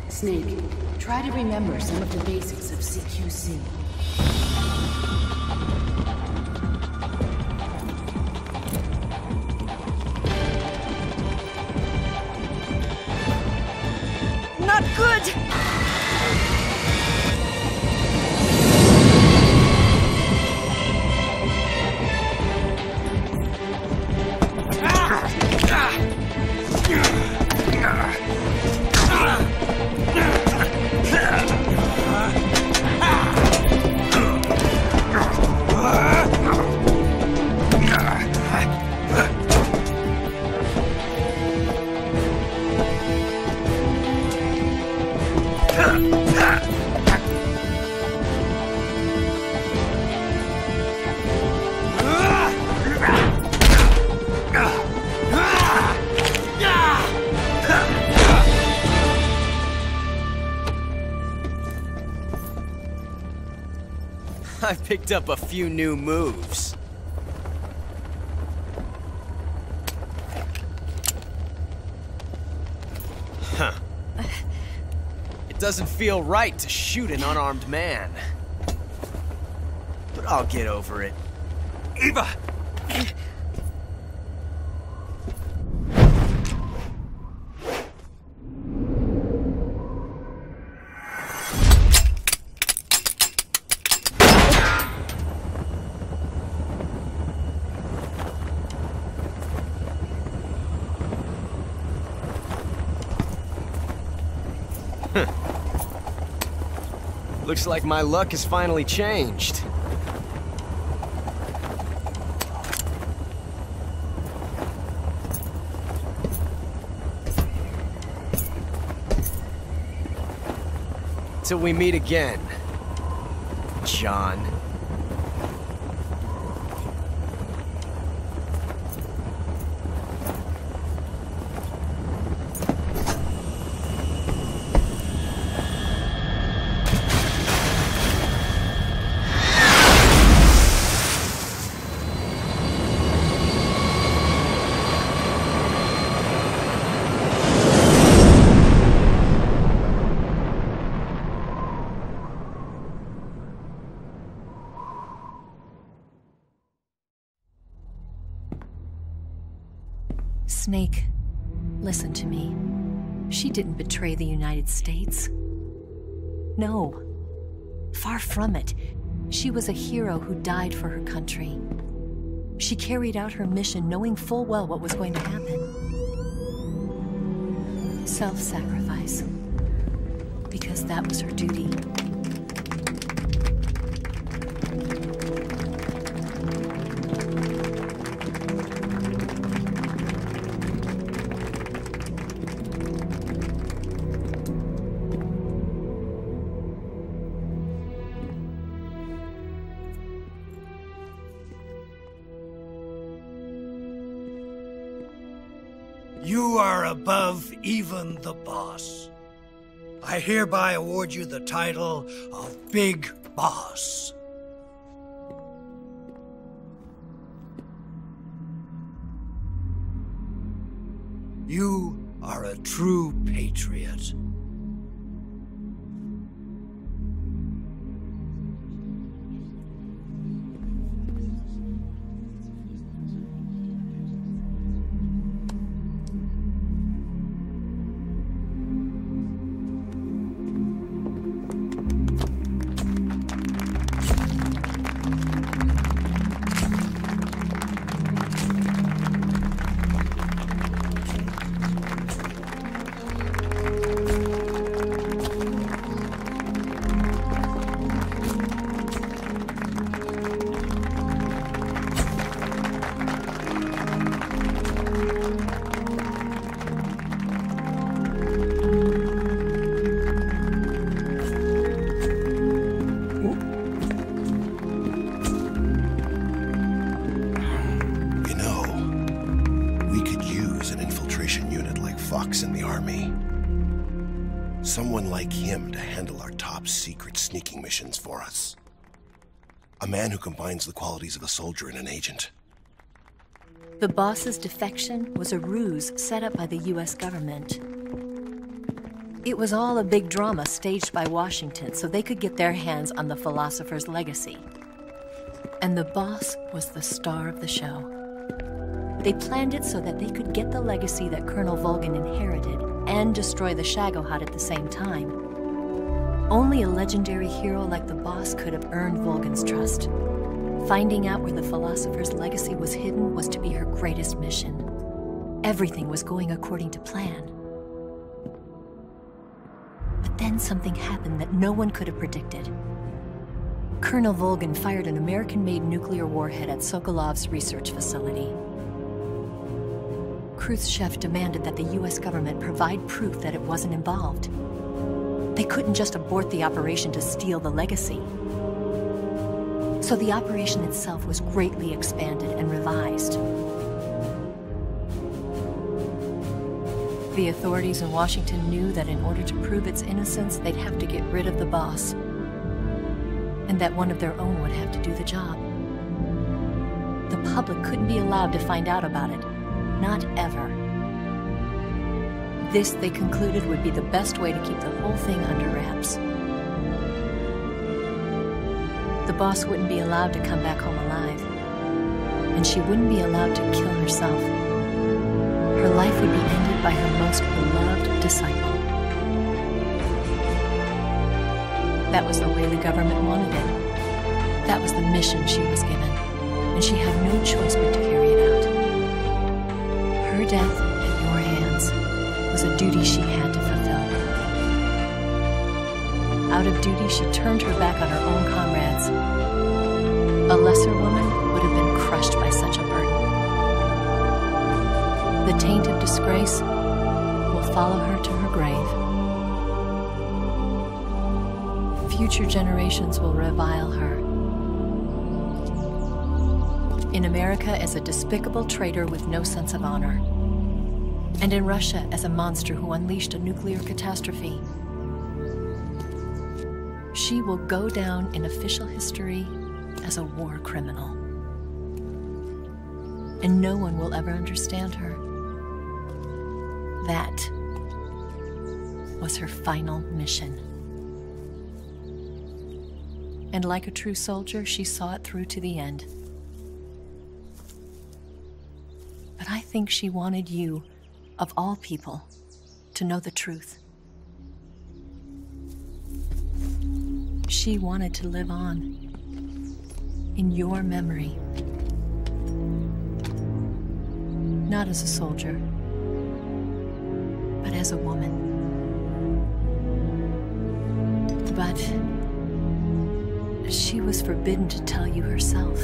Snake, try to remember some of the basics of CQC. Not good! I've picked up a few new moves. Huh. It doesn't feel right to shoot an unarmed man. But I'll get over it. Eva! Looks like my luck has finally changed. Till we meet again, John. Snake, listen to me. She didn't betray the United States. No. Far from it. She was a hero who died for her country. She carried out her mission knowing full well what was going to happen. Self-sacrifice. Because that was her duty. You are above even the boss. I hereby award you the title of Big Boss. You are a true patriot. Someone like him to handle our top secret sneaking missions for us. A man who combines the qualities of a soldier and an agent. The boss's defection was a ruse set up by the US government. It was all a big drama staged by Washington so they could get their hands on the Philosopher's legacy. And the boss was the star of the show. They planned it so that they could get the legacy that Colonel Volgin inherited and destroy the Shagohod at the same time. Only a legendary hero like the boss could have earned Volgin's trust. Finding out where the Philosopher's legacy was hidden was to be her greatest mission. Everything was going according to plan. But then something happened that no one could have predicted. Colonel Volgin fired an American-made nuclear warhead at Sokolov's research facility. Khrushchev demanded that the US government provide proof that it wasn't involved. They couldn't just abort the operation to steal the legacy. So the operation itself was greatly expanded and revised. The authorities in Washington knew that in order to prove its innocence, they'd have to get rid of the boss, and that one of their own would have to do the job. The public couldn't be allowed to find out about it. Not ever. This, they concluded, would be the best way to keep the whole thing under wraps. The boss wouldn't be allowed to come back home alive, and she wouldn't be allowed to kill herself. Her life would be ended by her most beloved disciple. That was the way the government wanted it. That was the mission she was given, and she had no choice but to carry it out. Her death at your hands was a duty she had to fulfill. Out of duty, she turned her back on her own comrades. A lesser woman would have been crushed by such a burden. The taint of disgrace will follow her to her grave. Future generations will revile her. In America as a despicable traitor with no sense of honor. And in Russia as a monster who unleashed a nuclear catastrophe. She will go down in official history as a war criminal. And no one will ever understand her. That was her final mission. And like a true soldier, she saw it through to the end. But I think she wanted you, of all people, to know the truth. She wanted to live on, in your memory. Not as a soldier, but as a woman. But she was forbidden to tell you herself.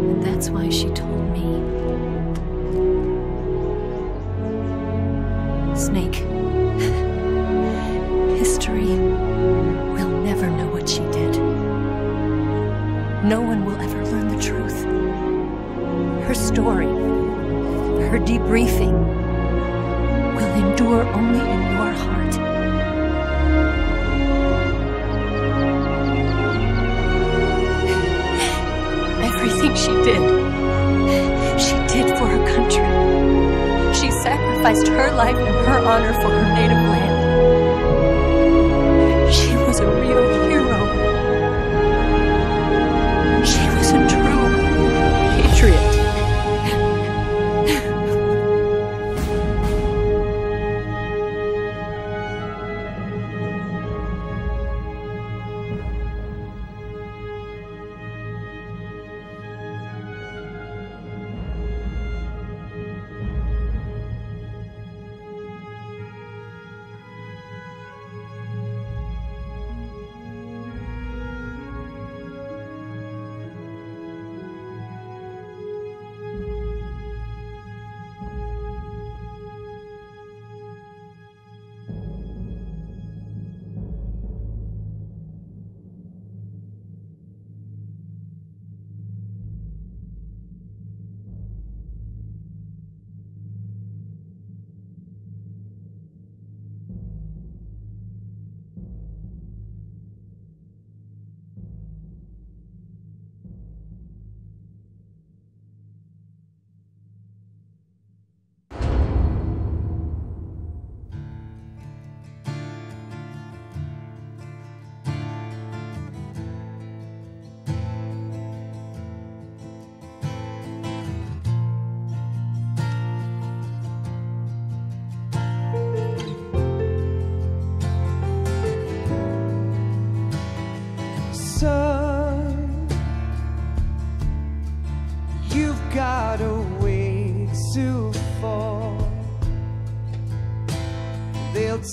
And that's why she told me. Snake, history will never know what she did. No one will ever learn the truth. Her story, her debriefing, will endure only in your heart. Everything she did for her country. She sacrificed her life and her honor for her native land. She was a real hero. She was a true patriot.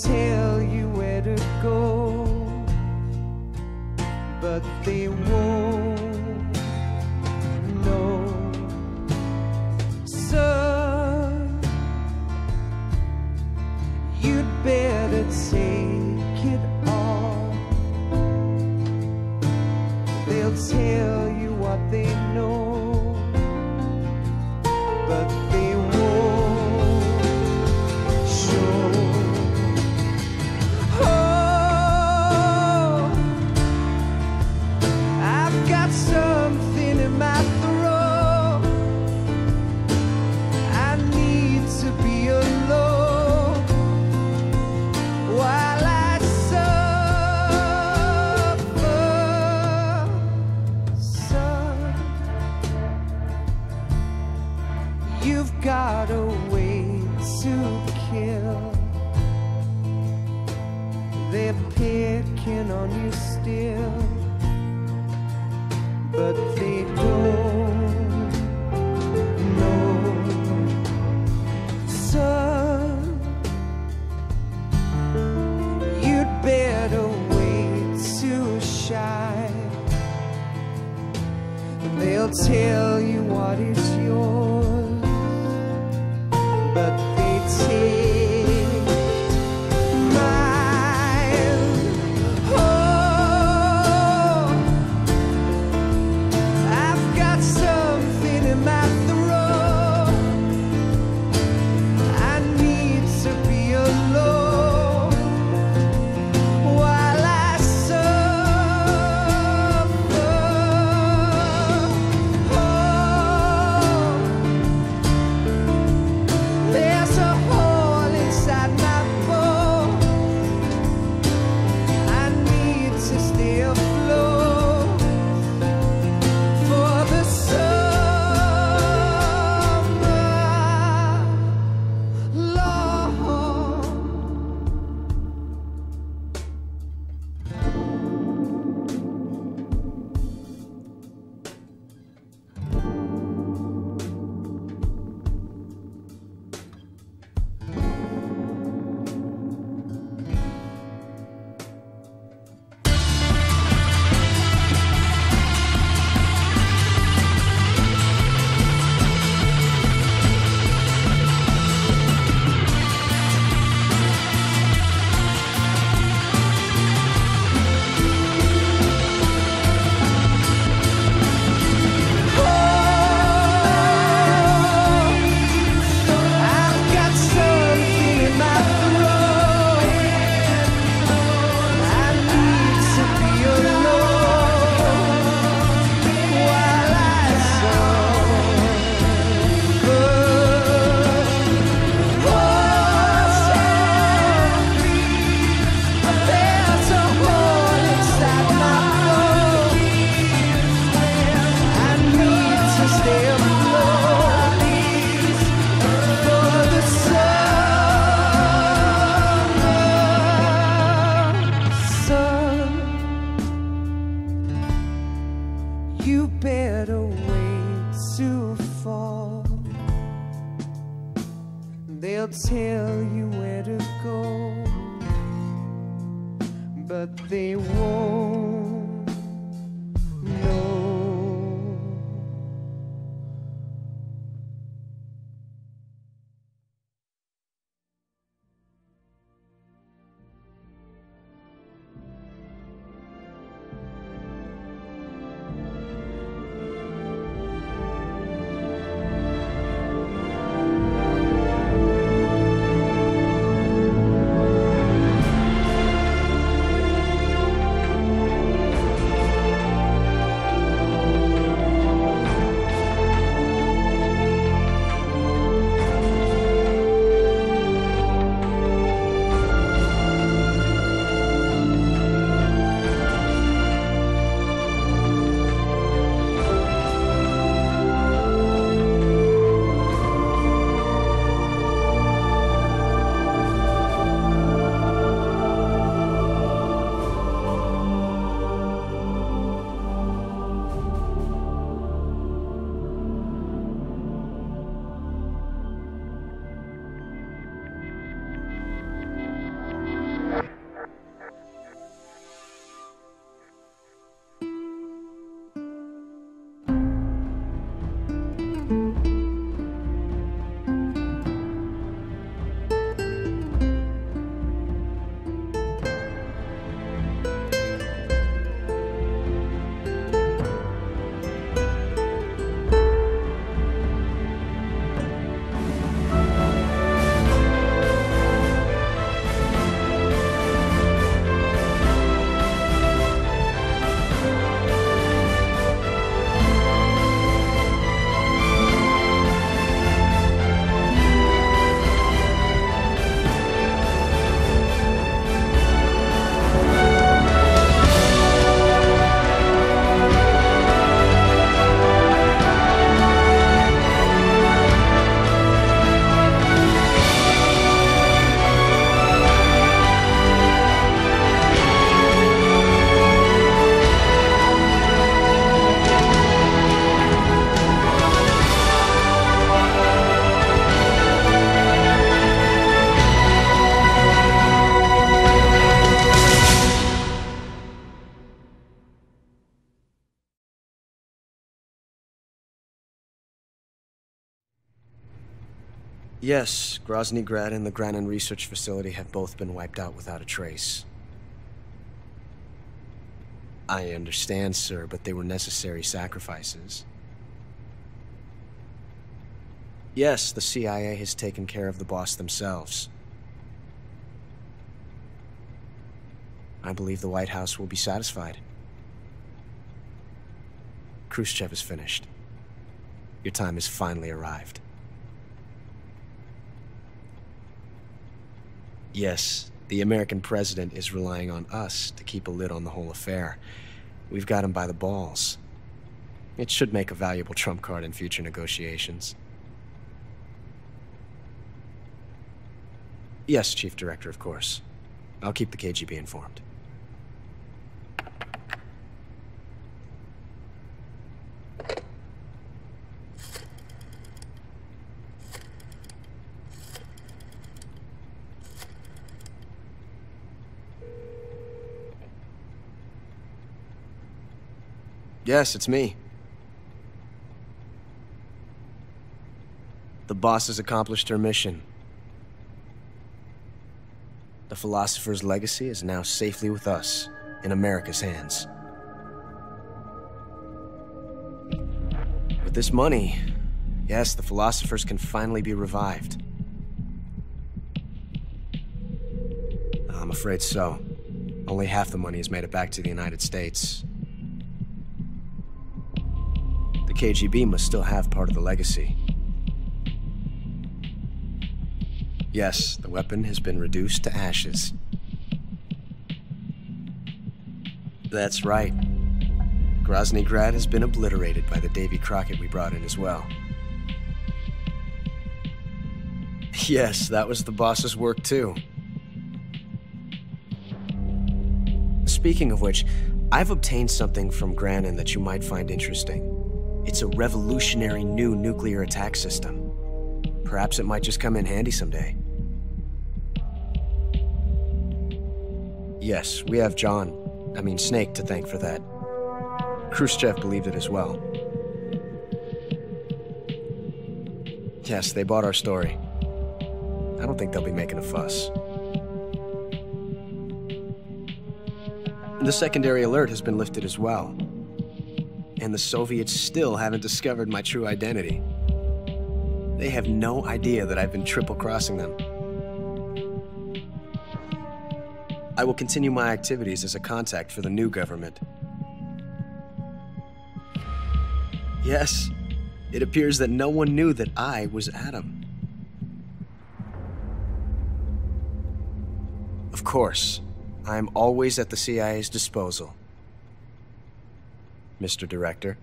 Tell you where to go, but they won't know. Son, you'd better take it on. They'll tell you what they know, but they won't show. Something in my throat. I need to be alone while I suffer. Son, you've got a way to kill. They're picking on you still, but they don't know. Son, you'd better wait to shine. They'll tell you what is yours, but they take mine. Oh, I've got something in my throat. I need to be alone while I suffer. Oh, but they won't know. Yes, Grozni Grad and the Grannin research facility have both been wiped out without a trace. I understand, sir, but they were necessary sacrifices. Yes, the CIA has taken care of the boss themselves. I believe the White House will be satisfied. Khrushchev is finished. Your time has finally arrived. Yes, the American president is relying on us to keep a lid on the whole affair. We've got him by the balls. It should make a valuable trump card in future negotiations. Yes, Chief Director, of course. I'll keep the KGB informed. Yes, it's me. The boss has accomplished her mission. The Philosopher's legacy is now safely with us, in America's hands. With this money, yes, the Philosophers can finally be revived. I'm afraid so. Only half the money has made it back to the United States. The KGB must still have part of the legacy. Yes, the weapon has been reduced to ashes. That's right. Grozni Grad has been obliterated by the Davy Crockett we brought in as well. Yes, that was the boss's work too. Speaking of which, I've obtained something from Grannin that you might find interesting. It's a revolutionary new nuclear attack system. Perhaps it might just come in handy someday. Yes, we have Snake to thank for that. Khrushchev believed it as well. Yes, they bought our story. I don't think they'll be making a fuss. The secondary alert has been lifted as well. And the Soviets still haven't discovered my true identity. They have no idea that I've been triple-crossing them. I will continue my activities as a contact for the new government. Yes, it appears that no one knew that I was Adam. Of course, I am always at the CIA's disposal, Mr. Director.